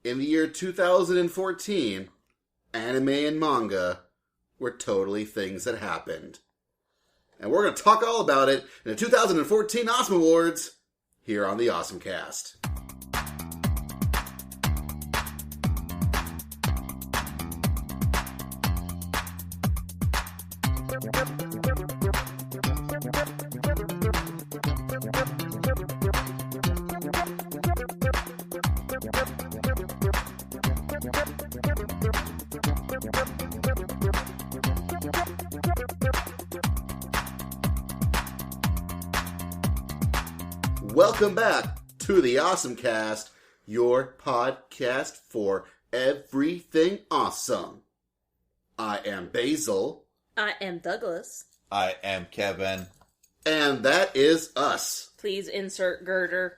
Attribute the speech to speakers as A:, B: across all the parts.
A: In the year 2014, anime and manga were totally things that happened. And we're going to talk all about it in the 2014 OSMawards here on the OSMcast. Welcome back to the OSMcast, your podcast for everything awesome. I am Basil.
B: I am Douglas.
C: I am Kevin.
A: And that is us.
B: Please insert girder.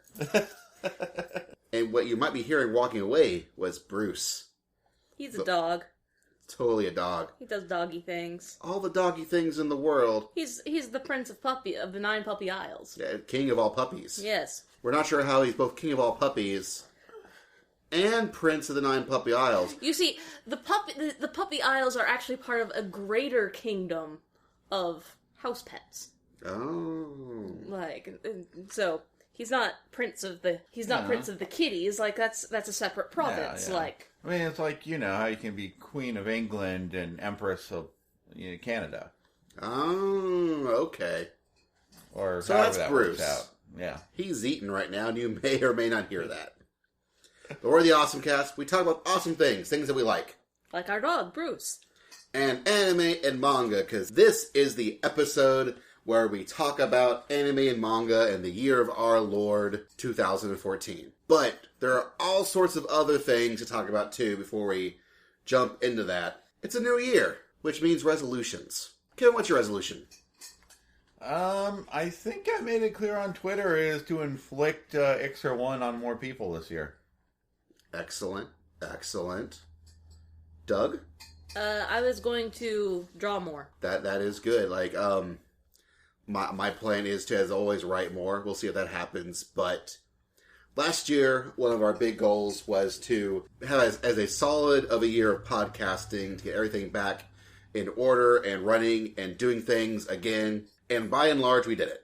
A: And what you might be hearing walking away was Bruce.
B: He's a dog.
A: Totally a dog.
B: He does doggy things.
A: All the doggy things in the world.
B: He's the prince of the 9 puppy isles.
A: Yeah, king of all puppies.
B: Yes.
A: We're not sure how he's both king of all puppies and prince of the 9 puppy isles.
B: You see, the puppy isles are actually part of a greater kingdom of house pets.
A: Oh.
B: So he's not prince of the prince of the kitties. Like that's a separate province.
C: Yeah. I mean, it's like, you know, how you can be Queen of England and Empress of Canada.
A: Oh, okay.
C: Or
A: so that's Bruce.
C: Out. Yeah.
A: He's eating right now, and you may or may not hear that. But we're the OSMcast. We talk about awesome things that we like.
B: Like our dog, Bruce.
A: And anime and manga, because this is the episode where we talk about anime and manga in the year of our Lord, 2014. But there are all sorts of other things to talk about, too, before we jump into that. It's a new year, which means resolutions. Kevin, what's your resolution?
C: I think I made it clear on Twitter is to inflict Ixer 1 on more people this year.
A: Excellent. Doug?
B: I was going to draw more.
A: That is good. Like, my plan is to, as always, write more. We'll see if that happens. But last year, one of our big goals was to have as a solid of a year of podcasting to get everything back in order and running and doing things again. And by and large, we did it.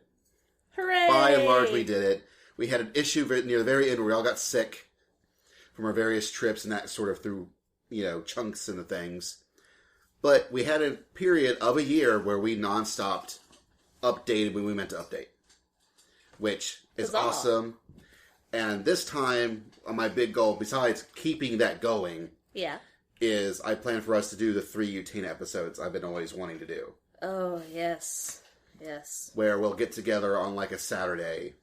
B: Hooray!
A: By and large, we did it. We had an issue near the very end where we all got sick from our various trips and that sort of threw, chunks into things. But we had a period of a year where we non-stopped updated when we meant to update, which is awesome. And this time, my big goal, besides keeping that going, is I plan for us to do the 3 Utena episodes I've been always wanting to do.
B: Oh, yes. Yes.
A: Where we'll get together on like a Saturday.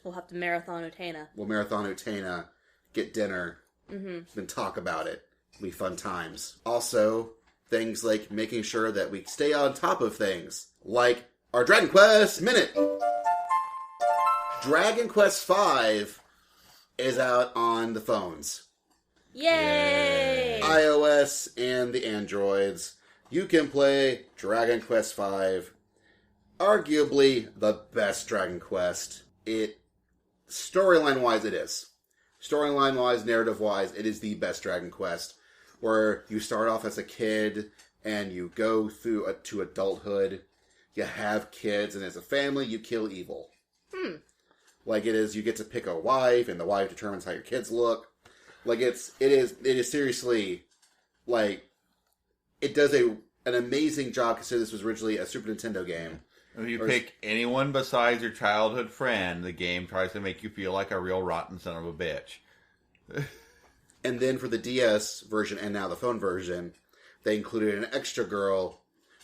B: We'll have to marathon Utena.
A: We'll marathon Utena, get dinner, then talk about it. It'll be fun times. Also, things like making sure that we stay on top of things, like our Dragon Quest Minute. Dragon Quest V is out on the phones.
B: Yay!
A: iOS and the Androids. You can play Dragon Quest V. Arguably the best Dragon Quest. Storyline-wise, it is. Storyline-wise, narrative-wise, it is the best Dragon Quest. Where you start off as a kid and you go through to adulthood. You have kids, and as a family, you kill evil. Like it is, you get to pick a wife, and the wife determines how your kids look. Like it is seriously, like, it does an amazing job, considering this was originally a Super Nintendo game.
C: If you pick anyone besides your childhood friend, the game tries to make you feel like a real rotten son of a bitch.
A: And then for the DS version, and now the phone version, they included an extra girl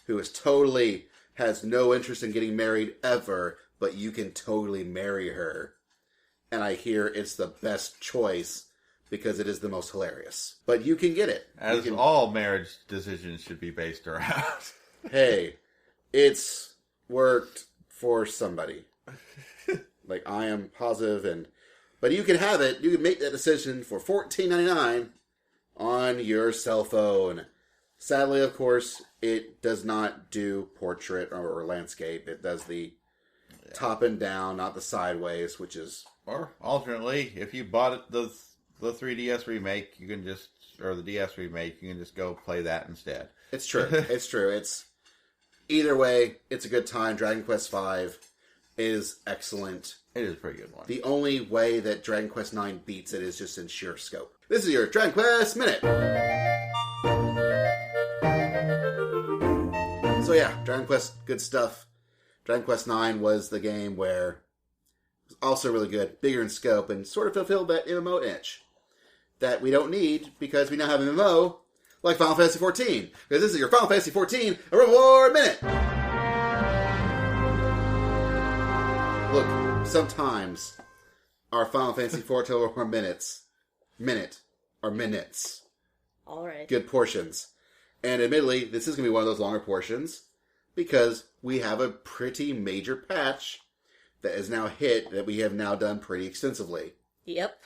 A: who has no interest in getting married ever, but you can totally marry her. And I hear it's the best choice because it is the most hilarious. But you can get it.
C: As all marriage decisions should be based around.
A: Hey, it's worked for somebody. Like, I am positive, but you can have it. You can make that decision for $14.99 on your cell phone. Sadly, of course, it does not do portrait or landscape. It does the top and down, not the sideways, which is...
C: Or, alternately, if you bought the the 3DS remake, or the DS remake, you can just go play that instead.
A: It's true. It's true. It's either way, it's a good time. Dragon Quest V is excellent.
C: It is a pretty good one.
A: The only way that Dragon Quest IX beats it is just in sheer scope. This is your Dragon Quest Minute. So yeah, Dragon Quest, good stuff. Dragon Quest IX was the game where it was also really good, bigger in scope, and sort of fulfilled that MMO itch that we don't need because we now have an MMO like Final Fantasy XIV. Because this is your Final Fantasy XIV Reward Minute. Look, sometimes our Final Fantasy XIV Reward Minute are minutes.
B: All right.
A: Good portions. And admittedly, this is going to be one of those longer portions because we have a pretty major patch that is now hit that we have now done pretty extensively.
B: Yep.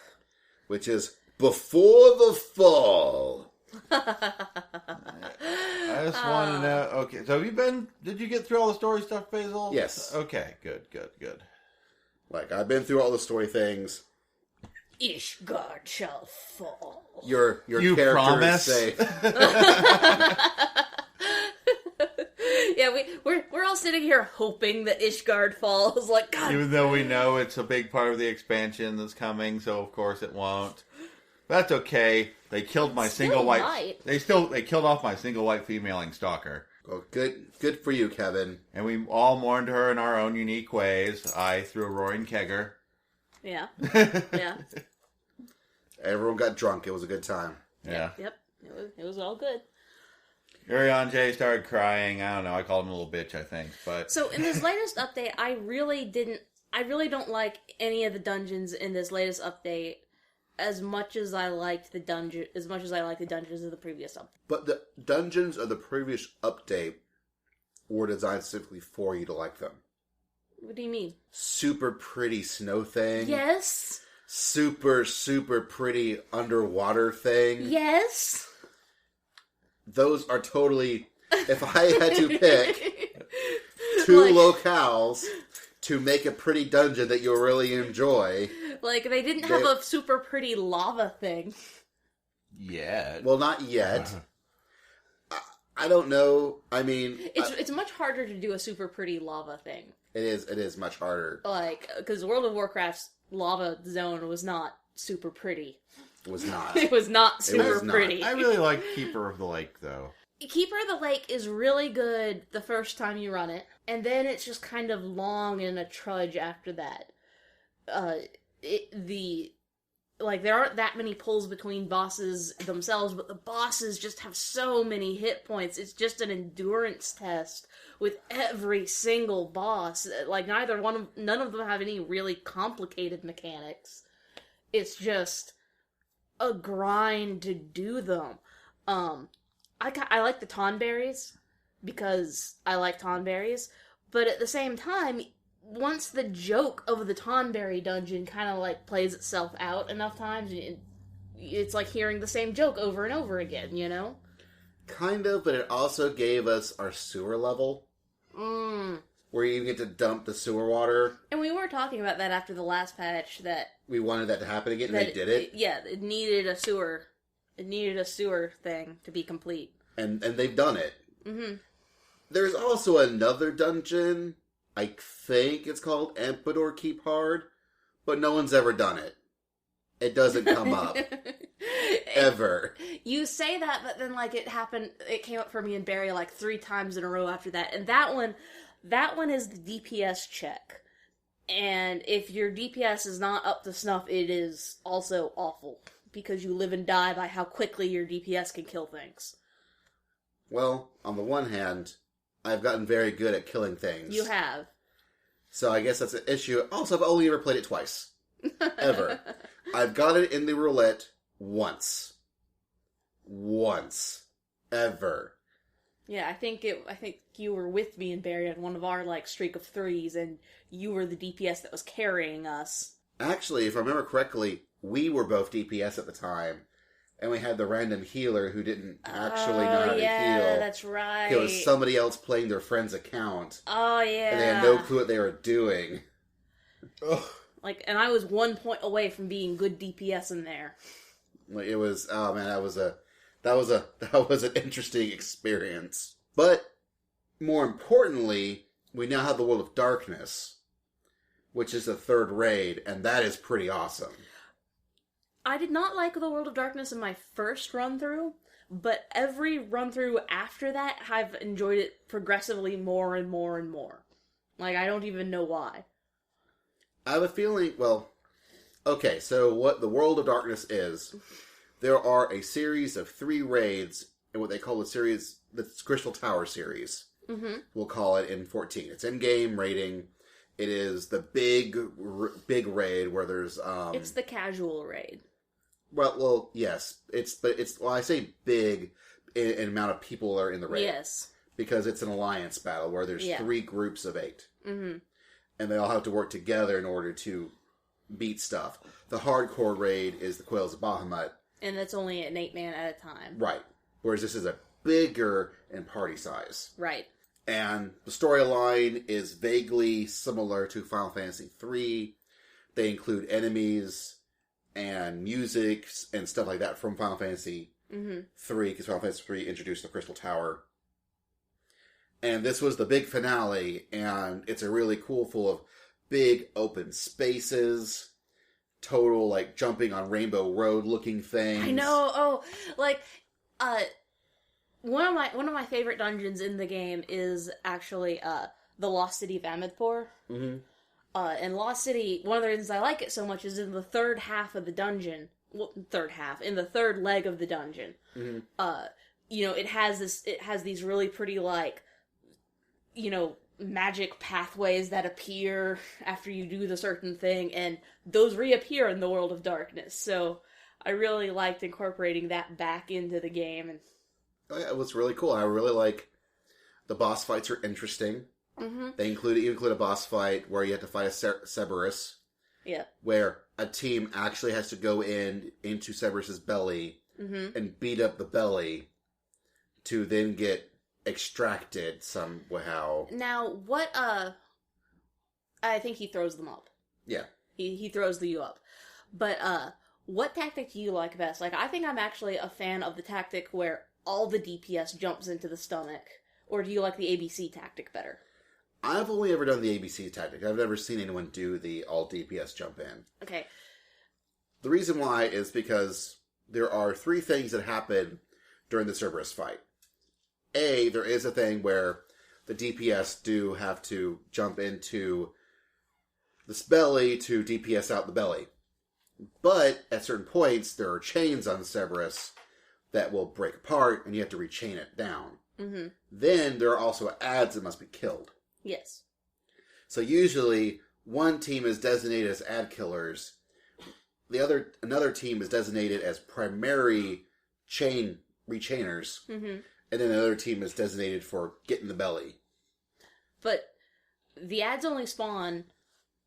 A: Which is Before the Fall.
C: I just want to know. Okay, so did you get through all the story stuff, Basil?
A: Yes.
C: Okay, good.
A: Like, I've been through all the story things.
B: Ishgard shall fall.
A: Your
C: You
A: character
C: promise?
A: is safe.
B: Yeah, we're all sitting here hoping that Ishgard falls. Like, God.
C: Even though we know it's a big part of the expansion that's coming, so of course it won't. That's okay. They killed my single white.
B: Might.
C: They killed off my single white femaling stalker.
A: Well, good for you, Kevin.
C: And we all mourned her in our own unique ways. I threw a roaring kegger.
B: Yeah. Yeah.
A: Everyone got drunk. It was a good time.
C: Yeah.
B: Yep. It was all good.
C: Urion J started crying. I don't know. I called him a little bitch, I think. But
B: So in this latest update, I really don't like any of the dungeons in this latest update as much as I liked the dungeons of the previous update.
A: But the dungeons of the previous update were designed specifically for you to like them.
B: What do you mean?
A: Super pretty snow thing.
B: Yes.
A: Super, super pretty underwater thing.
B: Yes.
A: Those are totally... If I had to pick two locales to make a pretty dungeon that you'll really enjoy...
B: Like, they didn't have a super pretty lava thing.
C: yeah.
A: Well, not yet. I don't know. I mean...
B: It's much harder to do a super pretty lava thing.
A: It is much harder.
B: Like, because World of Warcraft's lava zone was not super pretty.
A: It was not.
B: It was not super
A: was not.
B: pretty.
C: I really like Keeper of the Lake, though.
B: Keeper of the Lake is really good the first time you run it, and then it's just kind of long and a trudge after that. There aren't that many pulls between bosses themselves, but the bosses just have so many hit points. It's just an endurance test with every single boss. Like, none of them have any really complicated mechanics. It's just a grind to do them. I like the Tonberries because I like Tonberries, but at the same time, once the joke of the Tonberry dungeon kind of like plays itself out enough times, it's like hearing the same joke over and over again, you know?
A: Kind of, but it also gave us our sewer level. Where you get to dump the sewer water.
B: And we were talking about that after the last patch, that...
A: We wanted that to happen again, and they did it.
B: It needed a sewer. It needed a sewer thing to be complete.
A: And they've done it.
B: Mm-hmm.
A: There's also another dungeon... I think it's called Emperador Keep Hard, but no one's ever done it. It doesn't come up. Ever.
B: You say that, but then, like, it came up for me and Barry, like, 3 times in a row after that. And that one is the DPS check. And if your DPS is not up to snuff, it is also awful. Because you live and die by how quickly your DPS can kill things.
A: Well, on the one hand... I've gotten very good at killing things.
B: You have.
A: So I guess that's an issue. Also, I've only ever played it twice. Ever. I've got it in the roulette once. Once. Ever.
B: Yeah, I think you were with me and Barry on one of our, like, streak of 3s, and you were the DPS that was carrying us.
A: Actually, if I remember correctly, we were both DPS at the time. And we had the random healer who didn't actually know how to heal.
B: Yeah, that's right.
A: It was somebody else playing their friend's account.
B: Oh, yeah.
A: And they had no clue what they were doing.
C: Ugh.
B: And I was 1 point away from being good DPS in there.
A: It was, oh man, that was an interesting experience. But more importantly, we now have the World of Darkness, which is the third raid, and that is pretty awesome.
B: I did not like the World of Darkness in my first run-through, but every run-through after that, I've enjoyed it progressively more and more and more. I don't even know why.
A: I have a feeling, well, okay, so what the World of Darkness is, there are a series of 3 raids in what they call the Crystal Tower series. Mm-hmm. We'll call it in 14. It's in-game raiding. It is the big raid where there's...
B: it's the casual raid.
A: Well, yes. I say big in amount of people that are in the raid.
B: Yes.
A: Because it's an alliance battle where there's 3 groups of 8.
B: Mm-hmm.
A: And they all have to work together in order to beat stuff. The hardcore raid is the Quails of Bahamut.
B: And that's only an 8-man at a time.
A: Right. Whereas this is a bigger in party size.
B: Right.
A: And the storyline is vaguely similar to Final Fantasy III. They include enemies and music and stuff like that from Final Fantasy III, because Final Fantasy III introduced the Crystal Tower. And this was the big finale, and it's a really cool, full of big open spaces, total, jumping on Rainbow Road looking things.
B: I know, one of my favorite dungeons in the game is actually, the Lost City of Amidpur. Mm-hmm. And Lost City, one of the reasons I like it so much is in the third half of the dungeon, in the third leg of the dungeon, it has these really pretty, magic pathways that appear after you do the certain thing, and those reappear in the World of Darkness. So I really liked incorporating that back into the game. And
A: it was really cool. I really like the boss fights are interesting. Mm-hmm. They include a boss fight where you have to fight a Cerberus.
B: Yeah.
A: Where a team actually has to go into Cerberus's belly and beat up the belly to then get extracted somehow.
B: Now, what, I think he throws them up.
A: Yeah.
B: He throws you up. But, what tactic do you like best? I think I'm actually a fan of the tactic where all the DPS jumps into the stomach. Or do you like the ABC tactic better?
A: I've only ever done the ABC tactic. I've never seen anyone do the all DPS jump in.
B: Okay.
A: The reason why is because there are 3 things that happen during the Cerberus fight. A, there is a thing where the DPS do have to jump into this belly to DPS out the belly. But at certain points, there are chains on Cerberus that will break apart, and you have to rechain it down. Mm-hmm. Then there are also adds that must be killed.
B: Yes.
A: So usually, one team is designated as ad killers. Another team is designated as primary rechainers. Mm-hmm. And then another team is designated for getting the belly. But
B: the ads only spawn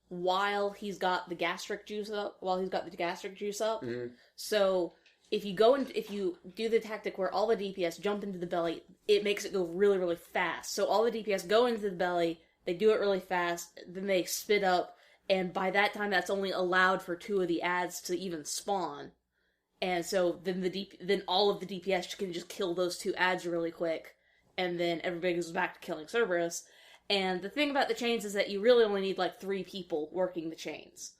B: while he's got the gastric juice up. Mm-hmm. So if you do the tactic where all the DPS jump into the belly, it makes it go really, really fast. So all the DPS go into the belly, they do it really fast, then they spit up, and by that time that's only allowed for 2 of the ads to even spawn. And so then all of the DPS can just kill those 2 ads really quick, and then everybody goes back to killing Cerberus. And the thing about the chains is that you really only need 3 people working the chains.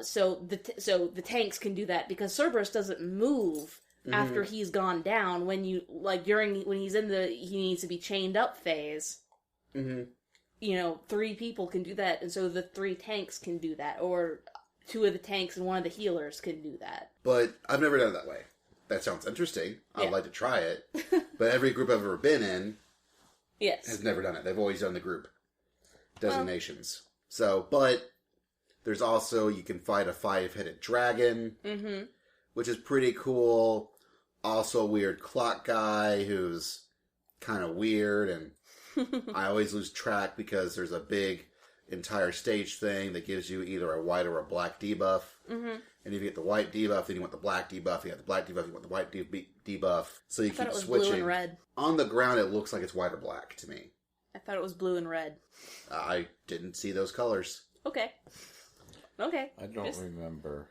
B: So the tanks can do that because Cerberus doesn't move after he's gone down. When when he's in he needs to be chained up phase. Mm-hmm. 3 people can do that, and so the 3 tanks can do that, or 2 of the tanks and 1 of the healers can do that.
A: But I've never done it that way. That sounds interesting. I'd like to try it. But every group I've ever been in has never done it. They've always done the group designations. But there's also, you can fight a 5-headed dragon, which is pretty cool. Also a weird clock guy who's kind of weird, and I always lose track because there's a big entire stage thing that gives you either a white or a black debuff. Mm-hmm. And if you get the white debuff, then you want the black debuff. You have the black debuff, you want the white debuff. So you keep switching.
B: Blue and red.
A: On the ground, it looks like it's white or black to me.
B: I thought it was blue and red.
A: I didn't see those colors.
B: Okay. Okay.
C: I don't
B: Just-
C: remember.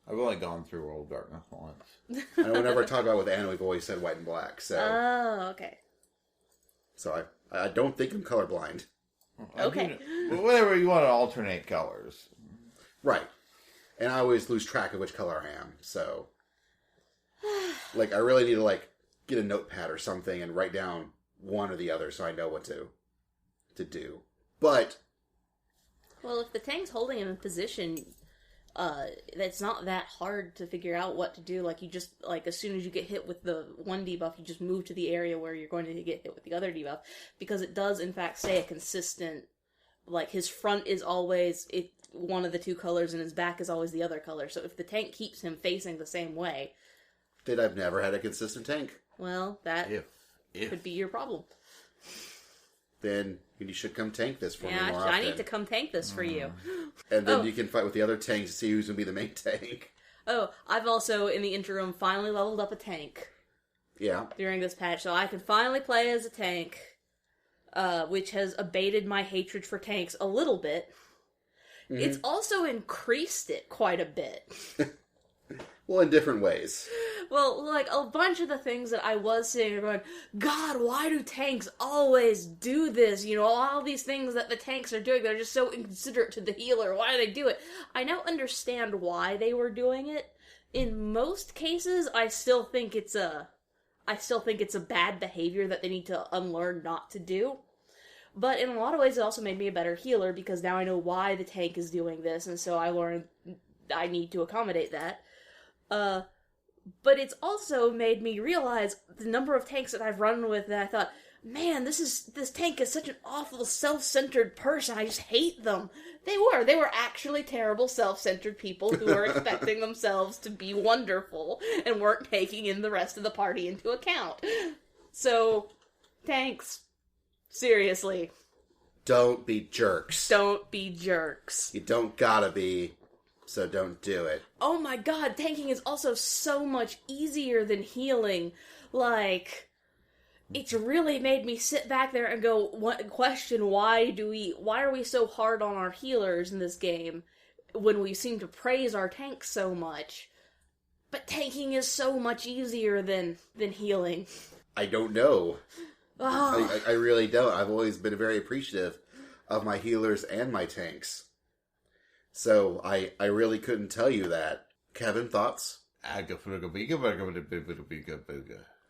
C: I've only gone through World of Darkness once.
A: I know whenever I talk about with Anna, we've always said white and black. So,
B: Oh, okay.
A: so I don't think I'm colorblind.
B: Okay.
C: Whatever you want to alternate colors.
A: Right. And I always lose track of which color I am. So, like, I really need to, like, get a notepad or something and write down one or the other so I know what to do. But,
B: Well, if the tank's holding him in position, it's not that hard to figure out what to do. Like, you just, like, as soon as you get hit with the one debuff, you just move to the area where you're going to get hit with the other debuff. Because it does, in fact, stay a consistent, like, his front is always one of the two colors and his back is always the other color. So if the tank keeps him facing the same way...
A: then I've never had a consistent tank.
B: Well, that
C: If.
B: could be your problem.
A: Then you should come tank this for me
B: Yeah,
A: more
B: I
A: often.
B: need to come tank this for you.
A: And then
B: Oh.
A: you can fight with the other tanks to see who's going to be the main tank.
B: Oh, I've also, in the interim, finally leveled up a tank
A: Yeah.
B: during this patch, so I can finally play as a tank, which has abated my hatred for tanks a little bit.
A: Mm-hmm.
B: It's also increased it quite a bit.
A: Well, in different ways.
B: Well, like, a bunch of the things that I was saying are going, God, why do tanks always do this? You know, all these things that the tanks are doing, they're just so inconsiderate to the healer. Why do they do it? I now understand why they were doing it. In most cases, I still think it's a bad behavior that they need to unlearn not to do. But in a lot of ways, it also made me a better healer, because now I know why the tank is doing this, and so I learned I need to accommodate that. But it's also made me realize the number of tanks that I've run with that I thought, man, this tank is such an awful self-centered person, I just hate them. They were actually terrible self-centered people who were expecting themselves to be wonderful and weren't taking in the rest of the party into account. So, tanks, seriously,
A: Don't be jerks.
B: don't be jerks.
A: You don't gotta be, so don't do it.
B: Oh my god, tanking is also so much easier than healing. Like, it's really made me sit back there and question why are we so hard on our healers in this game when we seem to praise our tanks so much? But tanking is so much easier than healing.
A: I don't know.
B: Oh.
A: I really don't. I've always been very appreciative of my healers and my tanks. So I really couldn't tell you that. Kevin, thoughts?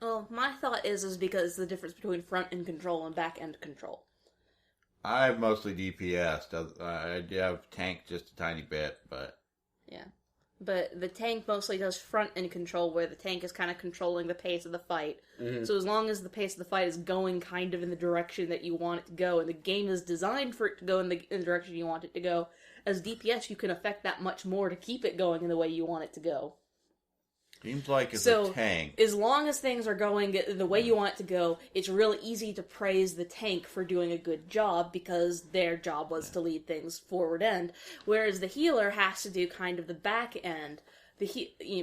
B: Well, my thought is because the difference between front end control and back end control.
C: I've mostly DPS'd. I have tank just a tiny bit, but...
B: Yeah. But the tank mostly does front end control, where the tank is kind of controlling the pace of the fight.
A: Mm-hmm.
B: So as long as the pace of the fight is going kind of in the direction that you want it to go, and the game is designed for it to go in the direction you want it to go, as DPS you can affect that much more to keep it going in the way you want it to go.
C: Seems like it's
B: So,
C: a tank.
B: as long as things are going the way you want it to go, it's really easy to praise the tank for doing a good job, because their job was to lead things forward end. Whereas the healer has to do kind of the back end,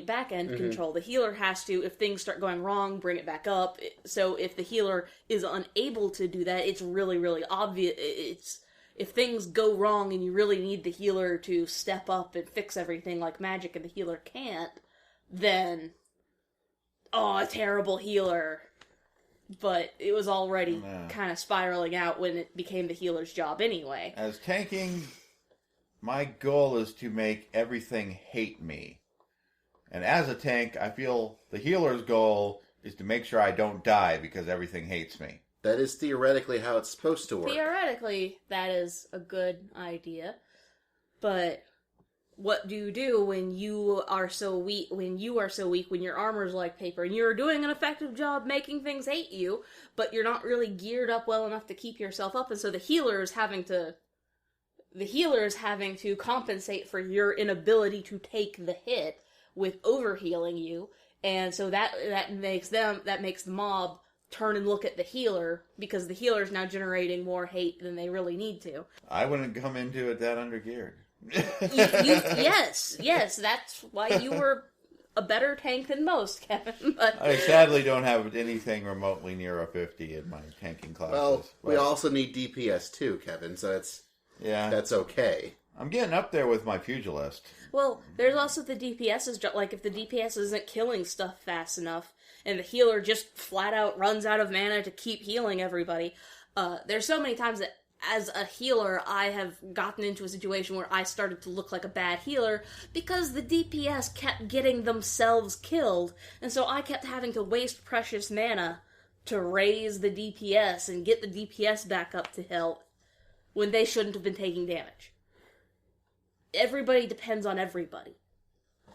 B: back end control. The healer has to, if things start going wrong, bring it back up. So if the healer is unable to do that, it's really, really obvious. If things go wrong and you really need the healer to step up and fix everything like magic, and the healer can't, then, a terrible healer. But it was already kind of spiraling out when it became the healer's job anyway.
C: As tanking, my goal is to make everything hate me. And as a tank, I feel the healer's goal is to make sure I don't die because everything hates me.
A: That is theoretically how it's supposed to work.
B: Theoretically, that is a good idea. But what do you do when you are so weak, when your armor's like paper, and you're doing an effective job making things hate you, but you're not really geared up well enough to keep yourself up, and so the healer is having to compensate for your inability to take the hit with overhealing you, and so that makes the mob turn and look at the healer, because the healer is now generating more hate than they really need to.
C: I wouldn't come into it that undergeared.
B: Yes, that's why you were a better tank than most, Kevin. But
C: I sadly don't have anything remotely near a 50 in my tanking classes.
A: Well, we also need DPS too, Kevin, so that's okay.
C: I'm getting up there with my pugilist.
B: Well, there's also the DPS's, like if the DPS isn't killing stuff fast enough, and the healer just flat out runs out of mana to keep healing everybody, there's so many times that as a healer, I have gotten into a situation where I started to look like a bad healer because the DPS kept getting themselves killed, and so I kept having to waste precious mana to raise the DPS and get the DPS back up to health when they shouldn't have been taking damage. Everybody depends on everybody.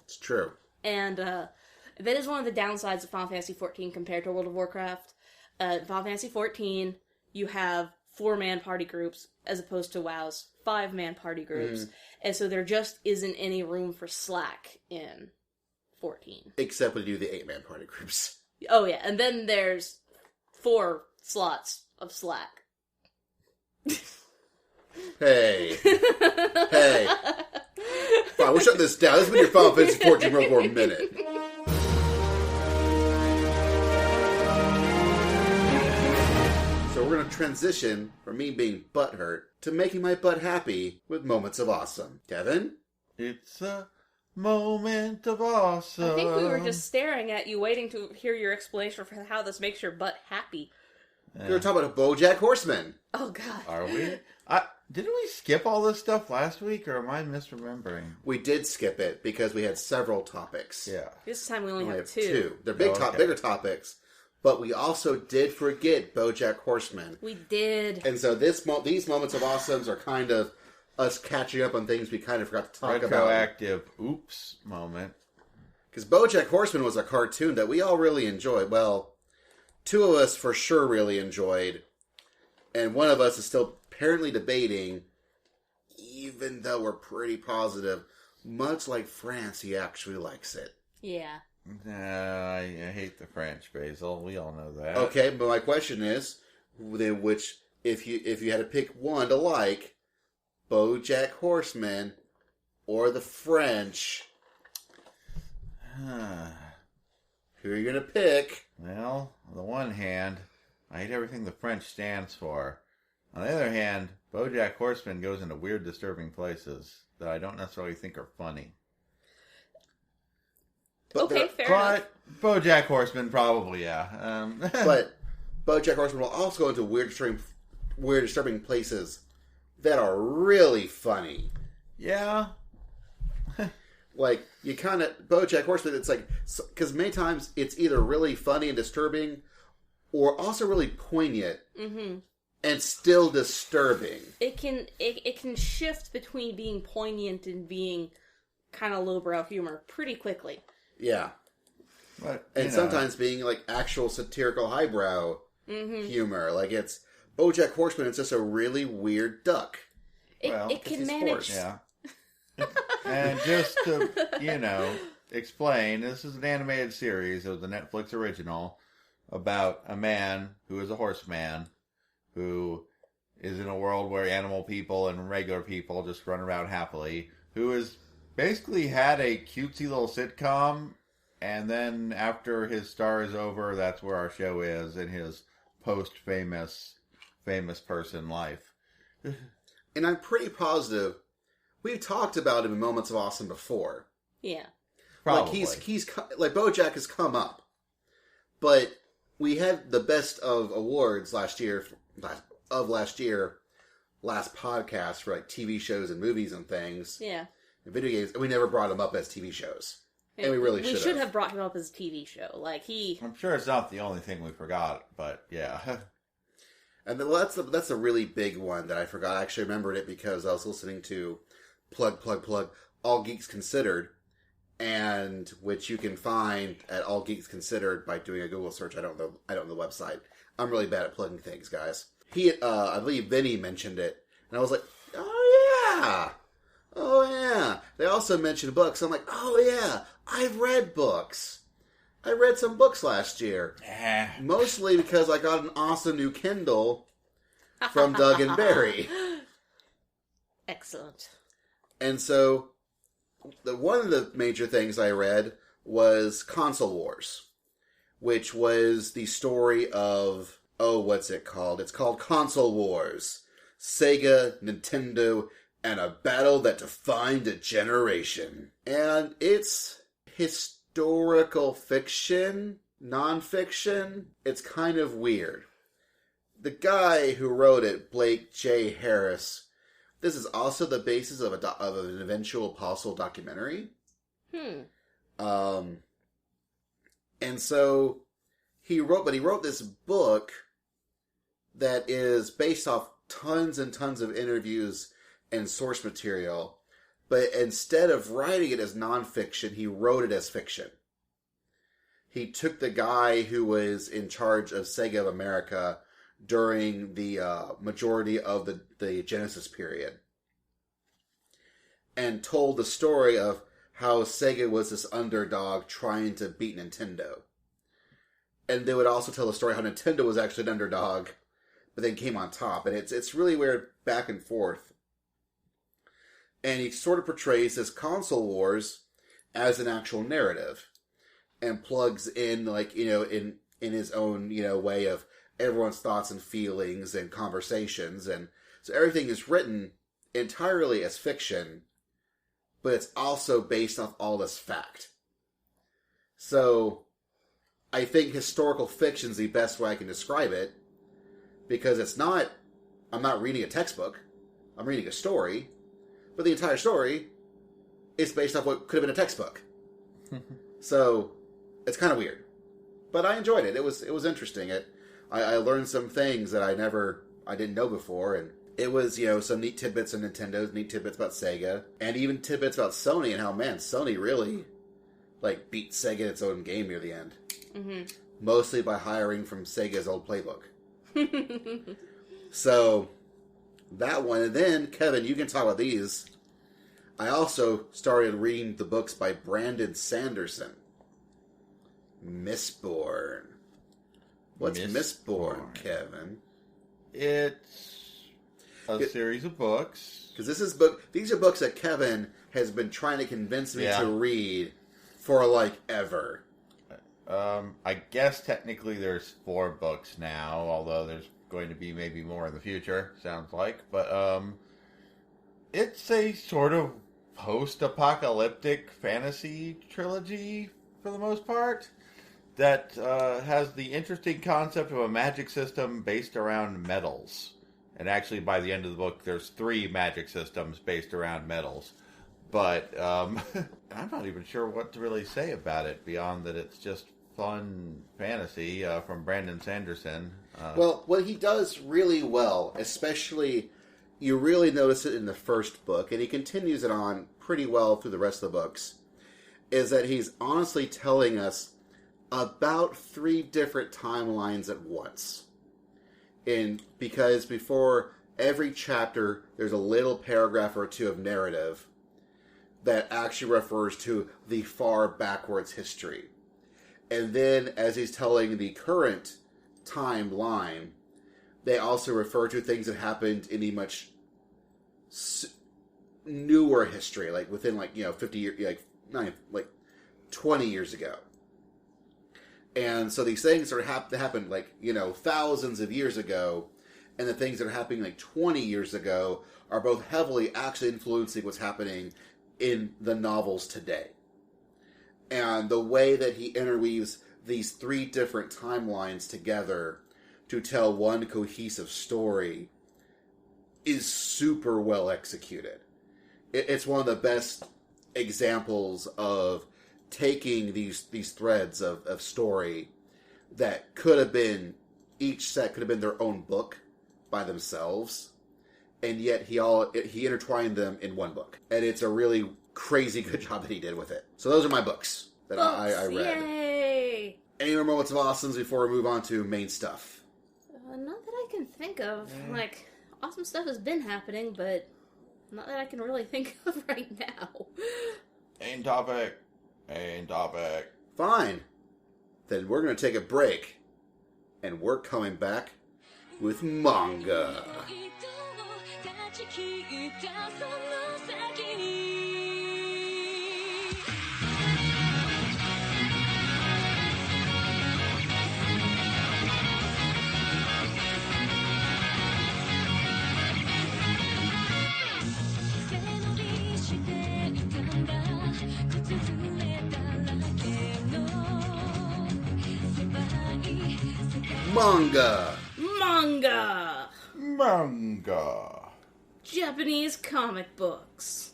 A: It's true.
B: And that is one of the downsides of Final Fantasy XIV compared to World of Warcraft. Final Fantasy XIV, you have 4-man party groups, as opposed to WoW's 5-man party groups. And so there just isn't any room for slack in 14.
A: Except when you do the 8-man party groups.
B: Oh yeah, and then there's 4 slots of slack.
A: Hey. Hey. Fine, we'll shut this down. This has been your Final Fantasy XIV World War Minute. So we're going to transition from me being butthurt to making my butt happy with moments of awesome. Kevin?
C: It's a moment of awesome.
B: I think we were just staring at you, waiting to hear your explanation for how this makes your butt happy.
A: We were talking about BoJack Horseman.
B: Oh, God.
C: Are we? Didn't we skip all this stuff last week, or am I misremembering?
A: We did skip it because we had several topics.
C: Yeah.
B: This time we only
A: We
B: have 2.
A: They're bigger topics, but we also did forget BoJack Horseman.
B: We did.
A: And so these moments of awesomes are kind of us catching up on things we kind of forgot to talk about.
C: Retroactive oops moment.
A: Because BoJack Horseman was a cartoon that we all really enjoyed. Well, 2 of us for sure really enjoyed, and one of us is still apparently debating, even though we're pretty positive, much like France, he actually likes it.
B: Yeah.
C: I hate the French, Basil. We all know that.
A: Okay, but my question is, then which, if you had to pick one to like, BoJack Horseman or the French, who are you going to pick?
C: Well, on the one hand, I hate everything the French stands for. On the other hand, BoJack Horseman goes into weird, disturbing places that I don't necessarily think are funny.
A: But
B: okay, fair enough.
C: But BoJack Horseman, probably, yeah.
A: But BoJack Horseman will also go into weird, disturbing places that are really funny.
C: Yeah.
A: Like, you kind of... BoJack Horseman, it's like... Because many times it's either really funny and disturbing, or also really poignant.
B: Mm-hmm.
A: And still disturbing.
B: It can shift between being poignant and being kind of lowbrow humor pretty quickly.
A: Yeah.
C: But,
A: and sometimes being like actual satirical highbrow humor. Like it's BoJack Horseman, it's just a really weird duck.
B: It can manage.
C: Yeah. And just to, explain, this is an animated series. It was a Netflix original about a man who is a horseman who is in a world where animal people and regular people just run around happily, who has basically had a cutesy little sitcom, and then after his star is over, that's where our show is in his post-famous person life.
A: And I'm pretty positive we've talked about him in Moments of Awesome before.
B: Yeah.
C: Probably.
A: Like he's like BoJack has come up, but we had the best of awards last podcast for like TV shows and movies and things.
B: Yeah.
A: And video games, and we never brought him up as TV shows. And we really should have.
B: We should have brought him up as a TV show. Like
C: I'm sure it's not the only thing we forgot, but yeah.
A: And then that's a really big one that I forgot. I actually remembered it because I was listening to plug All Geeks Considered, and which you can find at All Geeks Considered by doing a Google search. I don't know the website. I'm really bad at plugging things, guys. I believe Vinny mentioned it, and I was like, oh yeah. They also mentioned books. I'm like, oh yeah, I've read books. I read some books last year. Mostly because I got an awesome new Kindle from Doug and Barry.
B: Excellent.
A: And so, one of the major things I read was Console Wars, which was the story of, what's it called? It's called Console Wars. Sega, Nintendo, and a battle that defined a generation. And it's historical fiction, nonfiction. It's kind of weird. The guy who wrote it, Blake J. Harris, this is also the basis of an eventual Apostle documentary. And so he wrote this book that is based off tons and tons of interviews and source material, but instead of writing it as nonfiction, he wrote it as fiction. He took the guy who was in charge of Sega of America during the majority of the Genesis period and told the story of how Sega was this underdog trying to beat Nintendo. And they would also tell the story how Nintendo was actually an underdog, but then came on top. And it's really weird back and forth. And he sort of portrays this console wars as an actual narrative. And plugs in, like, you know, in his own, you know, way of everyone's thoughts and feelings and conversations. And so everything is written entirely as fiction, but it's also based off all this fact. So I think historical fiction is the best way I can describe it, because I'm not reading a textbook, I'm reading a story, but the entire story is based off what could have been a textbook. So it's kind of weird, but I enjoyed it. It was interesting. I learned some things that I didn't know before, and it was, you know, some neat tidbits on Nintendo, neat tidbits about Sega, and even tidbits about Sony and how, man, Sony really, like, beat Sega in its own game near the end. Mm-hmm. Mostly by hiring from Sega's old playbook. So, that one. And then, Kevin, you can talk about these. I also started reading the books by Brandon Sanderson. Mistborn. What's Mistborn, Kevin?
C: It's a series of books.
A: Because these are books that Kevin has been trying to convince me to read for, like, ever.
C: I guess technically there's 4 books now, although there's going to be maybe more in the future, sounds like. But, it's a sort of post-apocalyptic fantasy trilogy, for the most part, that has the interesting concept of a magic system based around metals. And actually, by the end of the book, there's 3 magic systems based around metals. But I'm not even sure what to really say about it, beyond that it's just fun fantasy from Brandon Sanderson.
A: Well, what he does really well, especially, you really notice it in the first book, and he continues it on pretty well through the rest of the books, is that he's honestly telling us about 3 different timelines at once. Because before every chapter, there's a little paragraph or 2 of narrative that actually refers to the far backwards history. And then, as he's telling the current timeline, they also refer to things that happened in a much newer history, like within, like, you know, 50 years, like 20 years ago. And so these things are happened, like, you know, thousands of years ago, and the things that are happening like 20 years ago are both heavily actually influencing what's happening in the novels today. And the way that he interweaves these 3 different timelines together to tell one cohesive story is super well executed. It's one of the best examples of taking these threads of story that could have been, each set could have been their own book by themselves, and yet he intertwined them in one book. And it's a really crazy good job that he did with it. So those are my books that I read.
B: Yay!
A: Any more moments of awesomes before we move on to main stuff?
B: Not that I can think of. Like, awesome stuff has been happening, but not that I can really think of right now.
C: Main topic.
A: Fine. Then we're going to take a break, and we're coming back with manga. Manga.
B: Manga.
C: Manga.
B: Japanese comic books.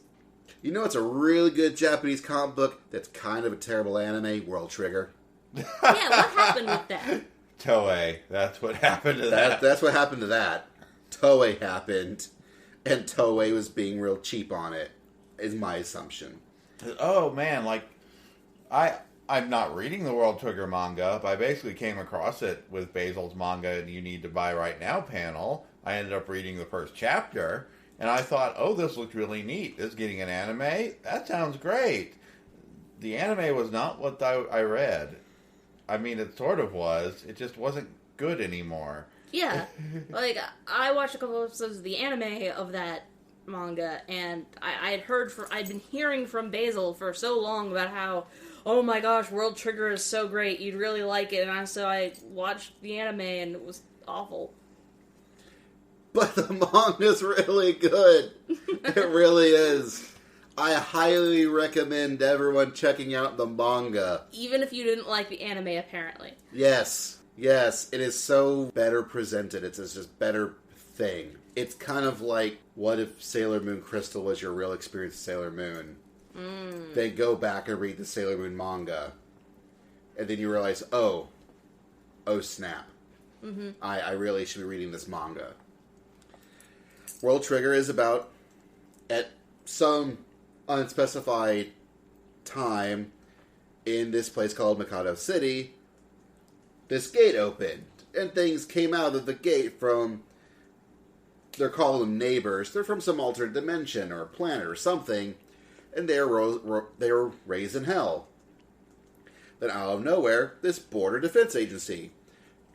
A: You know, it's a really good Japanese comic book that's kind of a terrible anime, World Trigger.
B: Yeah, what happened with that?
C: Toei. That's what happened to that.
A: That's what happened to that. Toei happened, and Toei was being real cheap on it, is my assumption.
C: Oh, man, like, I'm not reading the World Trigger manga, but I basically came across it with Basil's manga You Need to Buy Right Now panel. I ended up reading the first chapter, and I thought, oh, this looks really neat. This is getting an anime? That sounds great. The anime was not what I read. I mean, it sort of was. It just wasn't good anymore.
B: Yeah. Like, I watched a couple episodes of the anime of that manga, and I'd been hearing from Basil for so long about how, oh my gosh, World Trigger is so great, you'd really like it, and so I watched the anime, and it was awful.
A: But the manga's really good. It really is. I highly recommend everyone checking out the manga.
B: Even if you didn't like the anime, apparently.
A: Yes. Yes. It is so better presented. It's just better thing. It's kind of like, what if Sailor Moon Crystal was your real experience of Sailor Moon? Then go back and read the Sailor Moon manga. And then you realize, oh snap. Mm-hmm. I really should be reading this manga. World Trigger is about, at some unspecified time in this place called Mikado City, this gate opened, and things came out of the gate from, they're calling them neighbors, they're from some alternate dimension or planet or something, and they were raised in hell. Then out of nowhere, this Border Defense Agency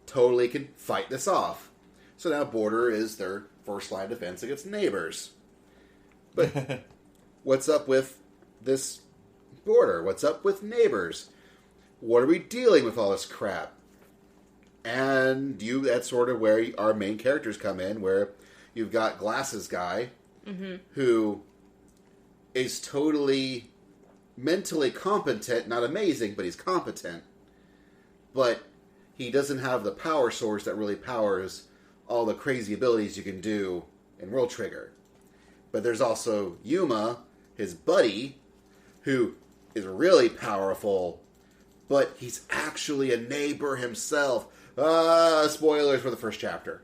A: totally can fight this off. So now Border is their first line of defense against neighbors. But what's up with this Border? What's up with neighbors? What are we dealing with all this crap? And that's sort of where our main characters come in, where you've got Glasses Guy, who is totally mentally competent, not amazing, but he's competent. But he doesn't have the power source that really powers all the crazy abilities you can do in World Trigger. But there's also Yuma, his buddy, who is really powerful, but he's actually a neighbor himself. Spoilers for the first chapter.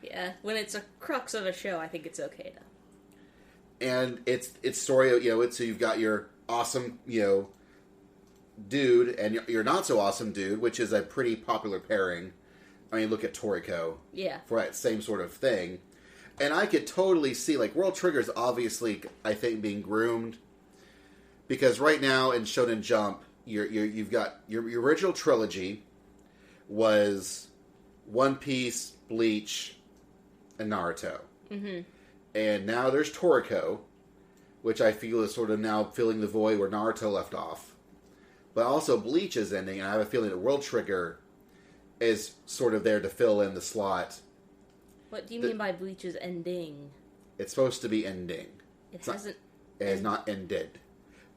B: Yeah, when it's a crux of a show, I think it's okay to.
A: And it's story, so you've got your awesome, dude, and your not so awesome dude, which is a pretty popular pairing. I mean, look at Toriko.
B: Yeah.
A: For that same sort of thing. And I could totally see, World Trigger is obviously, I think, being groomed. Because right now in Shonen Jump, you've got your original trilogy was One Piece, Bleach, and Naruto. Mm-hmm. And now there's Toriko, which I feel is sort of now filling the void where Naruto left off. But also Bleach is ending, and I have a feeling that World Trigger is sort of there to fill in the slot.
B: What do you mean by Bleach's ending?
A: It's supposed to be ending.
B: It hasn't...
A: It has not ended.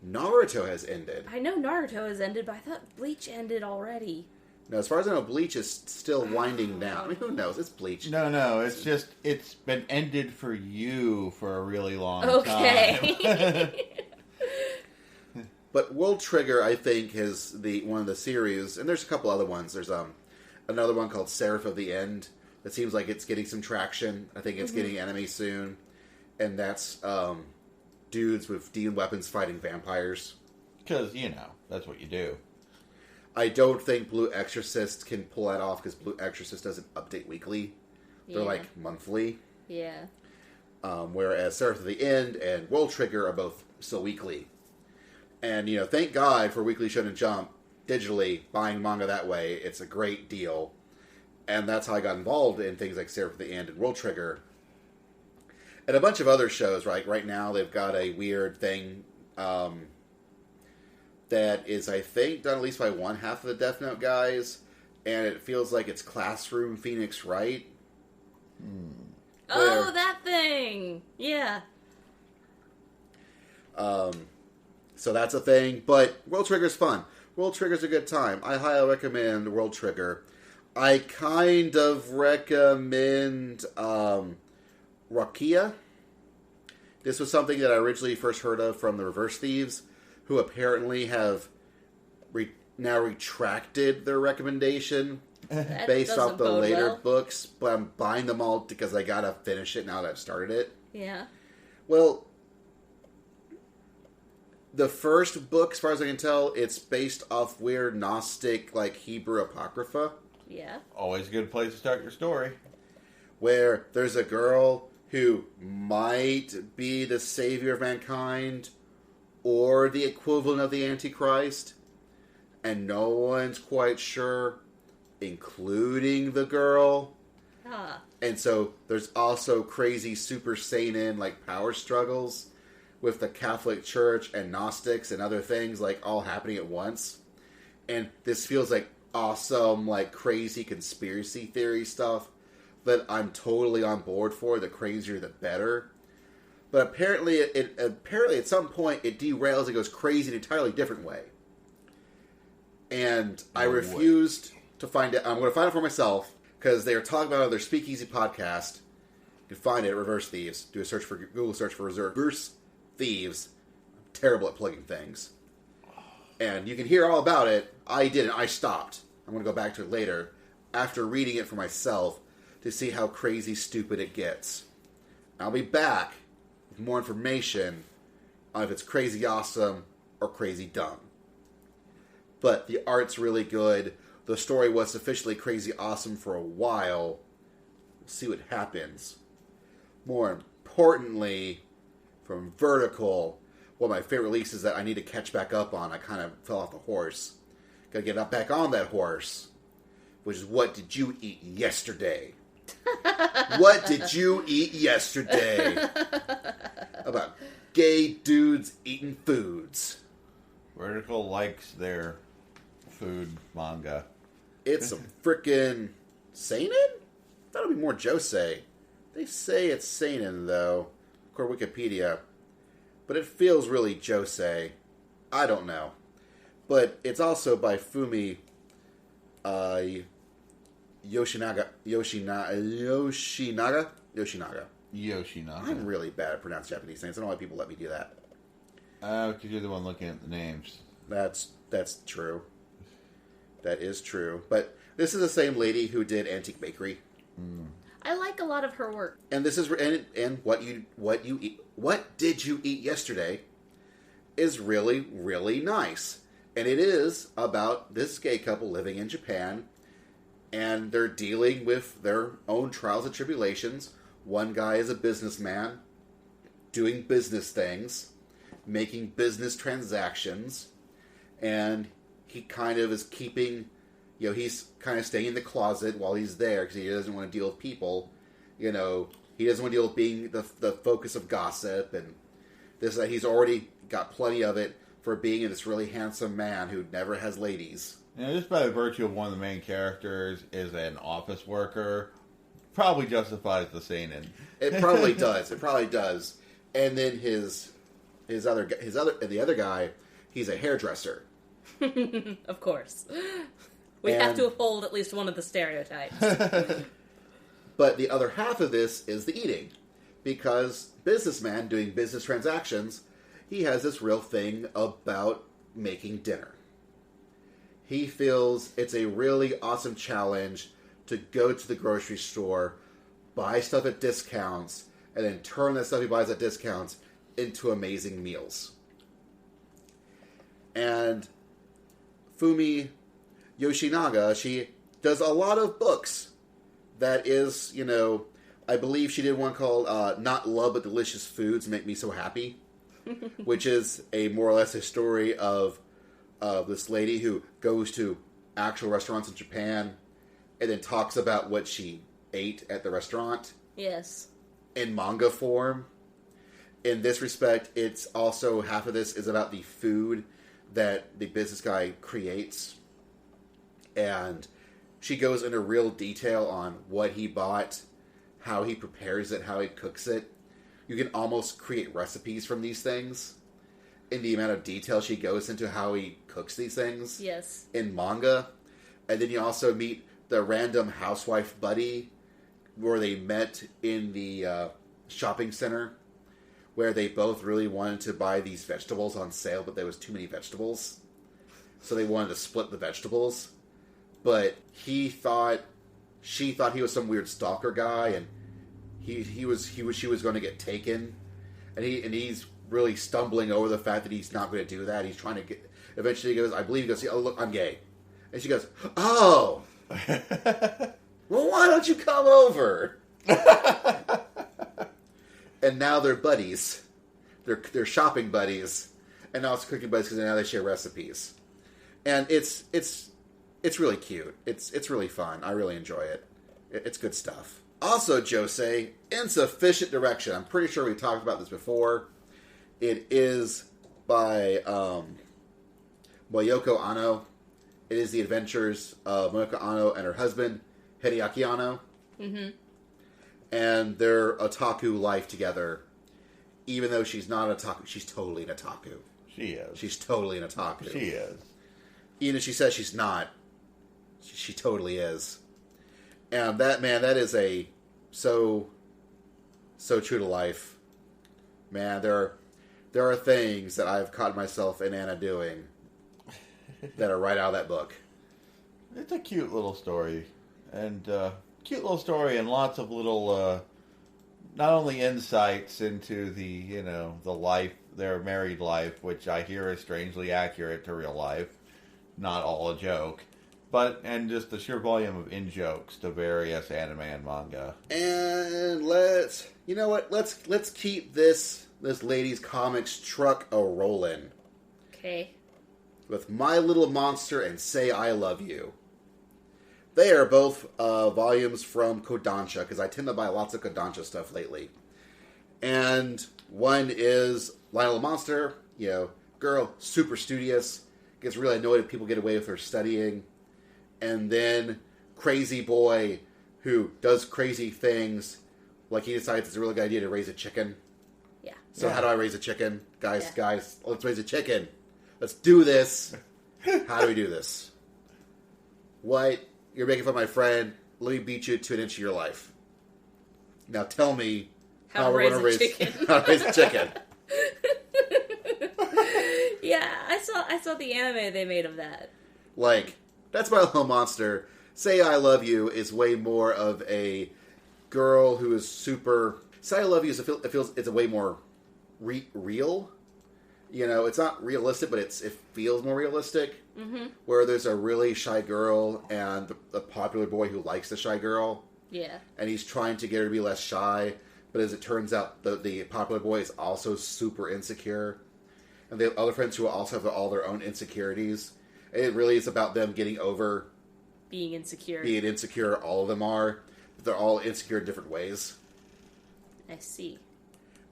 A: Naruto has ended.
B: I know Naruto has ended, but I thought Bleach ended already.
A: No, as far as I know, Bleach is still winding down. I mean, who knows? It's Bleach.
C: No, it's just, it's been ended for you for a really long time.
B: Okay.
A: But World Trigger, I think, is one of the series, and there's a couple other ones. There's another one called Seraph of the End that seems like it's getting some traction. I think it's getting anime soon. And that's dudes with demon weapons fighting vampires.
C: Because, that's what you do.
A: I don't think Blue Exorcist can pull that off because Blue Exorcist doesn't update weekly. They're monthly.
B: Yeah.
A: Whereas Seraph of the End and World Trigger are both still weekly. And, thank God for Weekly Shonen Jump digitally, buying manga that way. It's a great deal. And that's how I got involved in things like Seraph of the End and World Trigger. And a bunch of other shows, right? Right now they've got a weird thing that is, I think, done at least by one half of the Death Note guys. And it feels like it's Classroom Phoenix Wright.
B: Oh, that thing! Yeah.
A: So that's a thing. But World Trigger's fun. World Trigger's a good time. I highly recommend World Trigger. I kind of recommend Raqiya. This was something that I originally first heard of from the Reverse Thieves, who apparently have now retracted their recommendation based off the later books, but I'm buying them all because I gotta finish it now that I've started it.
B: Yeah.
A: Well, the first book, as far as I can tell, it's based off weird Gnostic, like, Hebrew Apocrypha.
B: Yeah.
C: Always a good place to start your story.
A: Where there's a girl who might be the savior of mankind or the equivalent of the Antichrist, and no one's quite sure, including the girl.
B: Ah.
A: And so there's also crazy Super Saiyan, like, power struggles with the Catholic Church and Gnostics and other things, like, all happening at once. And this feels like awesome, like, crazy conspiracy theory stuff that I'm totally on board for. The crazier, the better. But apparently, it at some point, it derails and goes crazy in an entirely different way. And I refused to find it. I'm going to find it for myself, because they are talking about it on their Speakeasy podcast. You can find it at Reverse Thieves. Do a search for Google search for Reverse Thieves. I'm terrible at plugging things. And you can hear all about it. I didn't. I stopped. I'm going to go back to it later after reading it for myself to see how crazy stupid it gets. I'll be back with more information on if it's crazy awesome or crazy dumb. But the art's really good. The story was sufficiently crazy awesome for a while. We'll see what happens. More importantly, from Vertical, one of my favorite releases that I need to catch back up on. I kind of fell off the horse. Gotta get up back on that horse. Which is What Did You Eat Yesterday? What did you eat yesterday? About gay dudes eating foods.
C: Vertical likes their food manga.
A: It's a frickin' seinen? That'll be more josei. They say it's seinen, though, according to Wikipedia. But it feels really josei. I don't know. But it's also by Fumi Yoshinaga. I'm really bad at pronouncing Japanese names. I don't know why people let me do that.
C: Because you're the one looking at the names.
A: That's true. That is true. But this is the same lady who did Antique Bakery.
C: Mm.
B: I like a lot of her work.
A: And this is and what did you eat yesterday is really, really nice. And it is about this gay couple living in Japan, and they're dealing with their own trials and tribulations. One guy is a businessman, doing business things, making business transactions, and he kind of is keeping, he's kind of staying in the closet while he's there because he doesn't want to deal with people. He doesn't want to deal with being the focus of gossip and this, that. He's already got plenty of it for being this really handsome man who never has ladies.
C: Just by the virtue of one of the main characters is an office worker, probably justifies the seinen.
A: It probably does. It probably does. And then the other guy, he's a hairdresser.
B: Of course. We have to uphold at least one of the stereotypes.
A: But the other half of this is the eating. Because businessman doing business transactions, he has this real thing about making dinner. He feels it's a really awesome challenge to go to the grocery store, buy stuff at discounts, and then turn that stuff he buys at discounts into amazing meals. And Fumi Yoshinaga, she does a lot of books that is, I believe she did one called Not Love But Delicious Foods Make Me So Happy, which is a more or less a story of this lady who goes to actual restaurants in Japan and then talks about what she ate at the restaurant.
B: Yes.
A: In manga form. In this respect, it's also half of this is about the food that the business guy creates. And she goes into real detail on what he bought, how he prepares it, how he cooks it. You can almost create recipes from these things. in the amount of detail she goes into how he cooks these things.
B: Yes.
A: In manga. And then you also meet the random housewife buddy where they met in the shopping center, where they both really wanted to buy these vegetables on sale, but there was too many vegetables. So they wanted to split the vegetables. But she thought he was some weird stalker guy, and she was going to get taken. And he's really stumbling over the fact that he's not going to do that. He's trying to get... Eventually he goes, oh, look, I'm gay. And she goes, oh! Well, why don't you come over? And now they're buddies. They're shopping buddies. And now it's cooking buddies because now they share recipes. And it's really cute. It's really fun. I really enjoy it. It's good stuff. Also, Jose, Insufficient Direction. I'm pretty sure we talked about this before. It is by Moyoko Anno. It is the adventures of Moyoko Anno and her husband, Hideaki Anno. Mm-hmm. And their otaku life together. Even though she's not an otaku, she's totally an otaku.
C: She is.
A: She's totally an otaku.
C: She is.
A: Even if she says she's not, she totally is. And that is so true to life. Man, there are things that I've caught myself and Anna doing that are right out of that book.
C: It's a cute little story. And lots of little, not only insights into the life, their married life, which I hear is strangely accurate to real life. Not all a joke. And just the sheer volume of in-jokes to various anime and manga.
A: And let's keep this lady's comics truck a-rolling.
B: Okay.
A: With My Little Monster and Say I Love You. They are both volumes from Kodansha, because I tend to buy lots of Kodansha stuff lately. And one is My Little Monster, girl, super studious, gets really annoyed if people get away with her studying. And then Crazy Boy, who does crazy things, like he decides it's a really good idea to raise a chicken.
B: Yeah.
A: So how do I raise a chicken? Guys, let's raise a chicken. Let's do this. How do we do this? What? You're making fun of my friend. Let me beat you to an inch of your life. Now tell me how we're going to raise a chicken.
B: Yeah, I saw the anime they made of that.
A: Like, that's My Little Monster. Say I Love You is way more of a girl who is super... Say I Love You it's a way more real. It's not realistic, but it feels more realistic. Mm-hmm. Where there's a really shy girl and the popular boy who likes the shy girl.
B: Yeah. And
A: he's trying to get her to be less shy, but as it turns out, the popular boy is also super insecure. And they have other friends who also have all their own insecurities. And it really is about them getting over...
B: Being insecure.
A: Being insecure, all of them are. But they're all insecure in different ways.
B: I see.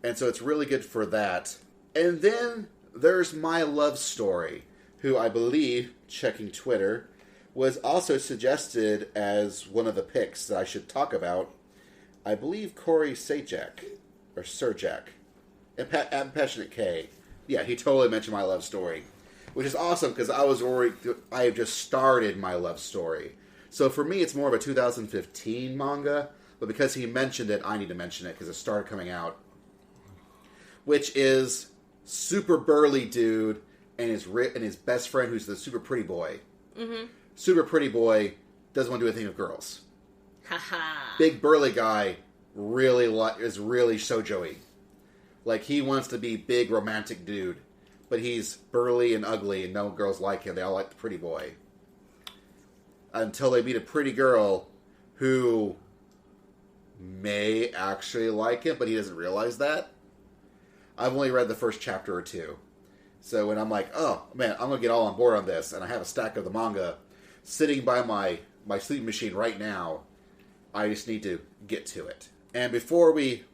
A: And so it's really good for that. And then there's My Love Story, who I believe, checking Twitter, was also suggested as one of the picks that I should talk about. I believe Corey Sajak, or Surjak, and Passionate K. Yeah, he totally mentioned My Love Story, which is awesome because I have just started My Love Story. So for me, it's more of a 2015 manga, but because he mentioned it, I need to mention it because it started coming out. Which is super burly dude and his best friend who's the super pretty boy. Mm-hmm. Super pretty boy doesn't want to do anything with girls.
B: Haha.
A: Big burly guy is really shoujo-y. Like, he wants to be big romantic dude, but he's burly and ugly and no girls like him. They all like the pretty boy. Until they meet a pretty girl who may actually like him, but he doesn't realize that. I've only read the first chapter or two. So when I'm like, oh, man, I'm going to get all on board on this, and I have a stack of the manga sitting by my sleeping machine right now, I just need to get to it. And before we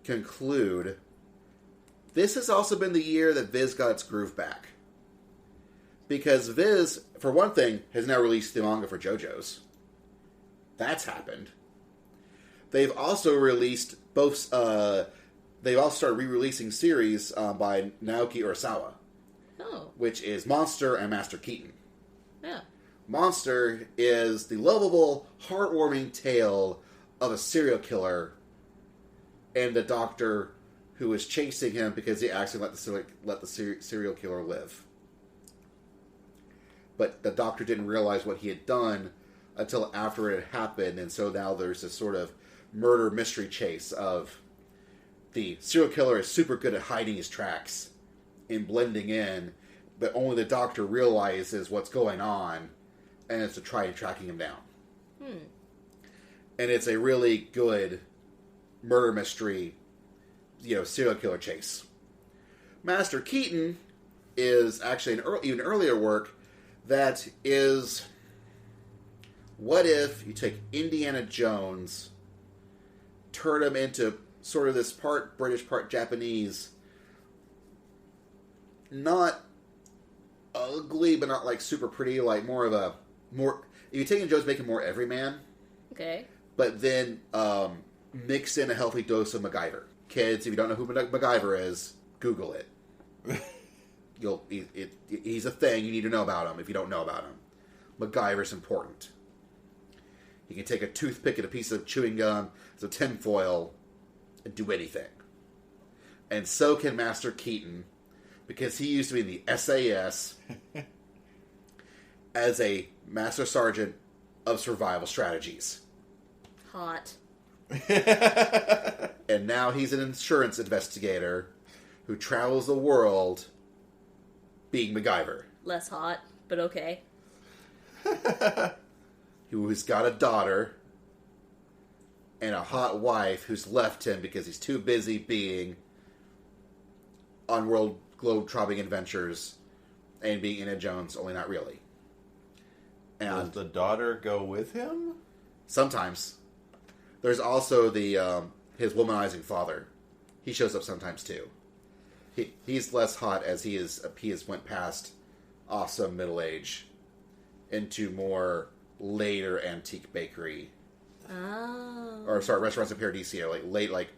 A: conclude, this has also been the year that Viz got its groove back. Because Viz, for one thing, has now released the manga for JoJo's. That's happened. They've also released both they've also started re-releasing series by Naoki Urasawa, which is Monster and Master Keaton.
B: Yeah.
A: Monster is the lovable, heartwarming tale of a serial killer and the doctor who is chasing him because he actually let the serial killer live. But the doctor didn't realize what he had done until after it had happened, and so now there's this sort of murder mystery chase of the serial killer is super good at hiding his tracks and blending in, but only the doctor realizes what's going on, and it's to try and tracking him down. And it's a really good murder mystery, serial killer chase. Master Keaton is actually an even earlier work that is, what if you take Indiana Jones, turn him into sort of this part British, part Japanese, not ugly, but not like super pretty, like if you take Indiana Jones, make him more everyman.
B: Okay.
A: But then mix in a healthy dose of MacGyver. Kids, if you don't know who MacGyver is, Google it. He's a thing. You need to know about him if you don't know about him. MacGyver's important. He can take a toothpick and a piece of chewing gum as a tinfoil and do anything. And so can Master Keaton, because he used to be in the SAS as a Master Sergeant of Survival Strategies.
B: Hot.
A: And now he's an insurance investigator who travels the world being MacGyver.
B: Less hot, but okay.
A: Who's got a daughter and a hot wife who's left him because he's too busy being on world globe-trotting adventures and being Indiana Jones, only not really. And
C: does the daughter go with him?
A: Sometimes. There's also his womanizing father. He shows up sometimes too. He's less hot as he has went past awesome middle age into more later antique bakery.
B: Oh.
A: Or sorry, restaurants in Paradiso, like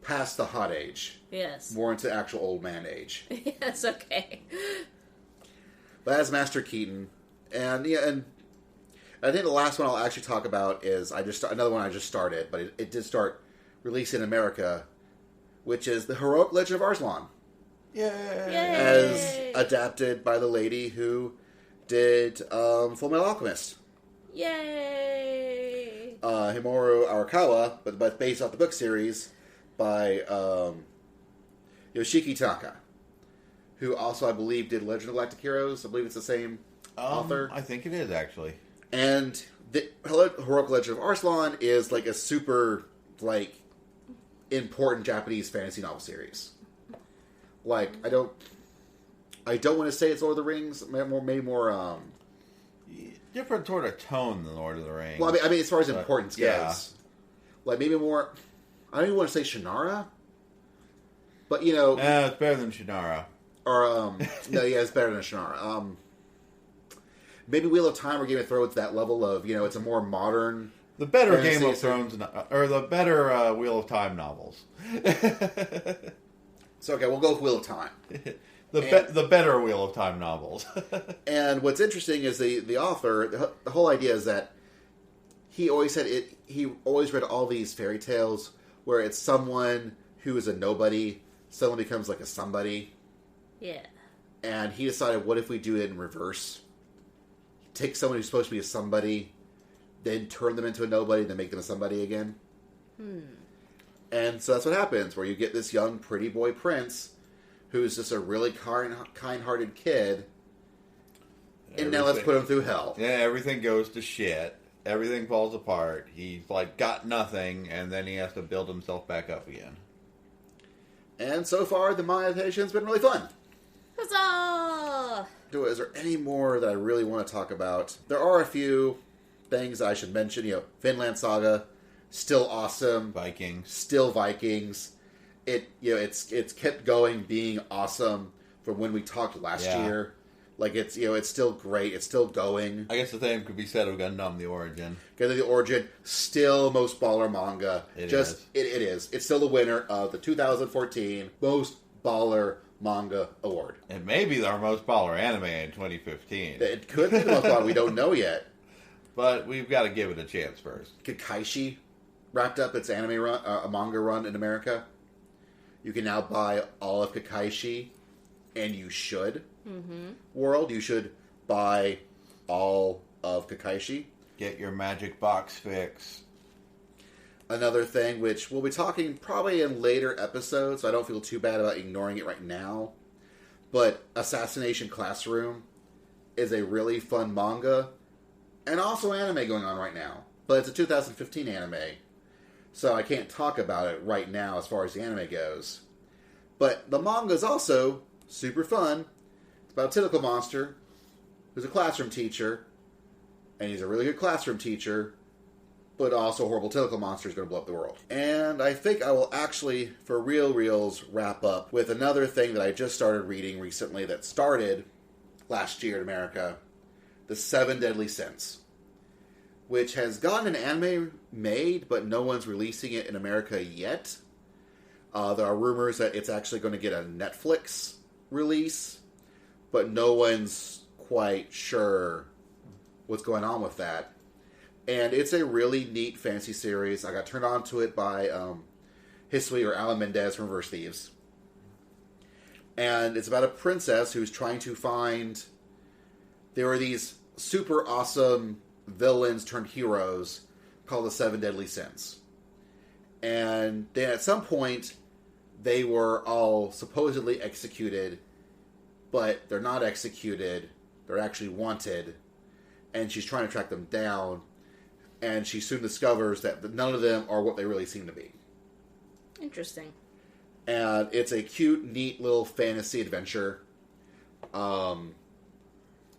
A: past the hot age.
B: Yes.
A: More into actual old man age.
B: Yes, okay.
A: But as Master Keaton, and I think the last one I'll actually talk about is another one I just started, but it did start releasing in America, which is The Heroic Legend of Arslan.
C: Yay!
A: As adapted by the lady who did Full Metal Alchemist.
B: Yay!
A: Himuro Arakawa, but based off the book series by Yoshiki Tanaka, who also, I believe, did Legend of Galactic Heroes. I believe it's the same author.
C: I think it is, actually.
A: And the Heroic Legend of Arslan is like a super, important Japanese fantasy novel series. I don't want to say it's Lord of the Rings. Maybe more.
C: Different sort of tone than Lord of the Rings.
A: Well, I mean, as far as importance goes,
C: yeah.
A: Maybe more. I don't even want to say Shannara, but
C: it's better than Shannara.
A: Or no, yeah, it's better than Shannara. Maybe Wheel of Time or Game of Thrones, that level of it's a more modern.
C: The better
A: fantasy,
C: Game of Thrones, or the better Wheel of Time novels.
A: So okay, we'll go with Wheel of Time.
C: The better Wheel of Time novels.
A: And what's interesting is the author. The whole idea is that he always said it. He always read all these fairy tales where it's someone who is a nobody suddenly becomes like a somebody.
B: Yeah.
A: And he decided, what if we do it in reverse? Take someone who's supposed to be a somebody, then turn them into a nobody, then make them a somebody again. And so that's what happens, where you get this young, pretty boy prince who's just a really kind-hearted kid, and now let's put him through hell.
C: Yeah, everything goes to shit. Everything falls apart. He's got nothing, and then he has to build himself back up again.
A: And so far, the monetization's been really fun.
B: Huzzah!
A: Is there any more that I really want to talk about? There are a few things I should mention. Vinland Saga, still awesome.
C: Vikings.
A: Still Vikings. It's kept going, being awesome from when we talked last year. Like, it's, it's still great. It's still going.
C: I guess the same could be said of Gundam the Origin.
A: Gundam the Origin, still Most Baller Manga. It is. It's still the winner of the 2014 Most Baller Manga Award.
C: It may be our Most Baller Anime in 2015.
A: It could be the Most Baller. We don't know yet.
C: But we've got to give it a chance first.
A: Kakaishi wrapped up its anime run, a manga run in America. You can now buy all of Kakaishi, and you should. World, you should buy all of Kakaishi.
C: Get your magic box fix.
A: Another thing, which we'll be talking probably in later episodes, so I don't feel too bad about ignoring it right now, but Assassination Classroom is a really fun manga, and also anime going on right now. But it's a 2015 anime, so I can't talk about it right now as far as the anime goes. But the manga is also super fun. It's about a tentacle monster who's a classroom teacher, and he's a really good classroom teacher, but also a horrible tentacle monster is going to blow up the world. And I think I will actually, for reals, wrap up with another thing that I just started reading recently that started last year in America, The 7 Deadly Sins, which has gotten an anime made, but no one's releasing it in America yet. There are rumors that it's actually going to get a Netflix release, but no one's quite sure what's going on with that. And it's a really neat fantasy series. I got turned on to it by Hisui or Alan Mendez from Reverse Thieves. And it's about a princess who's trying to find... There are these super awesome villains turned heroes called the 7 Deadly Sins. And then at some point, they were all supposedly executed, but they're not executed. They're actually wanted. And she's trying to track them down. And she soon discovers that none of them are what they really seem to be.
B: Interesting.
A: And it's a cute, neat little fantasy adventure.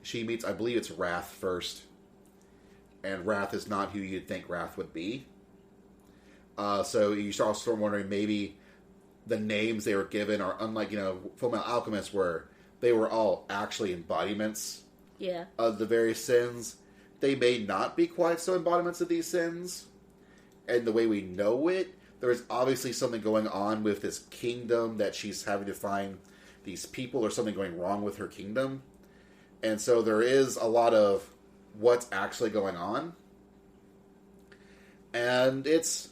A: She meets, I believe it's Wrath first. And Wrath is not who you'd think Wrath would be. So you start also wondering maybe the names they were given are unlike, Fullmetal Alchemist, where they were all actually embodiments of the various sins. They may not be quite so embodiments of these sins. And the way we know it, there's obviously something going on with this kingdom that she's having to find these people or something going wrong with her kingdom. And so there is a lot of what's actually going on. And it's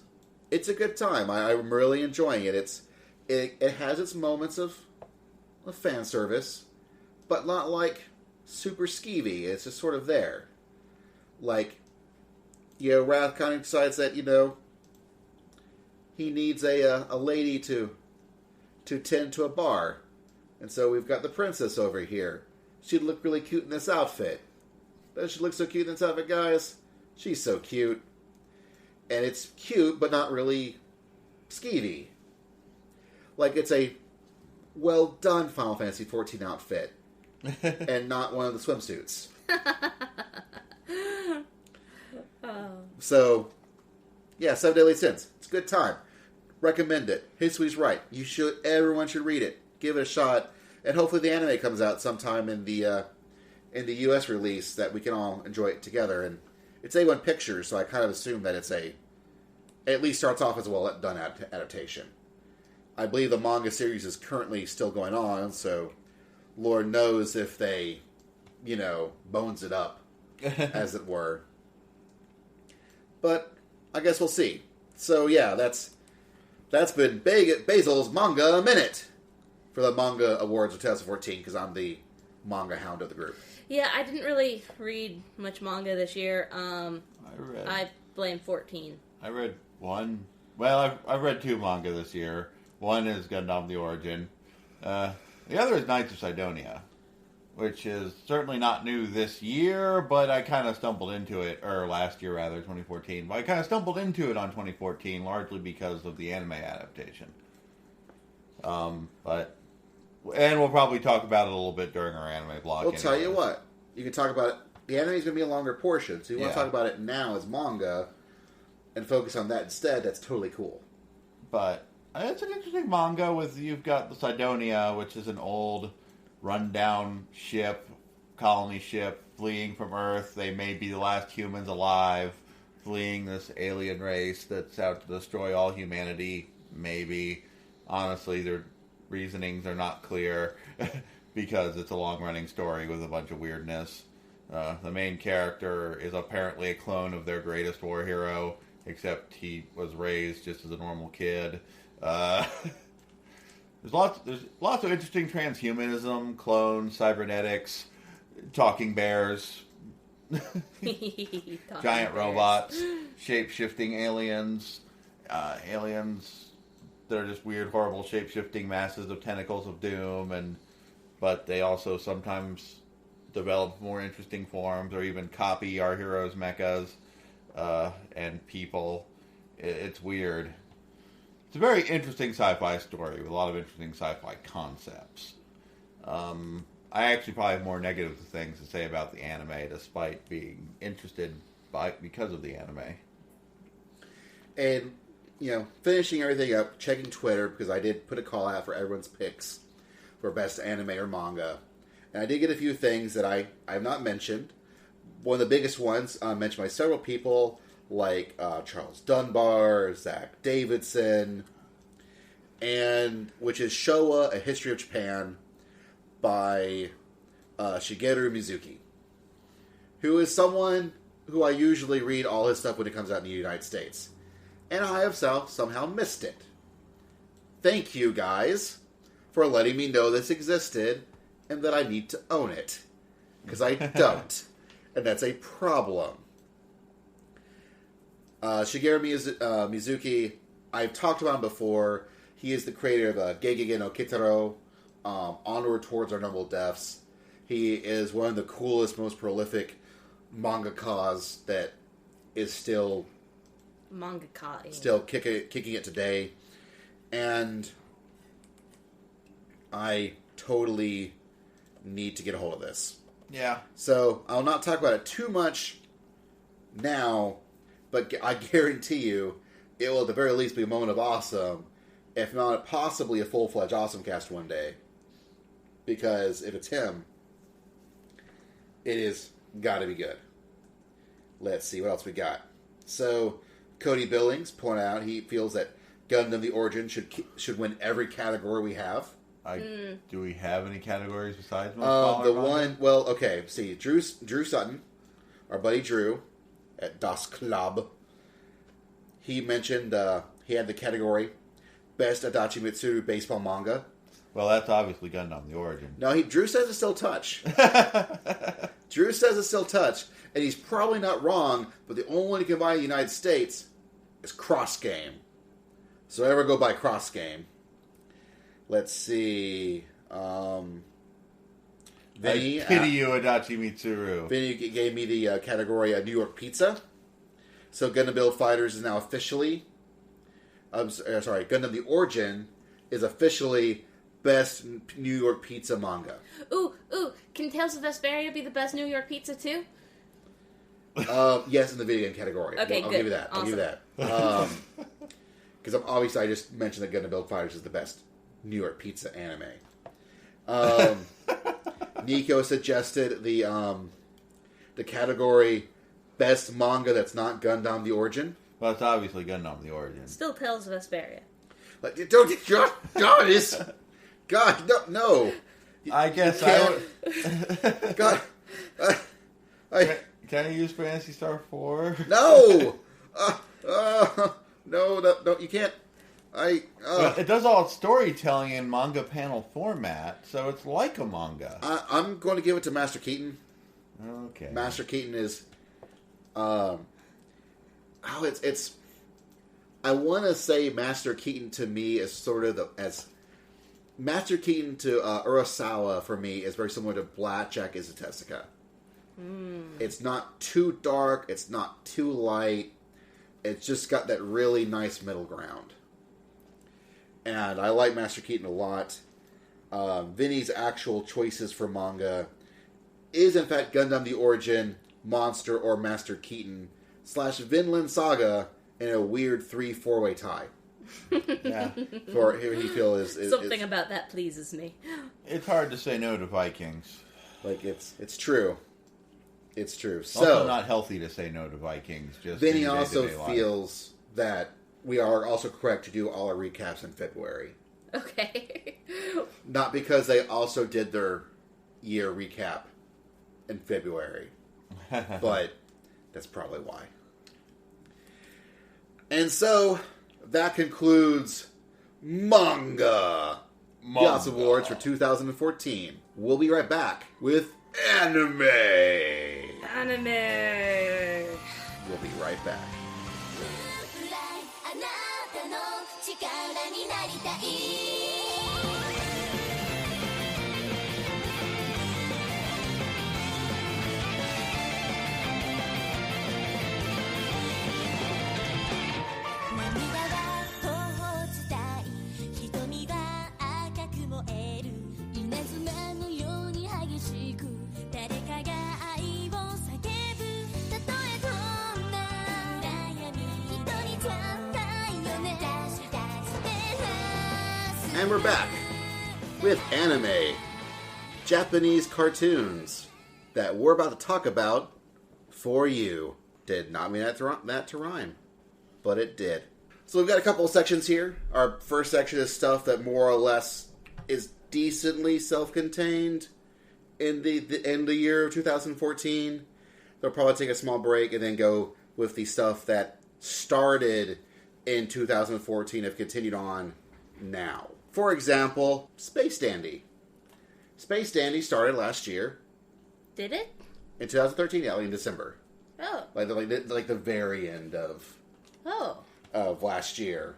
A: a good time. I'm really enjoying it. It has its moments of fan service, but not like super skeevy. It's just sort of there. Like, Wrath kind of decides that, he needs a lady to tend to a bar. And so we've got the princess over here. She'd look really cute in this outfit. Doesn't she look so cute in this outfit, guys? She's so cute. And it's cute, but not really skeevy. Like, it's a well-done Final Fantasy XIV outfit. And not one of the swimsuits. So, yeah, 7 Deadly Sins. It's a good time. Recommend it. Hisui's right. Everyone should read it. Give it a shot. And hopefully the anime comes out sometime in the US release that we can all enjoy it together. And it's A1 Pictures, so I kind of assume that it at least starts off as a well-done adaptation. I believe the manga series is currently still going on, so Lord knows if they, bones it up, as it were. But I guess we'll see. So yeah, that's been Basil's Manga Minute for the Manga Awards of 2014, because I'm the manga hound of the group.
B: Yeah, I didn't really read much manga this year. I blame 14.
C: I read one. Well, I've read 2 manga this year. One is Gundam the Origin. The other is Knights of Sidonia, which is certainly not new this year, but I kind of stumbled into it, or last year rather, 2014. But I kind of stumbled into it on 2014, largely because of the anime adaptation. And we'll probably talk about it a little bit during our anime blog.
A: I'll tell you what, you can talk about it. The anime is going to be a longer portion, so you want to talk about it now as manga and focus on that instead. That's totally cool.
C: But it's an interesting manga you've got the Sidonia, which is an old rundown ship colony ship fleeing from Earth. They may be the last humans alive, fleeing this alien race that's out to destroy all humanity. Maybe. Honestly, their reasonings are not clear because it's a long-running story with a bunch of weirdness. The main character is apparently a clone of their greatest war hero, except he was raised just as a normal kid. There's lots of interesting transhumanism, clones, cybernetics, talking bears, giant robots, shape-shifting aliens, aliens that are just weird, horrible, shape-shifting masses of tentacles of doom, but they also sometimes develop more interesting forms or even copy our heroes' mechas and people. It's weird. It's a very interesting sci-fi story with a lot of interesting sci-fi concepts. I actually probably have more negative things to say about the anime, despite being interested because of the anime.
A: And, finishing everything up, checking Twitter, because I did put a call out for everyone's picks for best anime or manga. And I did get a few things that I have not mentioned. One of the biggest ones mentioned by several people, like Charles Dunbar, Zach Davidson, and which is Showa, A History of Japan, by Shigeru Mizuki, who is someone who I usually read all his stuff when it comes out in the United States. And I have somehow missed it. Thank you, guys, for letting me know this existed and that I need to own it. Because I don't. And that's a problem. Shigeru Mizuki, I've talked about him before. He is the creator of Gegege no Kitaro, Onward Towards Our Noble Deaths. He is one of the coolest, most prolific mangakas that is still kicking it today. And I totally need to get a hold of this.
C: Yeah.
A: So I'll not talk about it too much now, but I guarantee you it will at the very least be a moment of awesome, if not possibly a full-fledged OSMcast one day. Because if it's him, it is got to be good. Let's see what else we got. So Cody Billings pointed out he feels that Gundam the Origin should win every category we have.
C: Do we have any categories besides Most Baller
A: the
C: Manga?
A: one? Well, okay. See, Drew Sutton, our buddy Drew at Das Club. He mentioned he had the category Best Adachi Mitsuru Baseball Manga.
C: Well, that's obviously Gundam the Origin.
A: No, Drew says it's still Touch. Drew says it's still Touch, and he's probably not wrong. But the only one you can buy in the United States is Cross Game. So ever go buy Cross Game. Let's see. Vinny,
C: I pity you, Adachi Mitsuru.
A: Vinny gave me the category New York Pizza. So Gundam Build Fighters is now officially... Gundam the Origin is officially Best New York Pizza Manga.
B: Ooh, can Tales of Vesperia be the best New York pizza too?
A: Yes, in the video game category.
B: Okay,
A: I'll
B: good.
A: give you that.
B: Awesome.
A: I'll give you that. Because obviously I just mentioned that Gundam Build Fighters is the best New York pizza anime. Nico suggested the category Best Manga that's not Gundam the Origin.
C: Well, it's obviously Gundam the Origin.
B: Still Tales of Vesperia.
A: Like, God, no.
C: I guess
A: God,
C: Can I use Phantasy Star 4?
A: No! No, you can't.
C: Well, it does all its storytelling in manga panel format, so it's like a manga.
A: I'm going to give it to Master Keaton.
C: Okay.
A: Master Keaton is... it's... I want to say Master Keaton to me is sort of as... Master Keaton to Urasawa, for me, is very similar to BoJack is to Tessica. It's not too dark, it's not too light, it's just got that really nice middle ground. And I like Master Keaton a lot. Vinny's actual choices for manga is, in fact, Gundam the Origin, Monster, or Master Keaton / Vinland Saga in a weird 3-4-way tie.
C: Yeah.
A: For who he feels is
B: Something about that pleases me.
C: It's hard to say no to Vikings.
A: Like, it's true. It's true.
C: It's
A: So,
C: also not healthy to say no to Vikings. Just
A: Vinny
C: in
A: also
C: day-to-day life.
A: feels that we are also correct to do all our recaps in February.
B: Okay.
A: Not because they also did their year recap in February, but that's probably why. And so, that concludes Manga. The OSMawards for 2014. We'll be right back with Anime.
B: Anime.
A: We'll be right back. And we're back with anime, Japanese cartoons that we're about to talk about for you. Did not mean that to rhyme, but it did. So we've got a couple of sections here. Our first section is stuff that more or less is decently self-contained in the year of 2014. They'll probably take a small break and then go with the stuff that started in 2014 have continued on now. For example, Space Dandy. Space Dandy started last year.
B: Did it?
A: In 2013, yeah, in December.
B: Oh.
A: Like the very end of last year.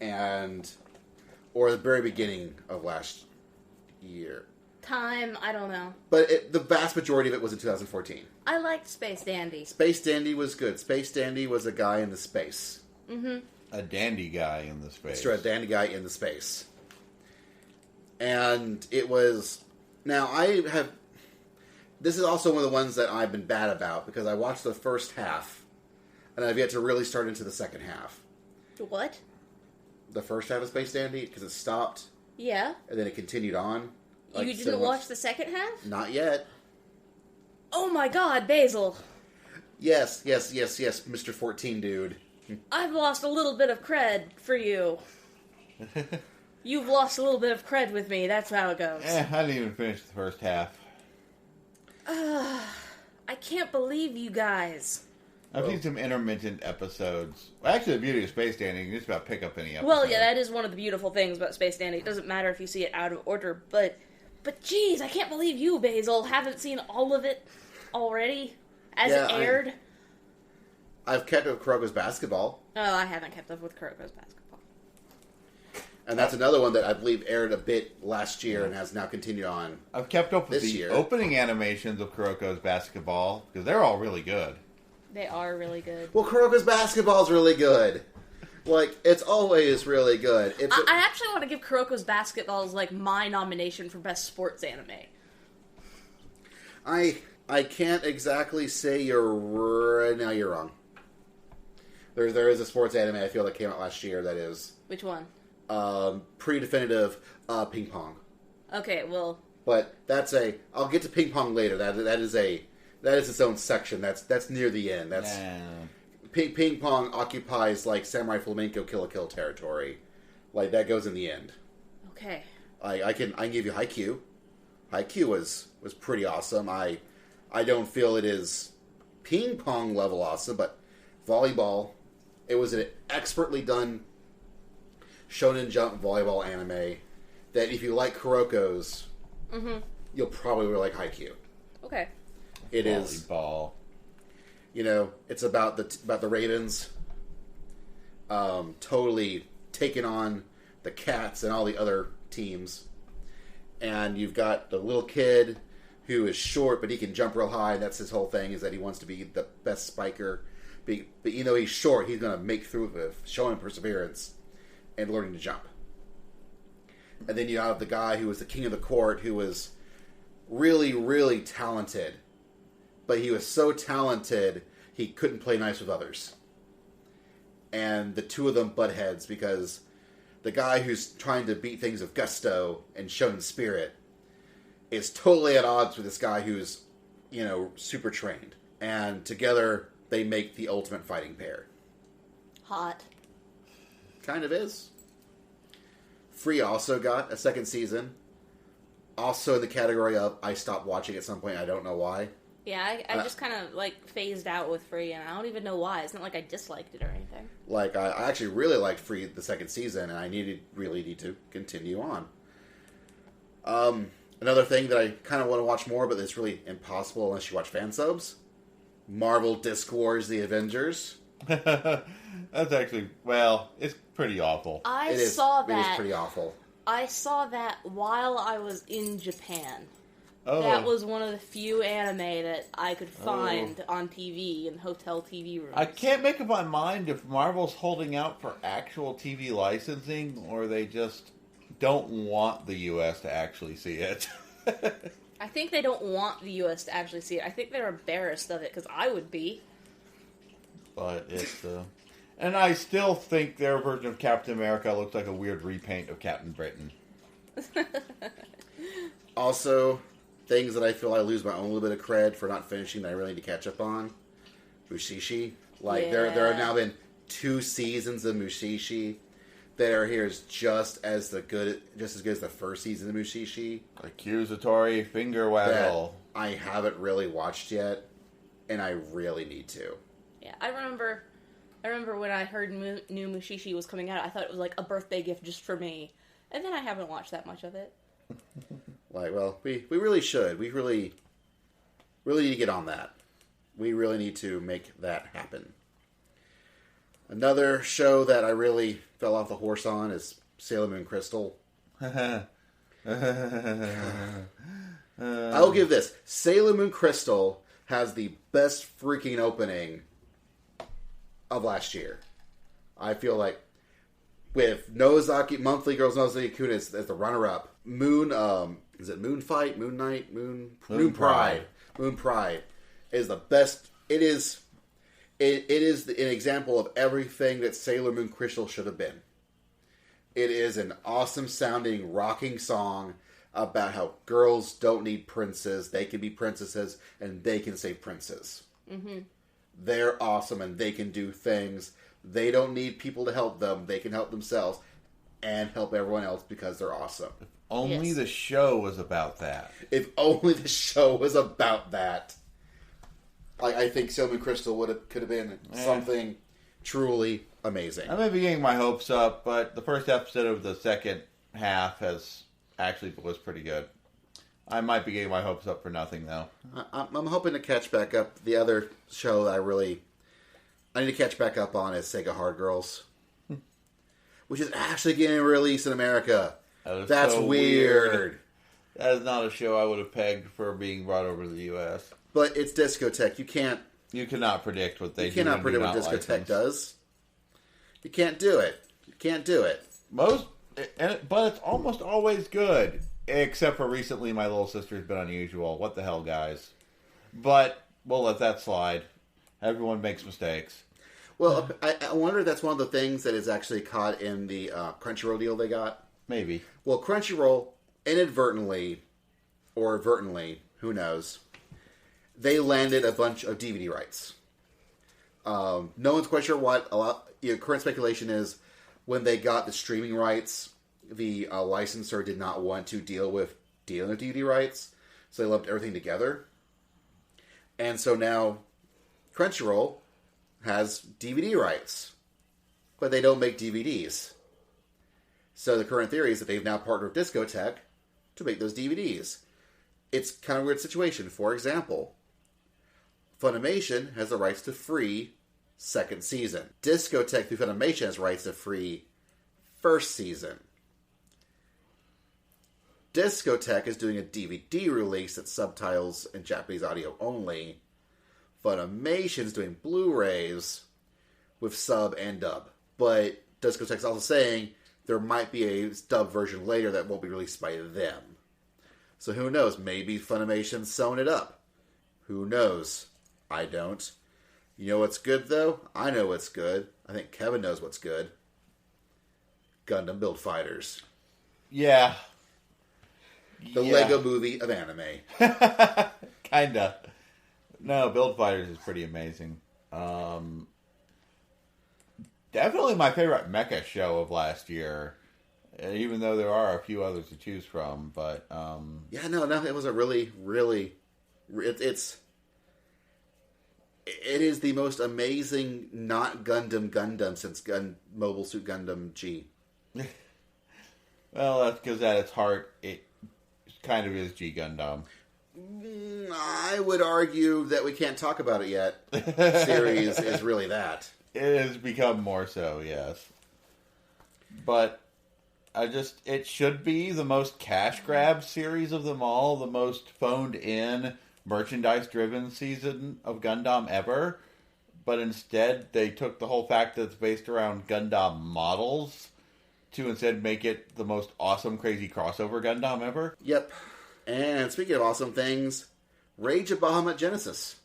A: Or the very beginning of last year.
B: Time, I don't know.
A: But the vast majority of it was in 2014.
B: I liked Space Dandy.
A: Space Dandy was good. Space Dandy was a guy in the space.
B: Mm-hmm.
C: A dandy guy in the space.
A: It's true, a dandy guy in the space. And it was... Now, this is also one of the ones that I've been bad about, because I watched the first half, and I've yet to really start into the second half.
B: What?
A: The first half of Space Dandy, because it stopped,
B: Yeah.
A: and then it continued on.
B: You didn't watch the second half?
A: Not yet.
B: Oh my god, Basil.
A: Yes, Mr. 14 dude.
B: I've lost a little bit of cred for you. You've lost a little bit of cred with me, that's how it goes.
C: I didn't even finish the first half.
B: I can't believe you guys.
C: I've seen some intermittent episodes. Well, actually, the beauty of Space Dandy, you can just about pick up any episode.
B: Well, yeah, that is one of the beautiful things about Space Dandy. It doesn't matter if you see it out of order, but geez, I can't believe you, Basil, haven't seen all of it already as it aired.
A: I've kept up with Kuroko's Basketball.
B: Oh, I haven't kept up with Kuroko's Basketball.
A: And that's another one that I believe aired a bit last year and has now continued on.
C: I've kept up with
A: this
C: the
A: year.
C: Opening animations of Kuroko's Basketball, because they're all really good.
B: They are really good.
A: Well, Kuroko's Basketball is really good. Like, it's always really good.
B: I actually want to give Kuroko's Basketball as, like, my nomination for Best Sports Anime.
A: I can't exactly say you're... No, you're wrong. There is a sports anime I feel that came out last year that is...
B: Which one?
A: Pre-definitive ping pong.
B: Okay, well...
A: But that's I'll get to ping pong later. That is its own section. That's near the end. That's ping pong occupies like Samurai Flamenco Kill la Kill territory. Like that goes in the end.
B: Okay.
A: I can give you Haikyuu. Haikyuu was pretty awesome. I don't feel it is ping pong level awesome, but volleyball. It was an expertly done Shonen Jump volleyball anime that if you like Kuroko's, you'll probably really like Haikyuu.
B: Okay.
A: It is
C: volleyball.
A: You know, it's about the Ravens totally taking on the Cats and all the other teams. And you've got the little kid who is short, but he can jump real high. And that's his whole thing, is that he wants to be the best spiker. But even though he's short, he's going to make through with showing perseverance and learning to jump. And then you have the guy who was the king of the court, who was really, really talented. But he was so talented, he couldn't play nice with others. And the two of them butt heads, because the guy who's trying to beat things with gusto and shonen spirit is totally at odds with this guy who's, super trained. And together, they make the ultimate fighting pair.
B: Hot.
A: Kind of is. Free also got a second season. Also in the category of, I stopped watching at some point, I don't know why.
B: Yeah, I just kind of, phased out with Free, and I don't even know why. It's not like I disliked it or anything.
A: I actually really liked Free the second season, and I really need to continue on. Another thing that I kind of want to watch more, but it's really impossible unless you watch fan subs. Marvel Disc Wars The Avengers.
C: That's actually, it's pretty awful.
A: It is pretty awful.
B: I saw that while I was in Japan.
C: Oh.
B: That was one of the few anime that I could find on TV in hotel TV rooms.
C: I can't make up my mind if Marvel's holding out for actual TV licensing or they just don't want the U.S. to actually see it.
B: I think they don't want the U.S. to actually see it. I think they're embarrassed of it, because I would be.
C: But it's... And I still think their version of Captain America looks like a weird repaint of Captain Britain.
A: Also, things that I feel I lose my own little bit of cred for not finishing that I really need to catch up on. Mushishi. There have now been 2 seasons of Mushishi that are here is just as good as the first season of Mushishi.
C: Accusatory finger waggle.
A: I haven't really watched yet, and I really need to.
B: Yeah, I remember when I heard new Mushishi was coming out, I thought it was like a birthday gift just for me. And then I haven't watched that much of it.
A: We really should. We really need to get on that. We really need to make that happen. Another show that I really fell off the horse on is Sailor Moon Crystal. I'll give this. Sailor Moon Crystal has the best freaking opening of last year. I feel like with Nozaki, Monthly Girls Nozaki Kun as the runner-up. Is it Moon Fight? Moon Night? Moon Pride. Moon Pride is the best. It is an example of everything that Sailor Moon Crystal should have been. It is an awesome sounding, rocking song about how girls don't need princes. They can be princesses and they can save princes. Mm-hmm. They're awesome and they can do things. They don't need people to help them. They can help themselves and help everyone else because they're awesome.
C: If only the show was about that.
A: If only the show was about that. I think Sailor Moon Crystal could have been something truly amazing. I
C: may be getting my hopes up, but the first episode of the second half was pretty good. I might be getting my hopes up for nothing, though.
A: I'm hoping to catch back up. The other show that I need to catch back up on is Sega Hard Girls, which is actually getting released in America. That's so weird.
C: That is not a show I would have pegged for being brought over to the U.S.
A: But it's Discotech. You cannot
C: predict what they do.
A: You cannot predict what Discotech does. You can't do it.
C: But it's almost always good. Except for recently, My Little Sister's been unusual. What the hell, guys? But we'll let that slide. Everyone makes mistakes.
A: Well, I wonder if that's one of the things that is actually caught in the Crunchyroll deal they got.
C: Maybe.
A: Well, Crunchyroll, inadvertently, or advertently, who knows, they landed a bunch of DVD rights. No one's quite sure what. Current speculation is when they got the streaming rights, the licensor did not want to deal with DVD rights, so they lumped everything together. And so now Crunchyroll has DVD rights, but they don't make DVDs. So the current theory is that they've now partnered with Discotech to make those DVDs. It's kind of a weird situation. For example, Funimation has the rights to Free second season. Discotech through Funimation has rights to Free first season. Discotech is doing a DVD release that's subtitles and Japanese audio only. Funimation's doing Blu-rays with sub and dub. But Discotech's also saying there might be a dub version later that won't be released by them. So who knows? Maybe Funimation's sewing it up. Who knows? I don't. You know what's good, though? I know what's good. I think Kevin knows what's good. Gundam Build Fighters.
C: Yeah.
A: The Lego movie of anime.
C: Kinda. No, Build Fighters is pretty amazing. Definitely my favorite mecha show of last year. Even though there are a few others to choose from, but
A: yeah, no, it was a really, it is the most amazing not Gundam since Mobile Suit Gundam G.
C: Well, that's because at its heart, it kind of is G Gundam.
A: I would argue that we can't talk about it yet. Series is really that.
C: It has become more so, yes. But it should be the most cash grab series of them all, the most phoned in, merchandise driven season of Gundam ever. But instead, they took the whole fact that it's based around Gundam models to instead make it the most awesome, crazy crossover Gundam ever.
A: Yep. And speaking of awesome things, Rage of Bahamut Genesis.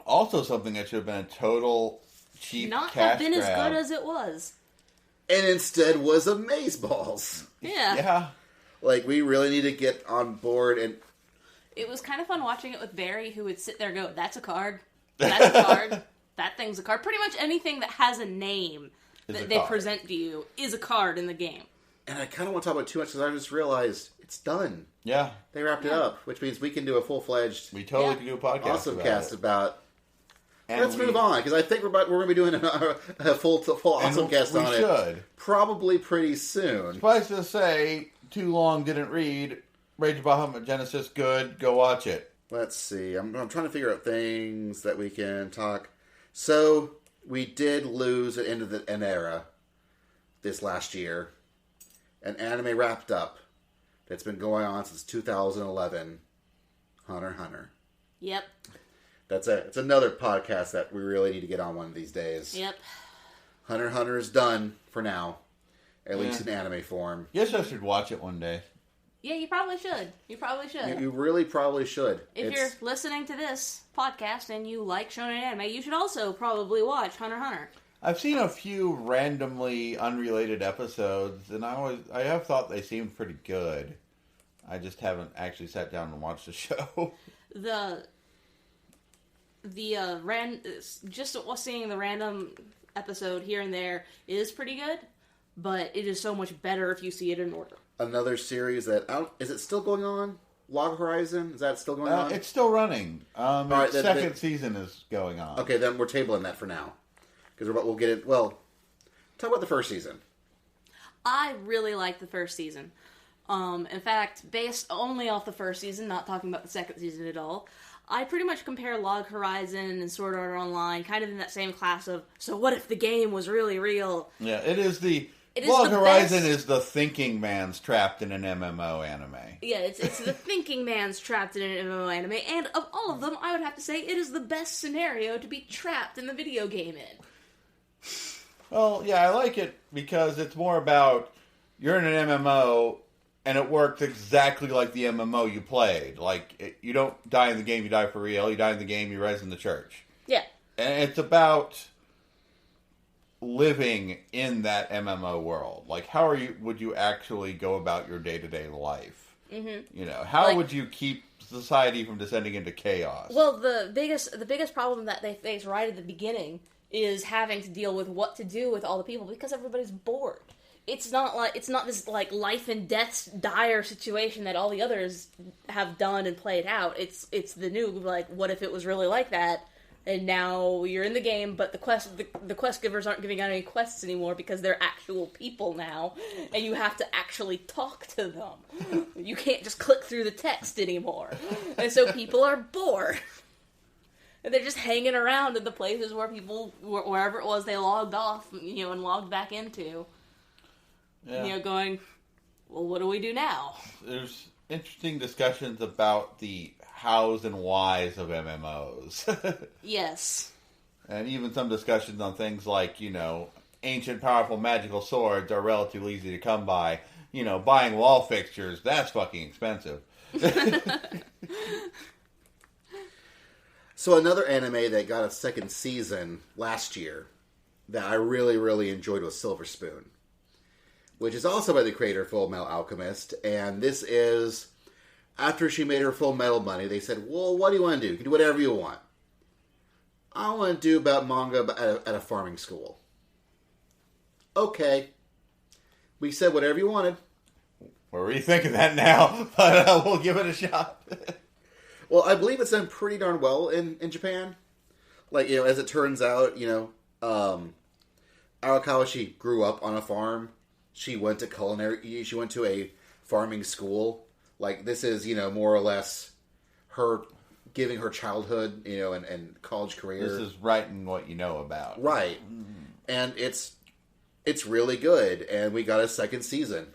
C: Also something that should have been a total cheap
B: Not
C: cash
B: have been
C: grab.
B: as good as it was.
A: And instead was Amazeballs.
B: Yeah.
C: Yeah.
A: Like, we really need to get on board and...
B: It was kind of fun watching it with Barry, who would sit there and go, that's a card. That's a card. That thing's a card. Pretty much anything that has a name that they present to you is a card in the game.
A: And I kind of want to talk about it too much because I just realized it's done.
C: Yeah.
A: They wrapped it up, which means we can do a full-fledged...
C: We totally can do a podcast
A: OSMcast about
C: And
A: let's move on, because I think we're going to be doing a full OSMcast on it.
C: We should.
A: Probably pretty soon.
C: Suffice to say, too long, didn't read. Rage of Bahamut Genesis, good. Go watch it.
A: Let's see. I'm trying to figure out things that we can talk. So, we did lose at the end of an era this last year. An anime wrapped up that's been going on since 2011. Hunter x Hunter.
B: Yep.
A: It's another podcast that we really need to get on one of these days.
B: Yep.
A: Hunter x Hunter is done for now. At least in anime form.
C: Yes, I should watch it one day.
B: Yeah, you probably should. You probably should.
A: You really probably should.
B: If you're listening to this podcast and you like shonen anime, you should also probably watch Hunter x Hunter.
C: I've seen a few randomly unrelated episodes, and I have thought they seemed pretty good. I just haven't actually sat down and watched the show. Just seeing the random episode here and there is pretty good, but it is so much better if you see it in order.
A: Another series that is it still going on? Log Horizon, is that still going on?
C: It's still running.
A: Right,
C: second season is going on.
A: Okay, then we're tabling that for now because we'll get it. Well, talk about the first season.
B: I really liked the first season. In fact, based only off the first season, not talking about the second season at all, I pretty much compare Log Horizon and Sword Art Online kind of in that same class of, so what if the game was really real?
C: Yeah, it is the...
B: It is
C: Log
B: the
C: Horizon
B: best.
C: is the thinking man's trapped in an MMO anime.
B: Yeah, it's the thinking man's trapped in an MMO anime, and of all of them, I would have to say it is the best scenario to be trapped in the video game in.
C: Well, yeah, I like it because it's more about you're in an MMO and it works exactly like the MMO you played. Like, you don't die in the game, you die for real. You die in the game, you rise in the church.
B: Yeah.
C: And it's about living in that MMO world. Like, how would you actually go about your day-to-day life? Mm-hmm. You know, how would you keep society from descending into chaos?
B: Well, the biggest problem that they face right at the beginning is having to deal with what to do with all the people because everybody's bored. It's not this like life and death dire situation that all the others have done and played out. It's the new like, what if it was really like that? And now you're in the game, but the quest givers aren't giving out any quests anymore because they're actual people now, and you have to actually talk to them. You can't just click through the text anymore, and so people are bored. And they're just hanging around in the places where wherever it was they logged off, and logged back into.
C: Yeah.
B: Going, well, what do we do now?
C: There's interesting discussions about the hows and whys of MMOs.
B: Yes.
C: And even some discussions on things like, ancient, powerful, magical swords are relatively easy to come by. Buying wall fixtures, that's fucking expensive.
A: So another anime that got a second season last year that I really, really enjoyed was Silver Spoon, which is also by the creator of Full Metal Alchemist, and this is After she made her Full Metal money, they said, well, what do you want to do? You can do whatever you want. I want to do about manga at a farming school. Okay. We said whatever you wanted.
C: We're rethinking that now, but we'll give it a shot.
A: Well, I believe it's done pretty darn well in Japan. Like, as it turns out, Arakawa, she grew up on a farm. She went to she went to a farming school. Like, this is, more or less her giving her childhood, and college career.
C: This is writing what you know about.
A: Right. Mm-hmm. And it's really good. And we got a second season.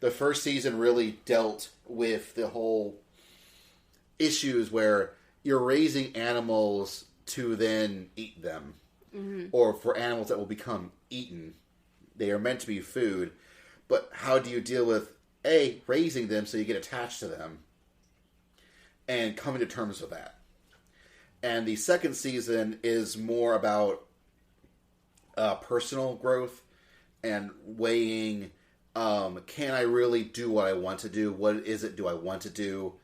A: The first season really dealt with the whole issues where you're raising animals to then eat them. Mm-hmm. Or for animals that will become eaten. They are meant to be food. But how do you deal with, raising them so you get attached to them? And coming to terms with that. And the second season is more about personal growth and weighing, can I really do what I want to do? What is it do I want to do?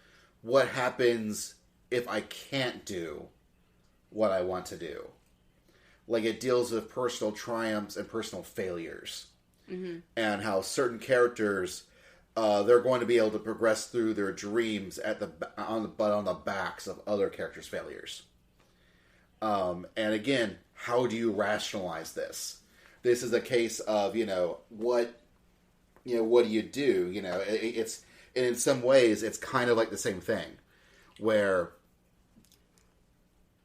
A: What happens if I can't do what I want to do? Like, it deals with personal triumphs and personal failures. Mm-hmm. And how certain characters, they're going to be able to progress through their dreams on the backs of other characters' failures. And again, how do you rationalize this? This is a case of, what do you do? It's, and in some ways, it's kind of like the same thing, where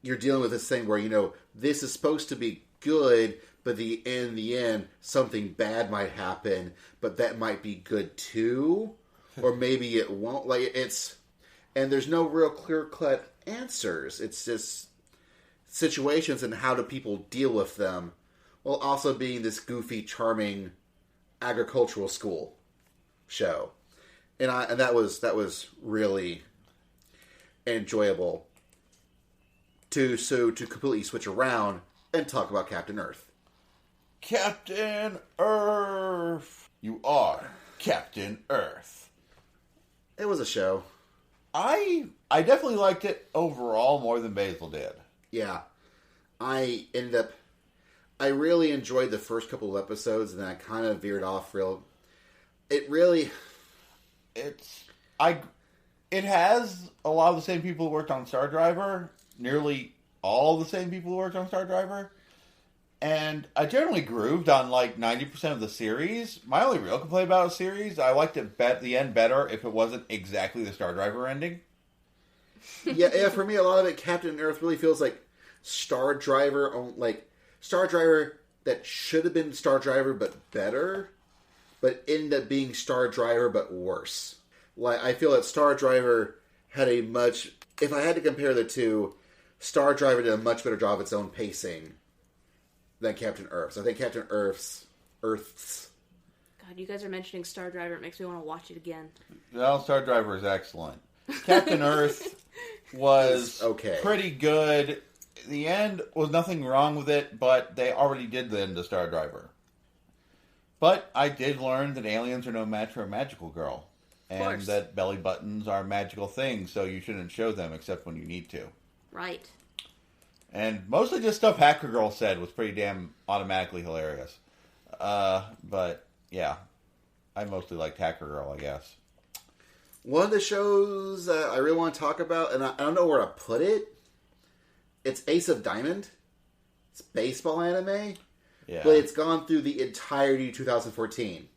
A: you're dealing with this thing where, this is supposed to be good, but in the end, something bad might happen, but that might be good too, or maybe it won't. And there's no real clear-cut answers. It's just situations and how do people deal with them, while also being this goofy, charming agricultural school show. And that was really enjoyable. To completely switch around and talk about Captain Earth.
C: Captain Earth! You are Captain Earth.
A: It was a show.
C: I definitely liked it overall more than Basil did. Yeah.
A: I really enjoyed the first couple of episodes, and then I kind of veered off It
C: has a lot of the same people who worked on Star Driver, nearly all the same people who worked on Star Driver, and I generally grooved on like 90% of the series. My only real complaint about the series, I liked the end better if it wasn't exactly the Star Driver ending.
A: Yeah, for me, a lot of it, Captain Earth really feels like Star Driver that should have been Star Driver but better, but ended up being Star Driver but worse. Like, I feel that Star Driver had if I had to compare the two, Star Driver did a much better job of its own pacing than Captain Earth. So I think Captain Earth's...
B: God, you guys are mentioning Star Driver. It makes me want to watch it again.
C: Well, Star Driver is excellent. Captain Earth was
A: okay.
C: Pretty good. The end was nothing wrong with it, but they already did the end of Star Driver. But I did learn that aliens are no match for a magical girl. And that belly buttons are magical things, so you shouldn't show them except when you need to.
B: Right.
C: And mostly just stuff Hacker Girl said was pretty damn automatically hilarious. But, yeah. I mostly liked Hacker Girl, I guess.
A: One of the shows I really want to talk about, and I don't know where to put it, it's Ace of Diamond. It's baseball anime.
C: Yeah.
A: But it's gone through the entirety of 2014.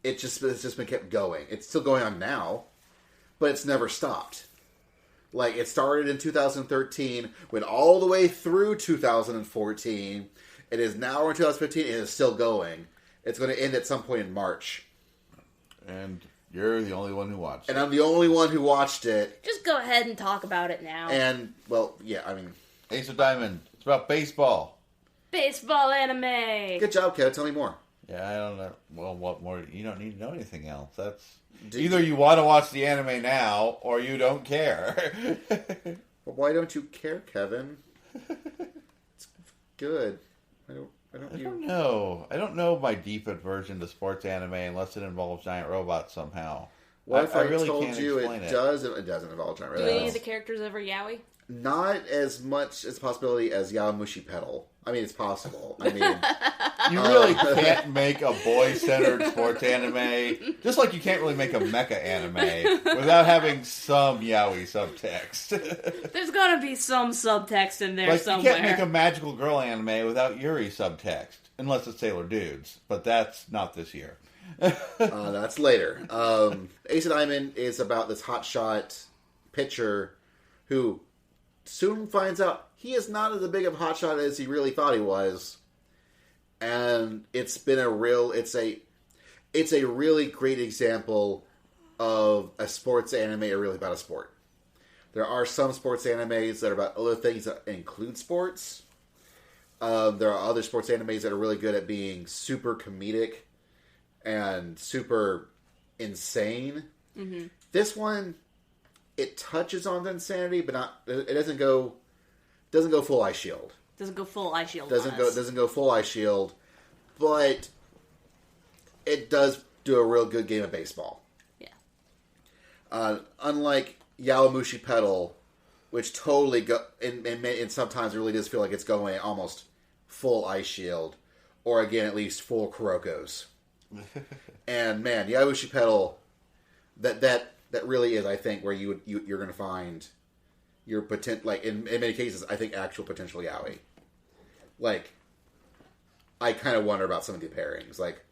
A: It's just been kept going. It's still going on now, but it's never stopped. It started in 2013, went all the way through 2014. It is now in 2015, and it's still going. It's going to end at some point in March.
C: And you're the only one who watched it.
A: And I'm the only one who watched it.
B: Just go ahead and talk about it now.
A: And, well, yeah, I mean...
C: Ace of Diamond. It's about baseball.
B: Baseball anime.
A: Good job, Kev. Tell me more.
C: Yeah, I don't know. Well, what more? You don't need to know anything else. Either you want to watch the anime now, or you don't care.
A: Well, why don't you care, Kevin? It's good. I don't know.
C: I don't know my deep aversion to sports anime unless it involves giant robots somehow.
A: What if I
C: really
A: told
C: can't
A: you
C: explain
A: it does? It doesn't involve time.
B: Do any of the characters ever yaoi?
A: Not as much as possibility as Yaomushi Pedal. I mean, it's possible. I mean,
C: You really can't make a boy-centered sports anime, just like you can't really make a mecha anime, without having some yaoi subtext.
B: There's gotta be some subtext in there
C: Like,
B: somewhere.
C: you can't make a magical girl anime without Yuri subtext, unless it's Sailor Dudes, but that's not this year.
A: that's later. Ace of Diamond is about this hotshot pitcher who soon finds out he is not as big of a hotshot as he really thought he was. And it's been it's a really great example of a sports anime really about a sport. There are some sports animes that are about other things that include sports. There are other sports animes that are really good at being super comedic and super insane. Mm-hmm. This one, it touches on the insanity, but not. It doesn't go full Ice Shield.
B: Doesn't go full Ice Shield.
A: Doesn't go full Ice Shield, but it does do a real good game of baseball.
B: Yeah.
A: Unlike Yaomushi Pedal, which totally and sometimes it really does feel like it's going almost full Ice Shield, or again at least full Kuroko's. And man, Yaomushi Pedal, that really is, I think, where you're going to find your potential. Like in many cases, I think actual potential yaoi. Like, I kind of wonder about some of the pairings. Like,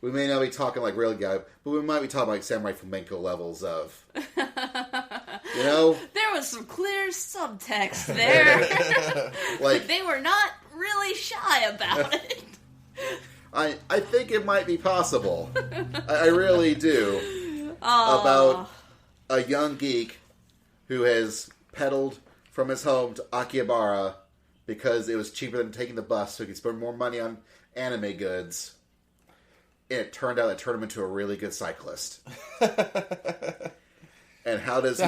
A: we may not be talking like real guy, but we might be talking like Samurai Flamenco levels of, you know?
B: There was some clear subtext there.
A: Like,
B: they were not really shy about it.
A: I think it might be possible. I really do. About a young geek who has pedaled from his home to Akihabara because it was cheaper than taking the bus, so he could spend more money on anime goods. And it turned out it turned him into a really good cyclist. And how does he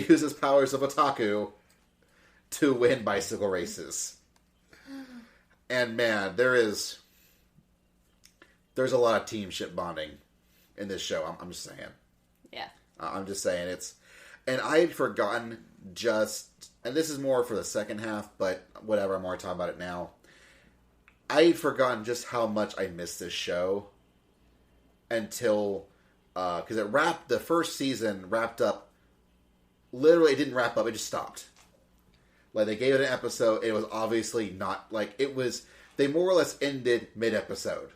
A: use his powers of otaku to win bicycle races? And man, there's a lot of teamship bonding in this show. I'm just saying.
B: Yeah.
A: I'm just saying and I had forgotten and this is more for the second half, but whatever, I'm already talking about it now. I had forgotten just how much I missed this show until, because the first season wrapped up, literally it didn't wrap up, it just stopped. Like, they gave it an episode, it was obviously not, like, they more or less ended mid-episode.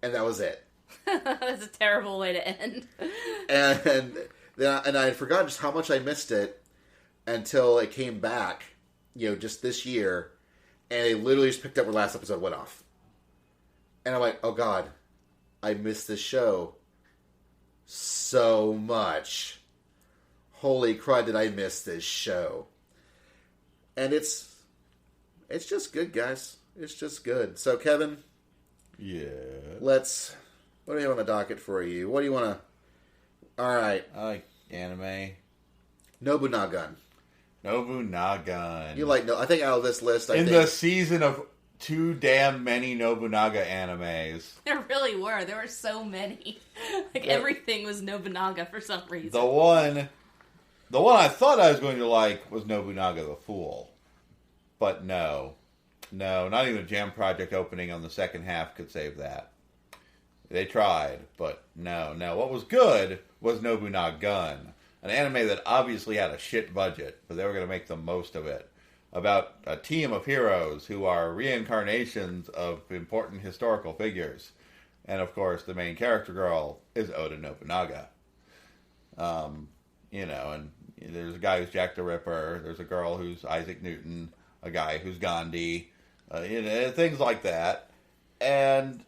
A: And that was it.
B: That's a terrible way to end.
A: And I had forgotten just how much I missed it until it came back, just this year, and they literally just picked up where the last episode went off. And I'm like, oh god, I missed this show so much. Holy crud, did I miss this show. And it's just good, guys. It's just good. So, Kevin.
C: Yeah.
A: What do we have on the docket for you? What do you want to... Alright.
C: I like anime.
A: Nobunagun.
C: Nobunagun.
A: I think out of this list,
C: the season of too damn many Nobunaga animes.
B: There really were. There were so many. Everything was Nobunaga for some reason.
C: The one I thought I was going to like was Nobunaga the Fool. But no. No, not even a Jam Project opening on the second half could save that. They tried, but no. What was good was Nobunagun. An anime that obviously had a shit budget, but they were going to make the most of it. About a team of heroes who are reincarnations of important historical figures. And of course, the main character girl is Oda Nobunaga. And there's a guy who's Jack the Ripper, there's a girl who's Isaac Newton, a guy who's Gandhi, things like that. And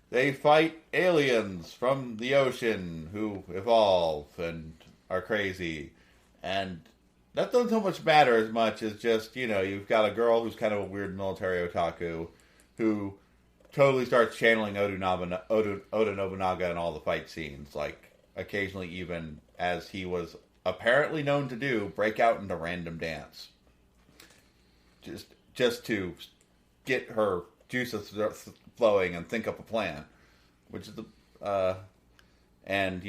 C: they fight aliens from the ocean who evolve and are crazy. And that doesn't so much matter as much as just, you've got a girl who's kind of a weird military otaku who totally starts channeling Oda Nobunaga in all the fight scenes. Like, occasionally even, as he was apparently known to do, break out into random dance. Just to get her juices flowing and think up a plan, which is And,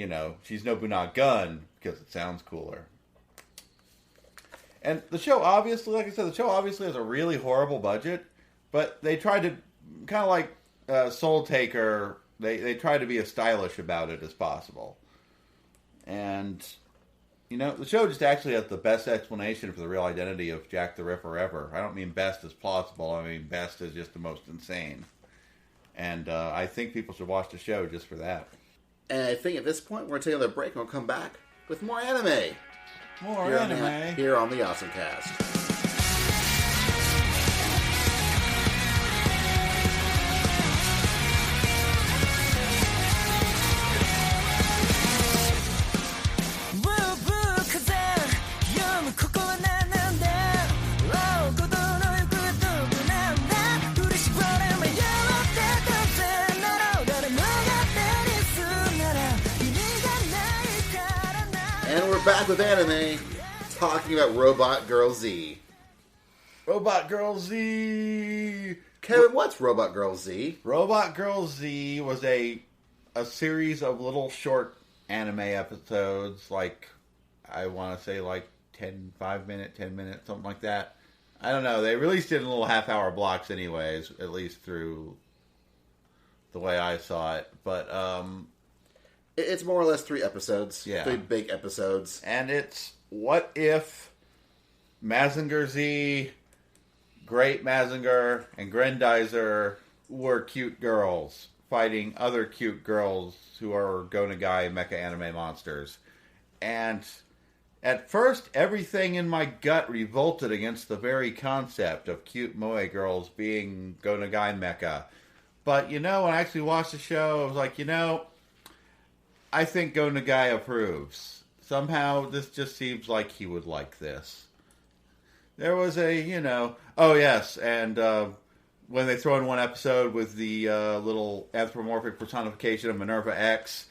C: she's Nobunaga Gun because it sounds cooler. And the show obviously, like I said, has a really horrible budget, but they tried to, kind of like Soul Taker, they tried to be as stylish about it as possible. And, the show just actually has the best explanation for the real identity of Jack the Ripper ever. I don't mean best as plausible, I mean best as just the most insane. And I think people should watch the show just for that.
A: And I think at this point, we're going to take another break and we'll come back with more anime. Here on the OSMcast. Back with anime, talking about Robot Girl Z.
C: Robot Girl Z!
A: Kevin, what's Robot Girl Z?
C: Robot Girl Z was a series of little short anime episodes, I want to say 5 minute, 10 minutes, something like that. I don't know, they released it in little half-hour blocks anyways, at least through the way I saw it, but,
A: it's more or less 3 episodes.
C: Yeah.
A: 3 big episodes.
C: And it's what if Mazinger Z, Great Mazinger, and Grendizer were cute girls fighting other cute girls who are Go-Nagai mecha anime monsters. And at first, everything in my gut revolted against the very concept of cute moe girls being Go-Nagai mecha. But, when I actually watched the show, I was like, I think Go-Nagai approves. Somehow, this just seems like he would like this. There was oh yes, and when they throw in one episode with the little anthropomorphic personification of Minerva X,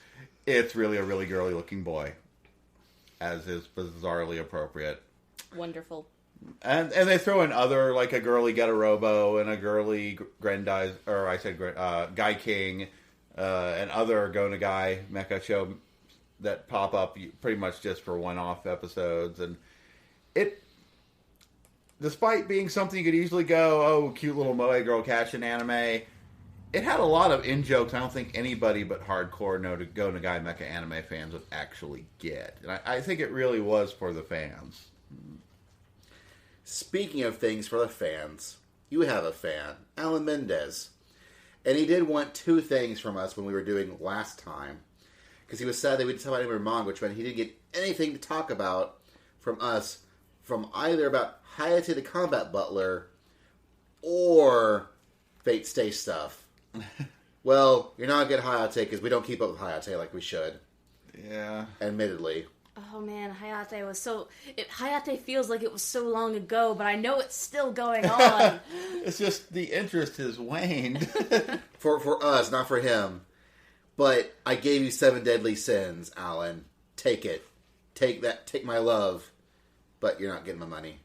C: it's really a really girly looking boy. As is bizarrely appropriate.
B: Wonderful.
C: And they throw in other, like a girly Getarobo and a girly Grendizer, or I said Guy King, and other Go-Nagai mecha show that pop up pretty much just for one-off episodes. And it, despite being something you could easily go, oh, cute little moe girl catching anime, it had a lot of in-jokes I don't think anybody but hardcore Go-Nagai mecha anime fans would actually get. And I think it really was for the fans.
A: Speaking of things for the fans, you have a fan, Alan Mendez. And he did want 2 things from us when we were doing last time. Because he was sad that we didn't talk about any manga, which meant he didn't get anything to talk about from us from either about Hayate the Combat Butler or Fate Stay stuff. Well, you're not going to get Hayate because we don't keep up with Hayate like we should.
C: Yeah.
A: Admittedly.
B: Oh man, Hayate was so... Hayate feels like it was so long ago, but I know it's still going on.
C: It's just the interest has waned.
A: for us, not for him. But I gave you 7 deadly sins, Alan. Take it. Take that. Take my love. But you're not getting my money.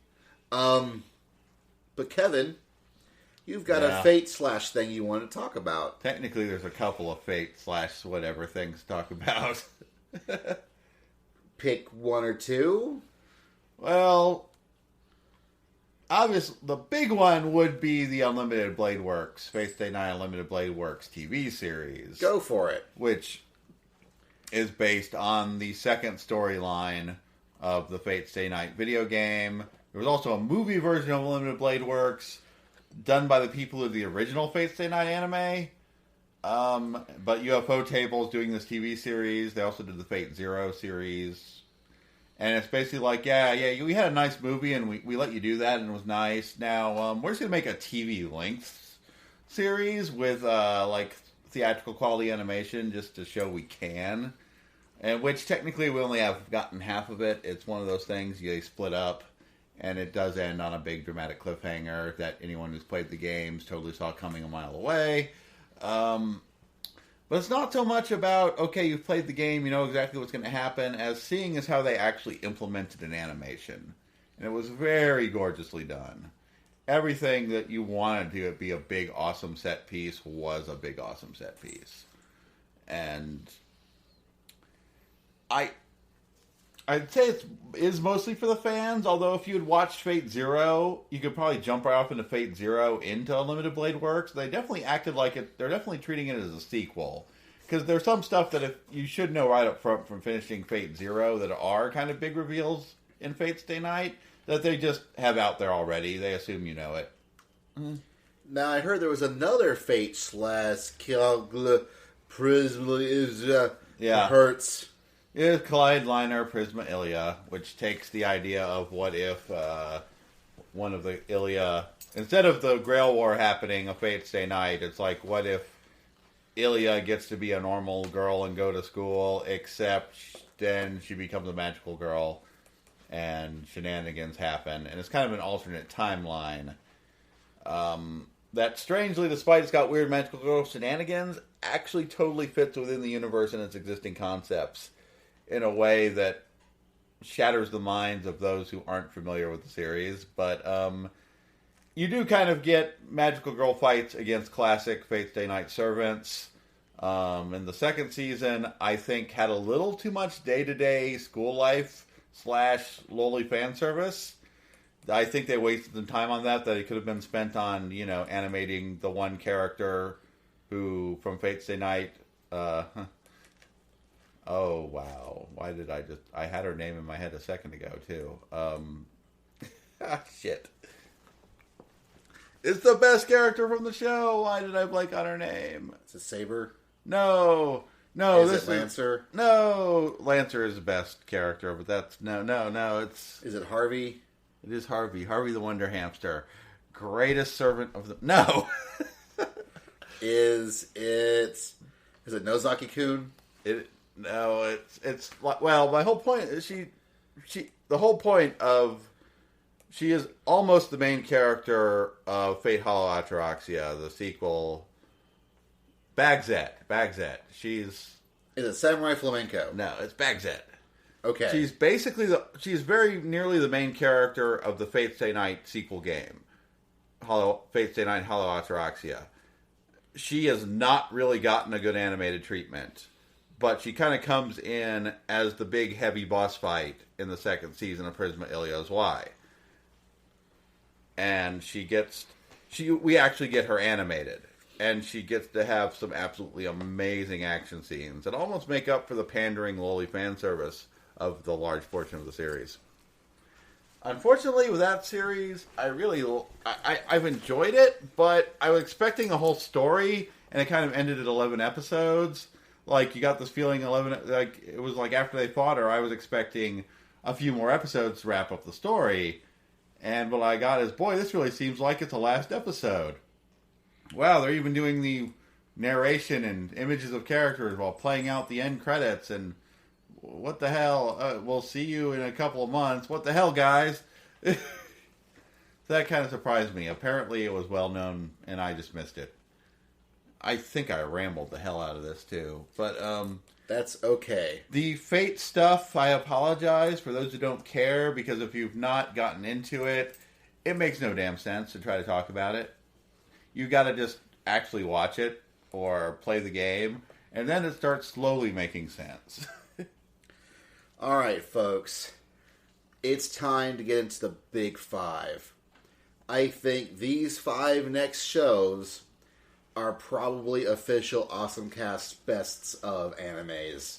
A: But Kevin, you've got a Fate / thing you want to talk about.
C: Technically, there's a couple of Fate / whatever things to talk about.
A: Pick 1 or 2?
C: Well, obviously, the big one would be the Unlimited Blade Works, Fate Stay Night Unlimited Blade Works TV series.
A: Go for it.
C: Which is based on the second storyline of the Fate Stay Night video game. There was also a movie version of Unlimited Blade Works done by the people of the original Fate Stay Night anime. But UFO Table's doing this TV series. They also did the Fate Zero series. And it's basically like, we had a nice movie and we let you do that and it was nice. Now, we're just going to make a TV-length series with, theatrical quality animation just to show we can. And which technically we only have gotten half of it. It's one of those things they split up. And it does end on a big dramatic cliffhanger that anyone who's played the games totally saw coming a mile away. But it's not so much about, okay, you've played the game, you know exactly what's going to happen, as seeing as how they actually implemented an animation. And it was very gorgeously done. Everything that you wanted to be a big, awesome set piece was a big, awesome set piece. And I'd say it is mostly for the fans, although if you had watched Fate Zero, you could probably jump right off into Fate Zero into Unlimited Blade Works. They definitely acted like it. They're definitely treating it as a sequel. Because there's some stuff that if you should know right up front from finishing Fate Zero that are kind of big reveals in Fate Stay Night that they just have out there already. They assume you know it.
A: Now, I heard there was another Fate / Kyogle Prisma Hertz.
C: It is Collide Liner Prisma Ilia, which takes the idea of what if one of the Ilia, instead of the Grail War happening, a Fate Stay Night, it's like, what if Ilia gets to be a normal girl and go to school, except then she becomes a magical girl, and shenanigans happen, and it's kind of an alternate timeline. That strangely, despite it's got weird magical girl shenanigans, actually totally fits within the universe and its existing concepts in a way that shatters the minds of those who aren't familiar with the series. But you do kind of get magical girl fights against classic Fate Stay Night servants. In the second season, I think had a little too much day-to-day school life / lowly fan service. I think they wasted some time on that it could have been spent on, animating the one character who, from Fate Stay Night, oh, wow. Why did I had her name in my head a second ago, too. Shit. It's the best character from the show. Why did I blank on her name?
A: It's a Saber?
C: No.
A: Is it Lancer?
C: No. Lancer is the best character, but that's... No.
A: Is it Harvey?
C: It is Harvey. Harvey the Wonder Hamster. Greatest servant of the... No!
A: Is it Nozaki-kun?
C: No, it's well, my whole point is the whole point of she is almost the main character of Fate Hollow Ataraxia, the sequel. Bagzet. Is
A: it Samurai Flamenco?
C: No, it's Bagzet.
A: Okay.
C: She's very nearly the main character of the Fate Stay Night sequel game. Fate Stay Night Hollow Ataraxia. She has not really gotten a good animated treatment, but she kind of comes in as the big heavy boss fight in the second season of Prisma Ilia's Y. And we actually get her animated, and she gets to have some absolutely amazing action scenes that almost make up for the pandering lowly fan service of the large portion of the series. Unfortunately, with that series, I've enjoyed it, but I was expecting a whole story, and it kind of ended at 11 episodes. Like, you got this feeling it was like after they fought her, I was expecting a few more episodes to wrap up the story. And what I got is, boy, this really seems like it's the last episode. Wow, they're even doing the narration and images of characters while playing out the end credits, and what the hell? We'll see you in a couple of months. What the hell, guys? That kind of surprised me. Apparently it was well known, and I just missed it. I think I rambled the hell out of this, too. But,
A: that's okay.
C: The Fate stuff, I apologize for those who don't care, because if you've not gotten into it, it makes no damn sense to try to talk about it. You gotta just actually watch it, or play the game, and then it starts slowly making sense.
A: Alright, folks. It's time to get into the big five. I think these 5 next shows are probably official OSMcast bests of animes.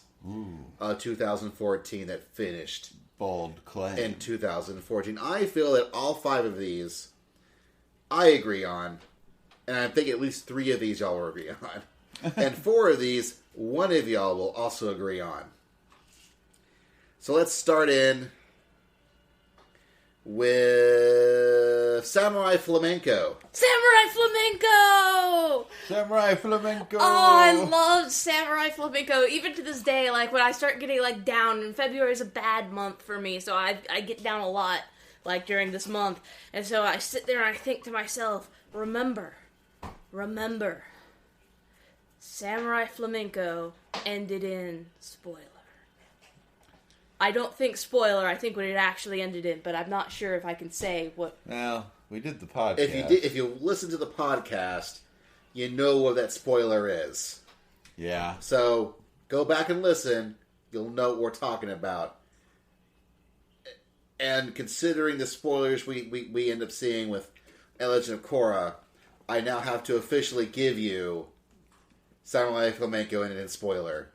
A: 2014 that finished.
C: Bold claim.
A: In 2014. I feel that all 5 of these I agree on. And I think at least 3 of these y'all will agree on. And 4 of these, one of y'all will also agree on. So let's start in with Samurai Flamenco.
B: Samurai Flamenco!
C: Samurai Flamenco!
B: Oh, I love Samurai Flamenco. Even to this day, like, when I start getting, like, down, and February is a bad month for me, so I get down a lot, like, during this month. And so I sit there and I think to myself, remember, Samurai Flamenco ended in spoiler. I don't think spoiler, I think what it actually ended in, but I'm not sure if I can say what...
C: Well, we did the podcast.
A: If you listen to the podcast, you know what that spoiler is.
C: Yeah.
A: So go back and listen. You'll know what we're talking about. And considering the spoilers we end up seeing with Legend of Korra, I now have to officially give you Samurai Flamenco and a spoiler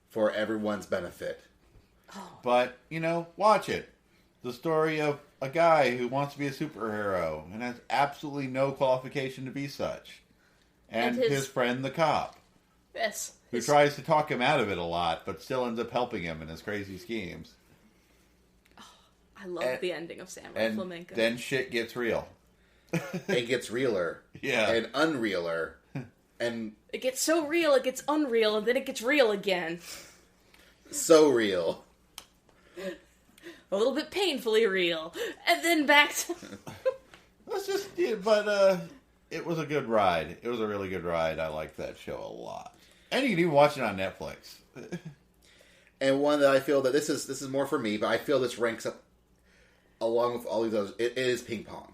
A: for everyone's benefit.
C: But, watch it. The story of a guy who wants to be a superhero and has absolutely no qualification to be such. And his friend the cop.
B: Yes.
C: Who tries to talk him out of it a lot, but still ends up helping him in his crazy schemes.
B: I love the ending of Samurai Flamenco.
C: Then shit gets real.
A: It gets realer.
C: Yeah.
A: And unrealer. And
B: it gets so real, it gets unreal, and then it gets real again.
A: So real.
B: A little bit painfully real. And then back to...
C: It was a good ride. It was a really good ride. I liked that show a lot. And you can even watch it on Netflix.
A: And one that I feel that this is more for me, but I feel this ranks up along with all these others. It is Ping Pong.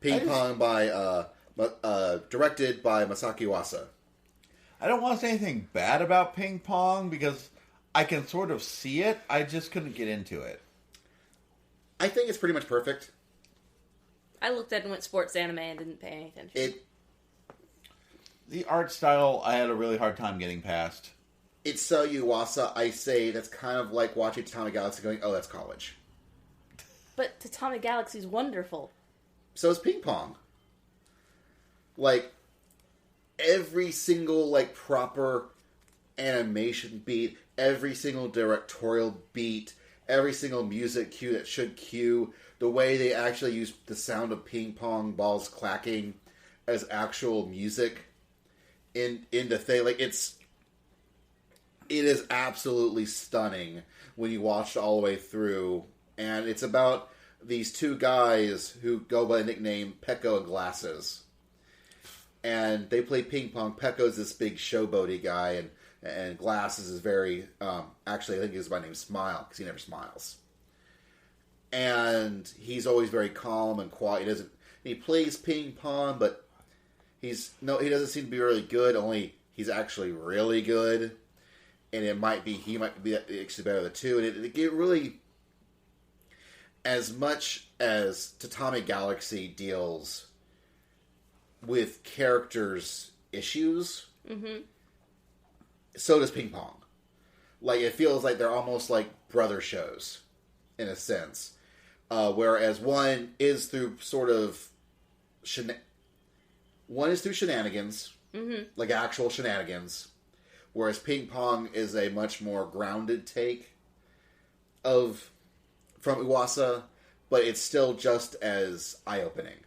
A: Ping Pong by directed by Masaki Yuasa.
C: I don't want to say anything bad about Ping Pong because I can sort of see it. I just couldn't get into it.
A: I think it's pretty much perfect.
B: I looked at it and went sports anime and didn't pay any attention.
C: The art style, I had a really hard time getting past.
A: It's so Yuasa, I say that's kind of like watching Tatami Galaxy going, oh, that's college.
B: But Tatami Galaxy's wonderful.
A: So is Ping Pong. Like, every single, proper animation beat, every single directorial beat, every single music cue that should cue, the way they actually use the sound of ping pong balls clacking as actual music in the thing. It is absolutely stunning when you watch it all the way through. And it's about these two guys who go by the nickname Pecco and Glasses. And they play ping pong. Pecco's this big showboaty guy, and Glasses is very... actually, I think his my name Smile, because he never smiles. And he's always very calm and quiet. He plays ping pong, but he doesn't seem to be really good, only he's actually really good. And he might be actually better of the two. And it really... As much as Tatami Galaxy deals with characters' issues, so does Ping Pong. It feels like they're almost like brother shows, in a sense. Whereas one is through sort of... One is through shenanigans, like actual shenanigans, whereas Ping Pong is a much more grounded take from Yuasa, but it's still just as eye-opening.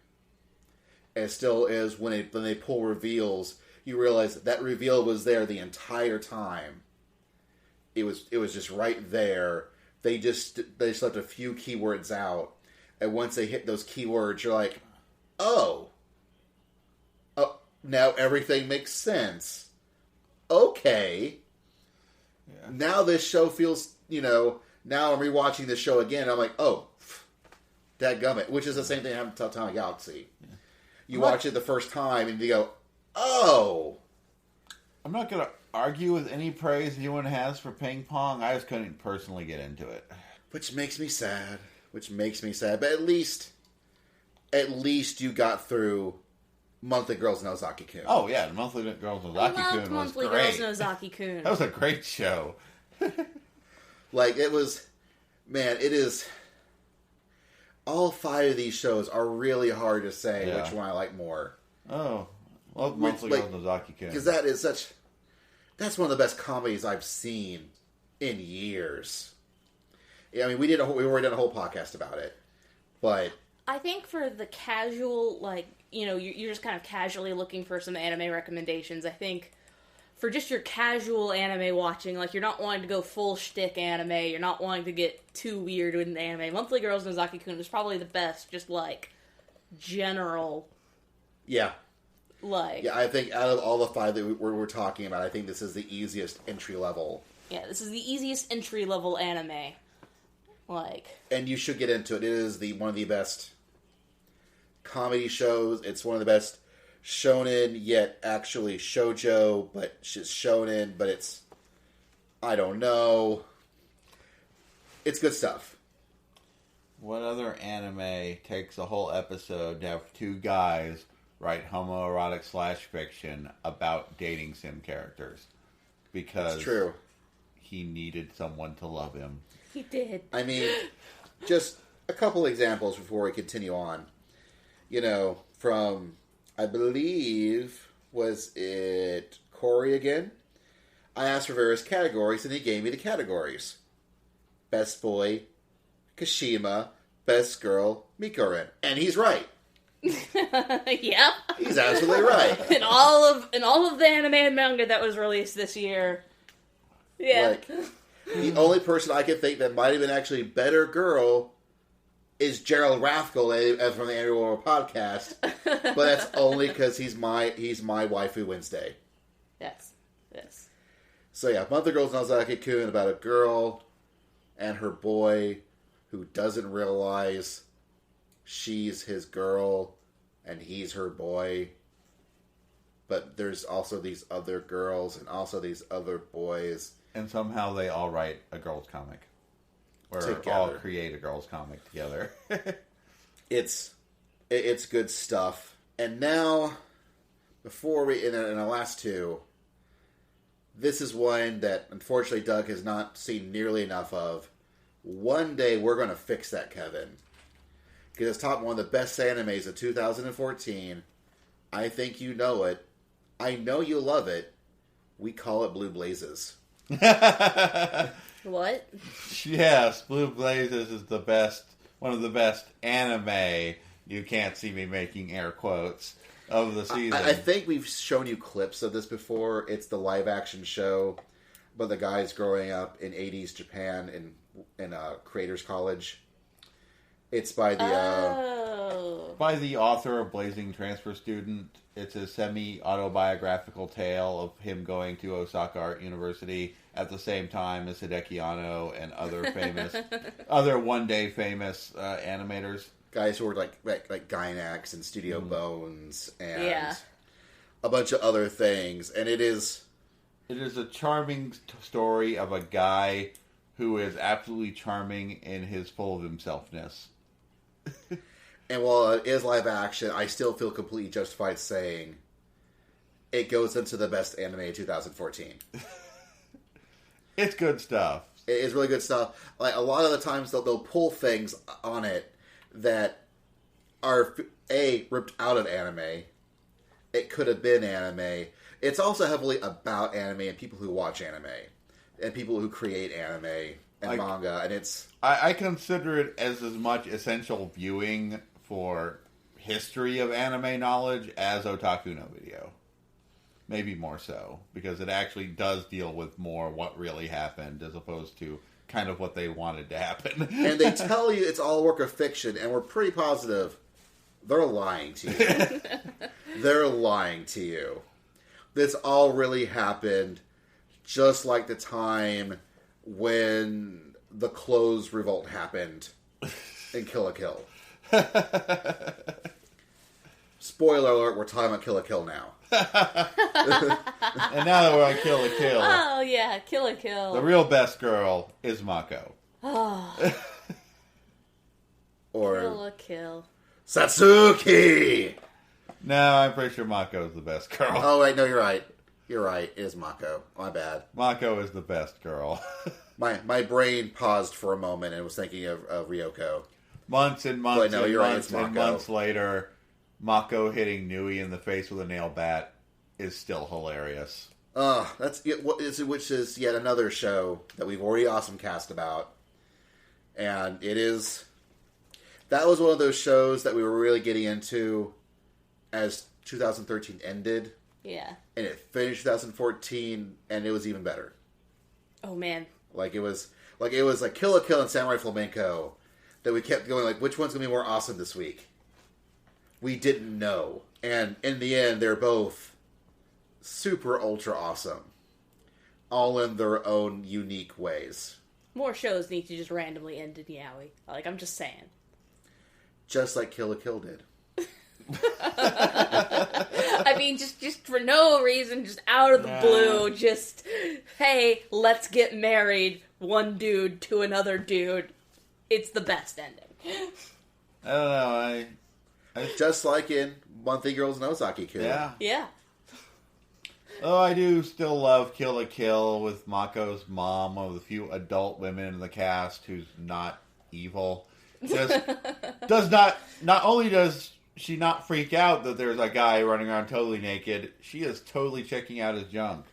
A: It still is when they pull reveals, you realize that reveal was there the entire time. It was just right there. They just left a few keywords out, and once they hit those keywords, you're like, oh, now everything makes sense. Okay. Yeah. Now this show feels, now I'm rewatching this show again, and I'm like, oh, dadgummit. Which is the same thing happened to Tatami Galaxy. Yeah. You watch it the first time, and you go, oh.
C: I'm not going to argue with any praise anyone has for Ping Pong. I just couldn't personally get into it.
A: Which makes me sad. But at least you got through Monthly Girls Nozaki-kun.
C: Oh, yeah. The Monthly Girls Nozaki-kun was
B: Monthly
C: great.
B: Girls Nozaki-kun.
C: That was a great show.
A: It was... Man, it is... All 5 of these shows are really hard to say which one I like more.
C: Oh. Well, Monthly Girls Nozaki-kun.
A: Because that is such... That's one of the best comedies I've seen in years. Yeah, I mean, we already done a whole podcast about it. But...
B: I think for the casual, you're just kind of casually looking for some anime recommendations. I think for just your casual anime watching, you're not wanting to go full shtick anime, you're not wanting to get too weird with the anime, Monthly Girls Nozaki-kun is probably the best, just general.
A: Yeah. Yeah, I think out of all the 5 that we're talking about, I think this is the easiest entry level.
B: Yeah, this is the easiest entry level anime.
A: And you should get into it. It is one of the best comedy shows. It's one of the best shonen, yet actually shoujo, but it's shonen, but it's, I don't know. It's good stuff.
C: What other anime takes a whole episode to have two guys write homoerotic /fiction about dating sim characters? Because
A: it's true.
C: He needed someone to love him.
B: He did.
A: I mean, just a couple examples before we continue on. You know, from, I believe, was it Corey again? I asked for various categories, and he gave me the categories. Best boy, Kashima. Best girl, Mikorin. And he's right.
B: Yep.
A: He's absolutely right.
B: In all of the anime and manga that was released this year. Yeah.
A: Like, the only person I can think that might have been actually better girl is Gerald Rathgall from the Annual World podcast. But that's only because he's my waifu Wednesday.
B: Yes.
A: So yeah, Mother Girl's Nozaki-kun about a girl and her boy who doesn't realize she's his girl and he's her boy. But there's also these other girls and also these other boys.
C: And somehow they all write a girls' comic. Or
A: Together.
C: all create a girls' comic together.
A: It's good stuff. And now, before we, in the last two, this is one that unfortunately Doug has not seen nearly enough of. One day we're going to fix that, Kevin. Because it's top one of the best animes of 2014. I think you know it. I know you love it. We call it Blue Blazes.
B: What?
C: Yes, Blue Blazes is the best, one of the best anime, you can't see me making air quotes, of the season.
A: I think we've shown you clips of this before. It's the live action show, but the guy's growing up in 80s Japan in Creators College. It's by the
C: by the author of Blazing Transfer Student. It's a semi-autobiographical tale of him going to Osaka Art University at the same time as Hideki Anno and other famous, other one-day famous animators.
A: Guys who were like Gynax and Studio Bones and
B: Yeah.
A: a bunch of other things. And it is
C: a charming story of a guy who is absolutely charming in his full of himselfness.
A: And while it is live action, I still feel completely justified saying it goes into the best anime of 2014.
C: It's good stuff.
A: It is really good stuff. Like, a lot of the times they'll pull things on it that are ripped out of anime. It could have been anime. It's also heavily about anime and people who watch anime and people who create anime and manga, and it's...
C: I consider it as much essential viewing for history of anime knowledge as Otaku no Video. Maybe more so, because it actually does deal with more what really happened as opposed to kind of what they wanted to happen.
A: And they tell you it's all a work of fiction, and we're pretty positive they're lying to you. They're lying to you. This all really happened just like the time when the clothes revolt happened in Kill la Kill. Spoiler alert, we're talking about Kill la Kill now.
C: And now that we're on Kill la Kill,
B: Oh, yeah, Kill la Kill.
C: the real best girl is Mako.
B: Oh,
A: Or
B: Kill la Kill.
A: Satsuki!
C: No, I'm pretty sure Mako is the best girl.
A: Oh, wait, no, you're right. You're right. It is Mako. My bad.
C: Mako is the best girl.
A: My brain paused for a moment and was thinking of Ryoko.
C: Months and months
A: Wait, no,
C: and
A: you're right,
C: months
A: it's
C: and
A: Mako.
C: months later, Mako hitting Nui in the face with a nail bat is still hilarious.
A: Which is yet another show that we've already OSMcast about. And it is... That was one of those shows that we were really getting into as 2013 ended.
B: Yeah.
A: And it finished 2014, and it was even better.
B: Oh, man.
A: It was like Kill la Kill and Samurai Flamenco that we kept going, like, which one's going to be more awesome this week? We didn't know. And in the end, they're both super ultra awesome. All in their own unique ways.
B: More shows need to just randomly end in yaoi. I'm just saying.
A: Just like Kill la Kill did.
B: I mean, just for no reason, just out of the blue, just, hey, let's get married, one dude to another dude. It's the best ending.
C: I don't know,
A: Just like in Monthly Girls and Ozaki Kira.
C: Yeah.
B: Yeah.
C: Oh, I do still love Kill la Kill with Mako's mom, one of the few adult women in the cast who's not evil. Just not only does she not freak out that there's a guy running around totally naked, she is totally checking out his junk.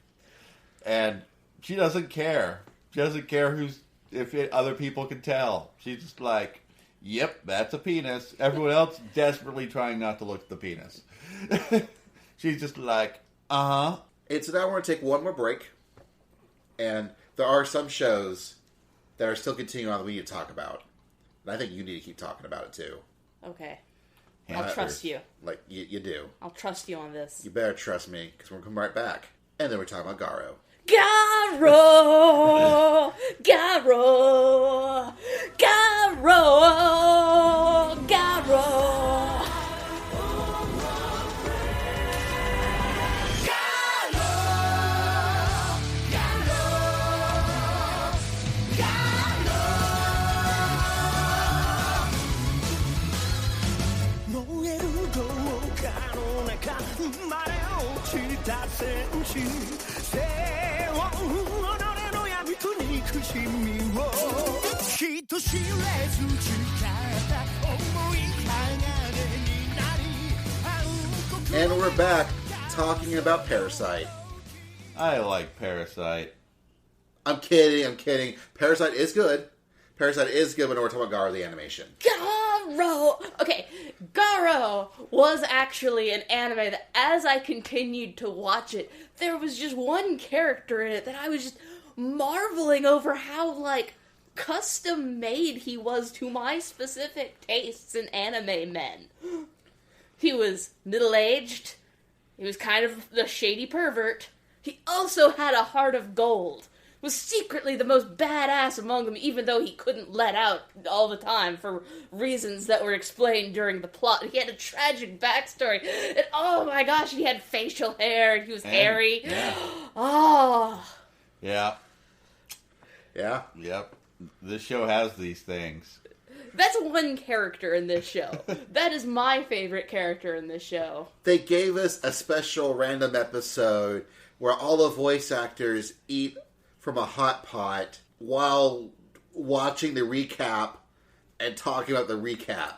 C: And she doesn't care. She doesn't care other people can tell. She's just like, yep, that's a penis. Everyone else desperately trying not to look at the penis. She's just like, uh-huh.
A: And so now we're going to take one more break. And there are some shows that are still continuing on that we need to talk about. And I think you need to keep talking about it, too.
B: Okay. I'll trust you.
A: Like, you do.
B: I'll trust you on this.
A: You better trust me, because we're going to come right back. And then we're talking about Garo.
B: Garo! Garo! Garo! Garo!
A: And we're back talking about Parasite.
C: I like Parasite.
A: I'm kidding. Parasite is good. Parasite is good when we're talking about Garo the animation.
B: Garo! Okay, Garo was actually an anime that as I continued to watch it, there was just one character in it that I was just marveling over how, like, custom made he was to my specific tastes in anime men. He was middle-aged. He was kind of the shady pervert. He also had a heart of gold. Was secretly the most badass among them, even though he couldn't let out all the time for reasons that were explained during the plot. He had a tragic backstory. And oh my gosh, he had facial hair. He was hairy.
C: Yeah.
B: Oh.
C: Yeah.
A: Yeah?
C: Yep. This show has these things.
B: That's one character in this show. That is my favorite character in this show.
A: They gave us a special random episode where all the voice actors eat from a hot pot while watching the recap and talking about the recap.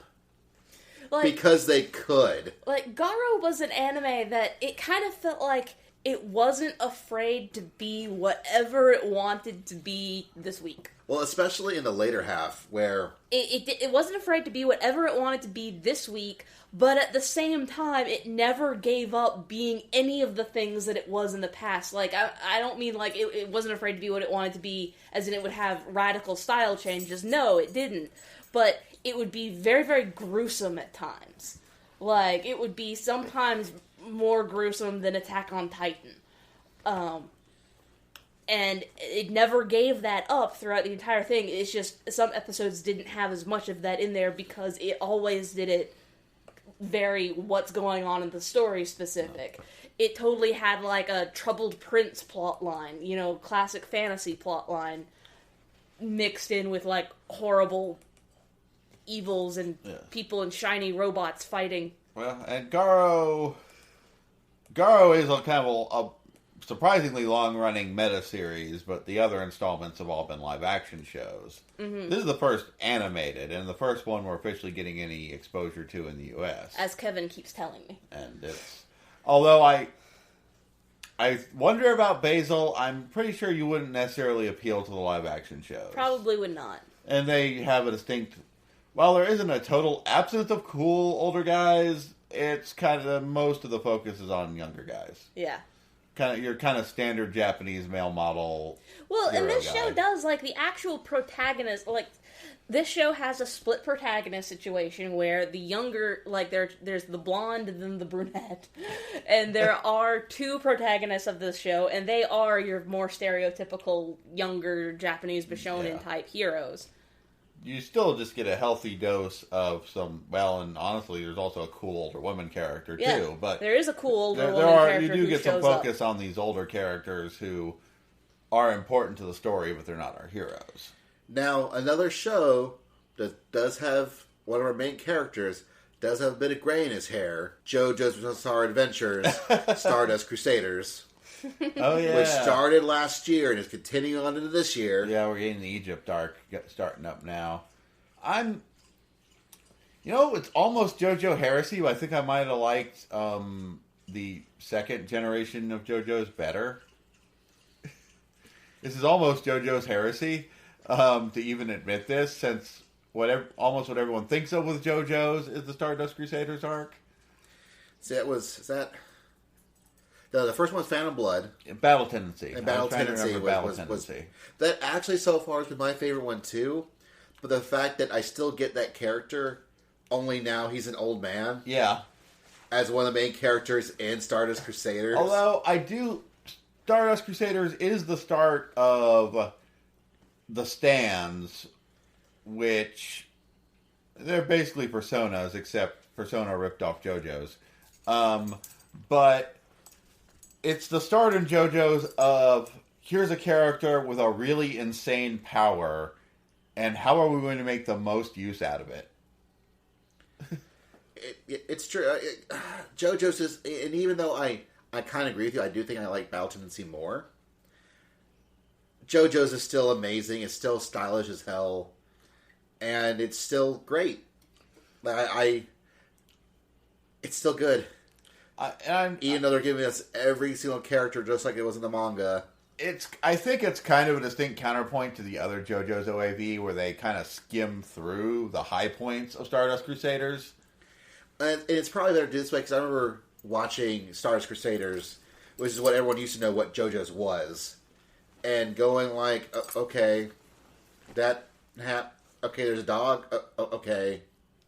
A: Because they could.
B: Like, Garo was an anime that it kind of felt like it wasn't afraid to be whatever it wanted to be this week.
A: Well, especially in the later half, where
B: It wasn't afraid to be whatever it wanted to be this week, but at the same time, it never gave up being any of the things that it was in the past. Like, I don't mean like it wasn't afraid to be what it wanted to be, as in it would have radical style changes. No, it didn't. But it would be very, very gruesome at times. Like, it would be sometimes more gruesome than Attack on Titan. And it never gave that up throughout the entire thing. It's just some episodes didn't have as much of that in there because it always did it very what's going on in the story specific. It totally had like a troubled prince plotline, you know, classic fantasy plotline mixed in with like horrible evils and people and shiny robots fighting.
C: Well, and Garo is a kind of a surprisingly long-running meta-series, but the other installments have all been live-action shows. Mm-hmm. This is the first animated, and the first one we're officially getting any exposure to in the U.S.
B: As Kevin keeps telling me.
C: And it's... Although I wonder about Basil, I'm pretty sure you wouldn't necessarily appeal to the live-action shows.
B: Probably would not.
C: And they have a distinct... While there isn't a total absence of cool older guys, it's kind of... Most of the focus is on younger guys.
B: Yeah.
C: Your kind of standard Japanese male model.
B: Well, and this
C: guy.
B: show does, like, the actual protagonist, like, this show has a split protagonist situation where the younger, like, there's the blonde and then the brunette, and there are two protagonists of this show, and they are your more stereotypical younger Japanese Bishonen type heroes.
C: you still just get a healthy dose of some, well, and honestly, there's also a cool older woman character, too. But
B: there is a cool older woman character.
C: You do
B: who
C: get some
B: shows
C: focus
B: up.
C: on these older characters who are important to the story, but they're not our heroes.
A: Now, another show that does have one of our main characters does have a bit of gray in his hair. JoJo's Bizarre Adventures, Stardust Crusaders.
C: Oh, yeah.
A: Which started last year and is continuing on into this year.
C: Yeah, we're getting the Egypt arc starting up now. It's almost JoJo Heresy, but I think I might have liked the second generation of JoJo's better. This is almost JoJo's Heresy, to even admit this, since almost what everyone thinks of with JoJo's is the Stardust Crusaders arc.
A: See, the first one was Phantom Blood.
C: Battle Tendency.
A: And Battle Tendency was that actually so far has been my favorite one too. But the fact that I still get that character, only now he's an old man.
C: Yeah.
A: As one of the main characters in Stardust Crusaders.
C: Although Stardust Crusaders is the start of the stands, which they're basically personas, except Persona ripped off JoJo's. But it's the start in JoJo's of, here's a character with a really insane power, and how are we going to make the most use out of it?
A: It's true. JoJo's is, and even though I kind of agree with you, I do think I like Battle Tendency more. JoJo's is still amazing. It's still stylish as hell. And it's still great. It's still good. Even though they're giving us every single character just like it was in the manga.
C: I think it's kind of a distinct counterpoint to the other JoJo's OAV, where they kind of skim through the high points of Stardust Crusaders.
A: And it's probably better to do this way, because I remember watching Stardust Crusaders, which is what everyone used to know what JoJo's was, and going like, okay, okay, there's a dog, okay.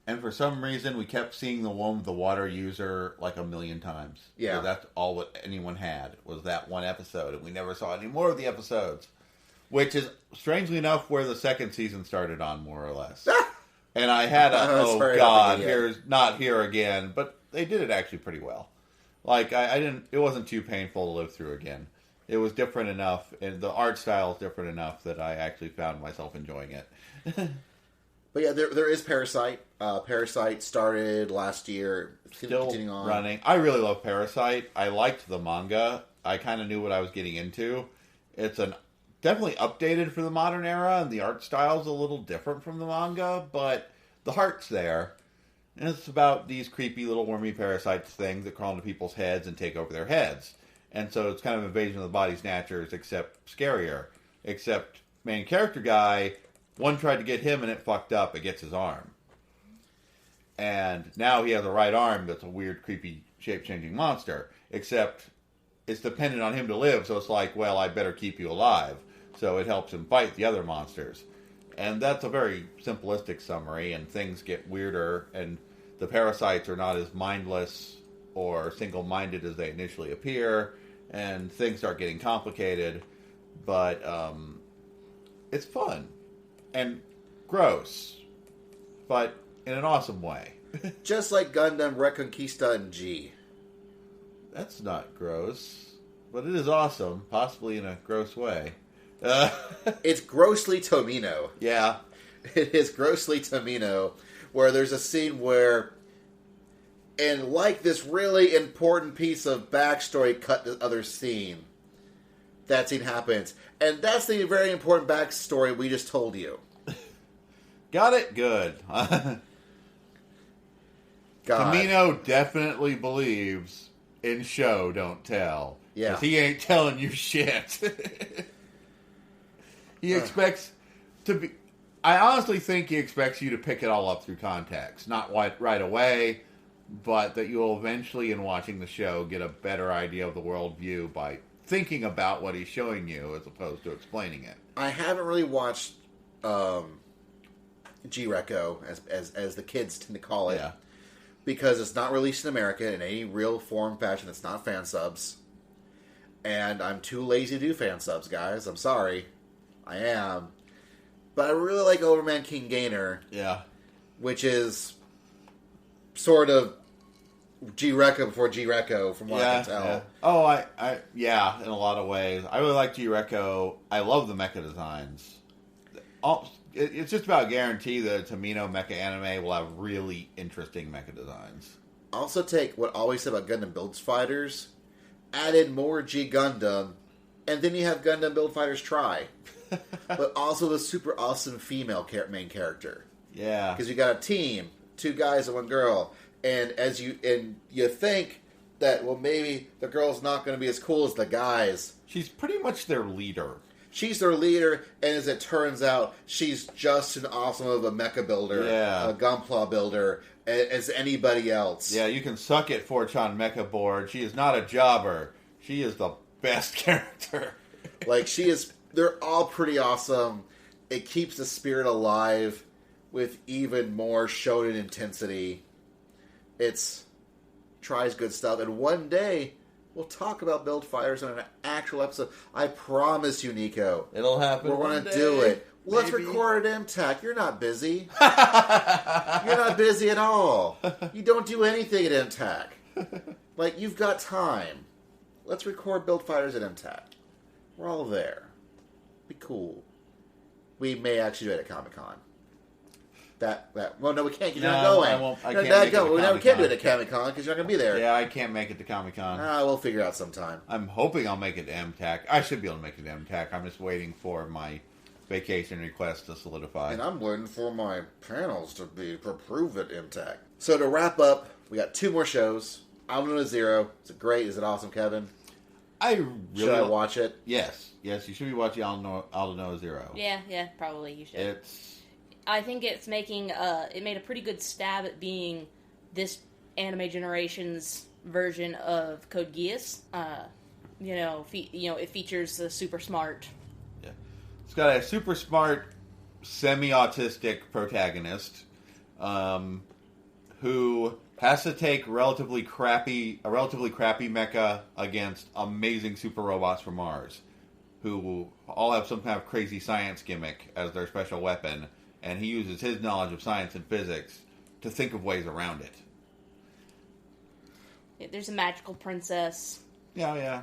C: And for some reason, we kept seeing the one with the water user like a million times.
A: Yeah.
C: So that's all what anyone had, was that one episode. And we never saw any more of the episodes. Which is, strangely enough, where the second season started on, more or less. And I had here's not here again. But they did it actually pretty well. Like, it wasn't too painful to live through again. It was different enough, and the art style is different enough that I actually found myself enjoying it.
A: But yeah, there is Parasite. Parasite started last year.
C: Still
A: continuing on.
C: Running. I really love Parasite. I liked the manga. I kind of knew what I was getting into. It's definitely updated for the modern era, and the art style's a little different from the manga, but the heart's there. And it's about these creepy little wormy parasite things that crawl into people's heads and take over their heads. And so it's kind of Invasion of the Body Snatchers, except scarier. Except main character guy, one tried to get him and it fucked up. It gets his arm. And now he has a right arm that's a weird, creepy, shape-changing monster. Except it's dependent on him to live, so it's like, well, I better keep you alive. So it helps him fight the other monsters. And that's a very simplistic summary, and things get weirder, and the parasites are not as mindless or single-minded as they initially appear, and things start getting complicated, but it's fun. And gross. But in an awesome way.
A: Just like Gundam Reconquista and G.
C: That's not gross. But it is awesome. Possibly in a gross way.
A: It's grossly Tomino.
C: Yeah.
A: It is grossly Tomino. Where there's a scene where, and like this really important piece of backstory cut to other scene, that scene happens. And that's the very important backstory we just told you.
C: Got it? Good. God. Tomino definitely believes in show, don't tell.
A: Yeah.
C: 'Cause he ain't telling you shit. He expects to be... I honestly think he expects you to pick it all up through context. Not right away, but that you'll eventually, in watching the show, get a better idea of the worldview by thinking about what he's showing you as opposed to explaining it.
A: I haven't really watched G-Reco, as the kids tend to call it.
C: Yeah.
A: Because it's not released in America in any real form, fashion. It's not fan subs. And I'm too lazy to do fan subs, guys. I'm sorry. I am. But I really like Overman King Gainer,
C: Yeah.
A: which is sort of G-Reco before G-Reco, from what I can tell.
C: Yeah. Oh, yeah, in a lot of ways. I really like G-Reco. I love the mecha designs. It's just about guarantee that a Tomino mecha anime will have really interesting mecha designs.
A: Also take what I always said about Gundam Build Fighters, add in more G Gundam, and then you have Gundam Build Fighters Try. But also the super awesome female main character.
C: Yeah.
A: Because you got a team, 2 guys and 1 girl, and you think that, well, maybe the girl's not going to be as cool as the guys.
C: She's pretty much their leader.
A: She's their leader, and as it turns out, she's just as awesome of a mecha builder, a Gunpla builder, as anybody else.
C: Yeah, you can suck it, 4chan Mecha Board. She is not a jobber. She is the best character.
A: Like, they're all pretty awesome. It keeps the spirit alive with even more shonen intensity. It's tries good stuff, and one day we'll talk about Build Fighters in an actual episode. I promise you, Nico.
C: It'll happen.
A: We're going to do it. Let's record at MTAC. You're not busy. You're not busy at all. You don't do anything at MTAC. Like, you've got time. Let's record Build Fighters at MTAC. We're all there. Be cool. We may actually do it at Comic-Con. Well, no, we can't. You're not going.
C: I can't make it to
A: we can't do it at Comic-Con because you're not going to be there.
C: Yeah, I can't make it to Comic-Con.
A: We'll figure out sometime.
C: I'm hoping I'll make it to MTAC. I should be able to make it to MTAC. I'm just waiting for my vacation request to solidify.
A: And I'm waiting for my panels to be approved at MTAC. So to wrap up, we got 2 more shows. OSMnotes Zero. Is it great? Is it awesome, Kevin? Should I watch it?
C: Yes, you should be watching OSMnotes Zero.
B: Yeah, probably you should. I think it's making it made a pretty good stab at being this anime generation's version of Code Geass. It features the super smart.
C: Yeah, it's got a super smart, semi-autistic protagonist, who has to take a relatively crappy mecha against amazing super robots from Mars, who all have some kind of crazy science gimmick as their special weapon. And he uses his knowledge of science and physics to think of ways around it.
B: There's a magical princess.
C: Yeah.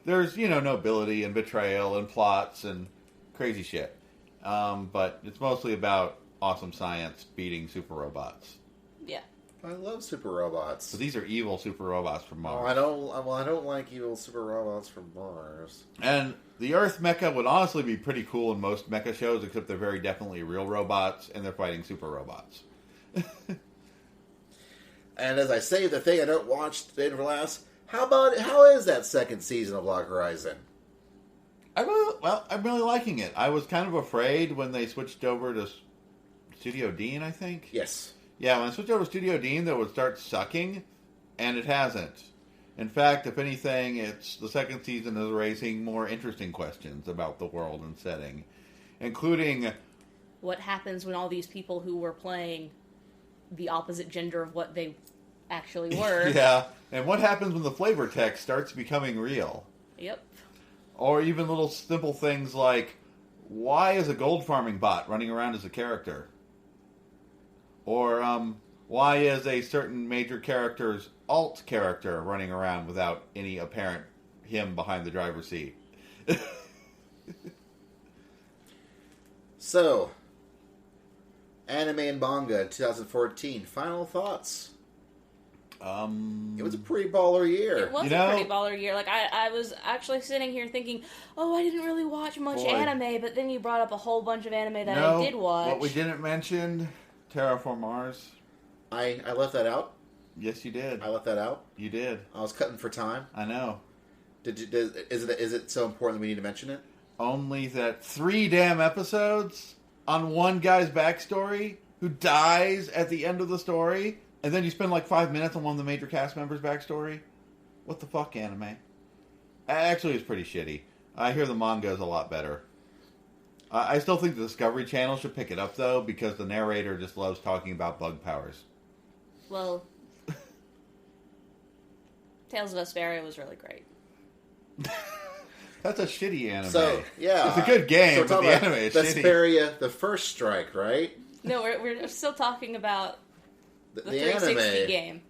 B: There's,
C: nobility and betrayal and plots and crazy shit. But it's mostly about awesome science beating super robots.
B: Yeah.
A: I love super robots.
C: So these are evil super robots from Mars.
A: I don't like evil super robots from Mars.
C: And the Earth mecha would honestly be pretty cool in most mecha shows, except they're very definitely real robots, and they're fighting super robots.
A: And as I say, the thing I don't watch today for last, how is that second season of Log Horizon?
C: I'm really liking it. I was kind of afraid when they switched over to Studio Dean, I think.
A: Yes.
C: Yeah, when I switched over to Studio Dean, that would start sucking, and it hasn't. In fact, if anything, the second season is raising more interesting questions about the world and setting, including
B: what happens when all these people who were playing the opposite gender of what they actually were.
C: Yeah, and what happens when the flavor text starts becoming real.
B: Yep.
C: Or even little simple things like, why is a gold farming bot running around as a character? Or, why is a certain major character's alt character running around without any apparent him behind the driver's seat?
A: So, anime and manga 2014. Final thoughts? It was a pretty baller year.
B: It was a pretty baller year. Like, I was actually sitting here thinking, I didn't really watch much anime, but then you brought up a whole bunch of anime that I did watch.
C: What we didn't mention, Terraform Mars.
A: I left that out?
C: Yes, you did.
A: I left that out?
C: You did.
A: I was cutting for time?
C: I know.
A: Is it so important that we need to mention it?
C: Only that 3 damn episodes on one guy's backstory who dies at the end of the story, and then you spend like 5 minutes on one of the major cast members' backstory? What the fuck, anime? Actually, it's pretty shitty. I hear the manga is a lot better. I still think the Discovery Channel should pick it up, though, because the narrator just loves talking about bug powers.
B: Well, Tales of Vesperia was really great.
C: That's a shitty anime.
A: So, yeah.
C: It's a good game,
A: so
C: but the anime is shitty.
A: Vesperia, the First Strike, right?
B: No, we're still talking about the
A: the
B: 360
A: anime
B: game.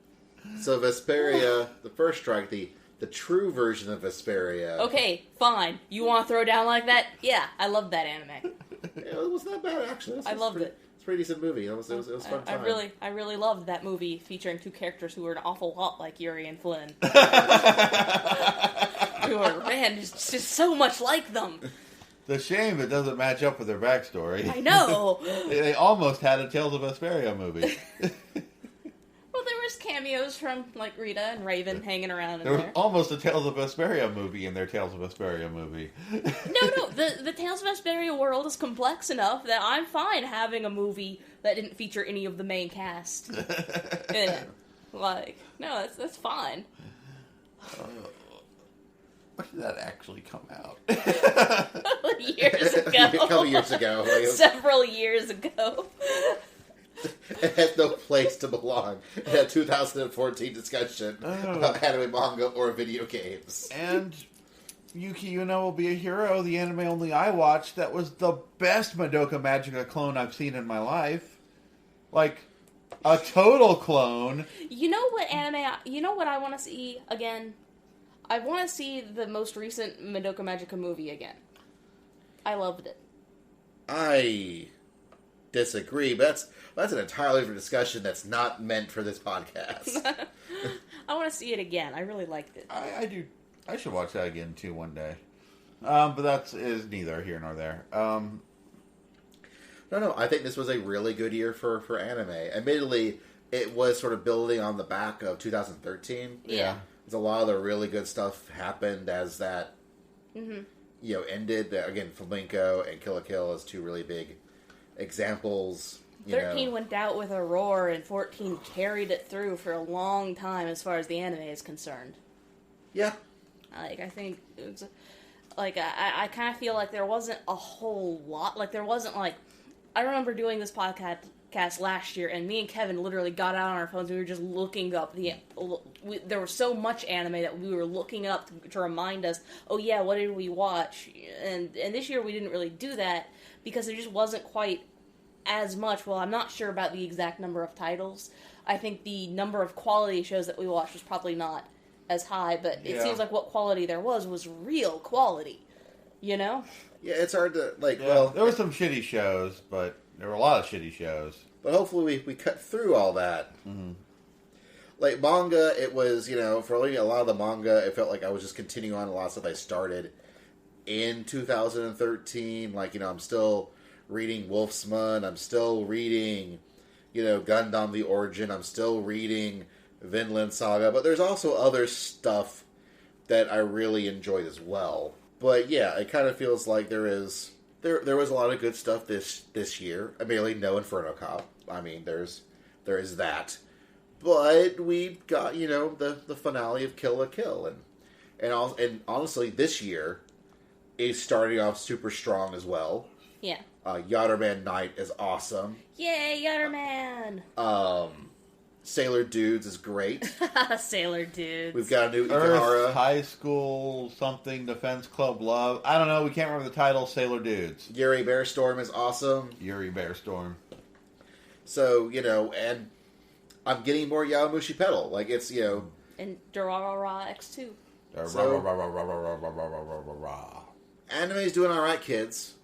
A: So Vesperia, the First Strike, the true version of Vesperia.
B: Okay, fine. You want to throw down like that? Yeah, I love that anime.
A: Yeah, it was not bad, actually.
B: I loved it.
A: It's a pretty decent movie. It was fun time.
B: I really loved that movie featuring two characters who were an awful lot like Yuri and Flynn. Who are, man, just so much like them.
C: The shame it doesn't match up with their backstory.
B: I know.
C: They almost had a Tales of Vesperia movie.
B: Well, there was cameos from, like, Rita and Raven hanging around in
C: There was
B: there.
C: almost a Tales of Vesperia movie in their Tales of Vesperia movie.
B: No, the Tales of Vesperia world is complex enough that I'm fine having a movie that didn't feature any of the main cast in it. Like, no, that's fine.
C: When did that actually come out?
B: Years ago.
A: A couple years ago.
B: Several years ago.
A: It has no place to belong in a 2014 discussion about anime, manga, or video games.
C: And Yuki Uno will be a hero, the anime only I watched, that was the best Madoka Magica clone I've seen in my life. Like, a total clone.
B: You know what I want to see again? I want to see the most recent Madoka Magica movie again. I loved it.
A: I disagree, but that's an entirely different discussion that's not meant for this podcast.
B: I want to see it again. I really liked it.
C: I do. I should watch that again, too, one day. But that is neither here nor there.
A: No, I think this was a really good year for anime. Admittedly, it was sort of building on the back of 2013.
B: Yeah.
A: A lot of the really good stuff happened as that, ended. Again, Flamenco and Kill la Kill as two really big examples.
B: 13 went out with a roar, and 14 carried it through for a long time as far as the anime is concerned.
A: Yeah.
B: Like, I think it was, like, I kind of feel like there wasn't a whole lot. Like, there wasn't, like, I remember doing this podcast last year, and me and Kevin literally got out on our phones. We were just looking up there was so much anime that we were looking up to remind us, oh yeah, what did we watch? And this year we didn't really do that because there just wasn't quite as much. Well, I'm not sure about the exact number of titles. I think the number of quality shows that we watched was probably not as high, but it seems like what quality there was real quality. You know?
A: Yeah, it's hard to, like,
C: there were some shitty shows, but there were a lot of shitty shows.
A: But hopefully we cut through all that.
C: Mm-hmm.
A: Like, manga, it was, for a lot of the manga, it felt like I was just continuing on a lot of stuff I started in 2013. Like, I'm still reading Wolfsman. I'm still reading, Gundam the Origin. I'm still reading Vinland Saga. But there's also other stuff that I really enjoyed as well. But yeah, it kind of feels like there was a lot of good stuff this year. Admittedly, no Inferno Cop. I mean, there is that. But we got, the finale of Kill la Kill. And honestly, this year is starting off super strong as well.
B: Yeah.
A: Yatterman Knight is awesome.
B: Yay, Yatterman!
A: Sailor Dudes is great.
B: Sailor Dudes.
A: We've got a new
C: Earth
A: Ikehara.
C: High School something Defense Club Love. I don't know. We can't remember the title. Sailor Dudes.
A: Yuri Bearstorm is awesome.
C: Yuri Bearstorm.
A: So, and I'm getting more Yaomushi Pedal. Like, it's,
B: And Durarara X2.
A: Anime's doing alright, kids.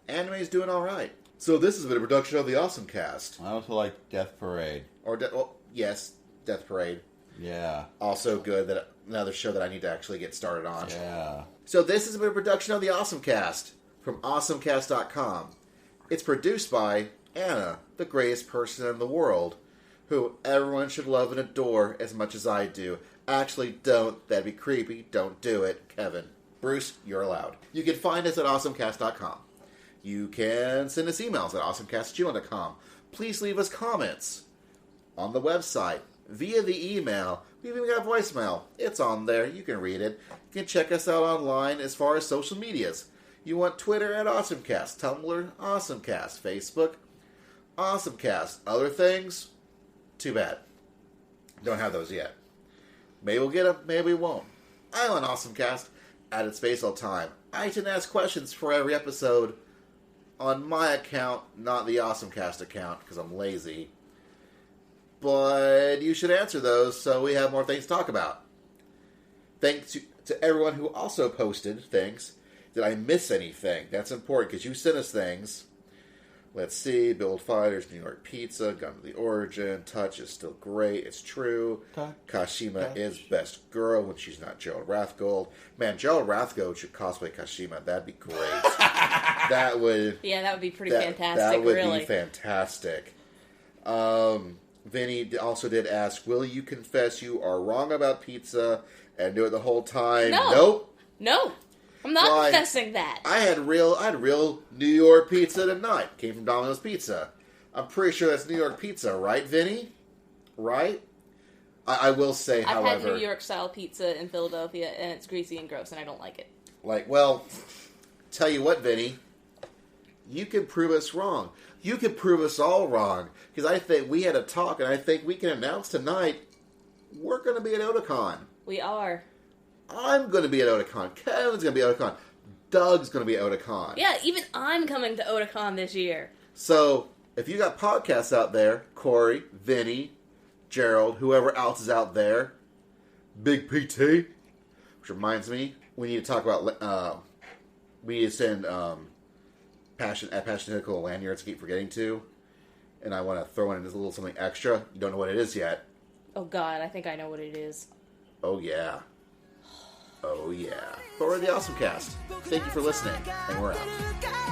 A: Anime's doing alright. So this has been a production of the OSMcast.
C: I also like Death Parade.
A: Yes, Death Parade.
C: Yeah.
A: Also good. That another show that I need to actually get started on.
C: Yeah.
A: So this has been a production of the OSMcast from OSMcast.com. It's produced by Anna, the greatest person in the world, who everyone should love and adore as much as I do. Actually, don't. That'd be creepy. Don't do it. Kevin. Bruce, you're allowed. You can find us at OSMcast.com. You can send us emails at awesomecast@gmail.com. Please leave us comments on the website, via the email. We've even got a voicemail. It's on there. You can read it. You can check us out online as far as social medias. You want Twitter at AwesomeCast, Tumblr, AwesomeCast, Facebook, AwesomeCast. Other things? Too bad. Don't have those yet. Maybe we'll get them, maybe we won't. I'm on AwesomeCast at its face all the time. I didn't ask questions for every episode on my account, not the OSMcast account, because I'm lazy. But you should answer those so we have more things to talk about. Thanks to everyone who also posted things. Did I miss anything? That's important because you sent us things. Let's see. Build Fighters, New York Pizza, Gundam the Origin. Touch is still great. It's true. Kashima is best girl when she's not Gerald Rathgold. Man, Gerald Rathgold should cosplay Kashima. That'd be great. That would...
B: Yeah, that would be pretty fantastic,
A: That would
B: really.
A: be fantastic. Vinny also did ask, will you confess you are wrong about pizza and do it the whole time?
B: No.
A: Nope.
B: No. I'm not confessing that.
A: I had real New York pizza tonight. Came from Domino's Pizza. I'm pretty sure that's New York pizza, right, Vinny? Right? I will say, however...
B: I've had New York-style pizza in Philadelphia, and it's greasy and gross, and I don't like it.
A: Tell you what, Vinny. You can prove us wrong. You can prove us all wrong. Because I think we had a talk, and I think we can announce tonight we're going to be at Otakon.
B: We are.
A: I'm going to be at Otakon. Kevin's going to be at Otakon. Doug's going to be at Otakon.
B: Yeah, even I'm coming to Otakon this year.
A: So, if you got podcasts out there, Corey, Vinny, Gerald, whoever else is out there, Big PT, which reminds me, we need to talk about, we need to send Passionatical lanyards to keep forgetting to, and I want to throw in a little something extra. You don't know what it is yet.
B: Oh god, I think I know what it is.
A: Oh yeah. Oh yeah. But we're the OSMcast. Thank you for listening, and we're out.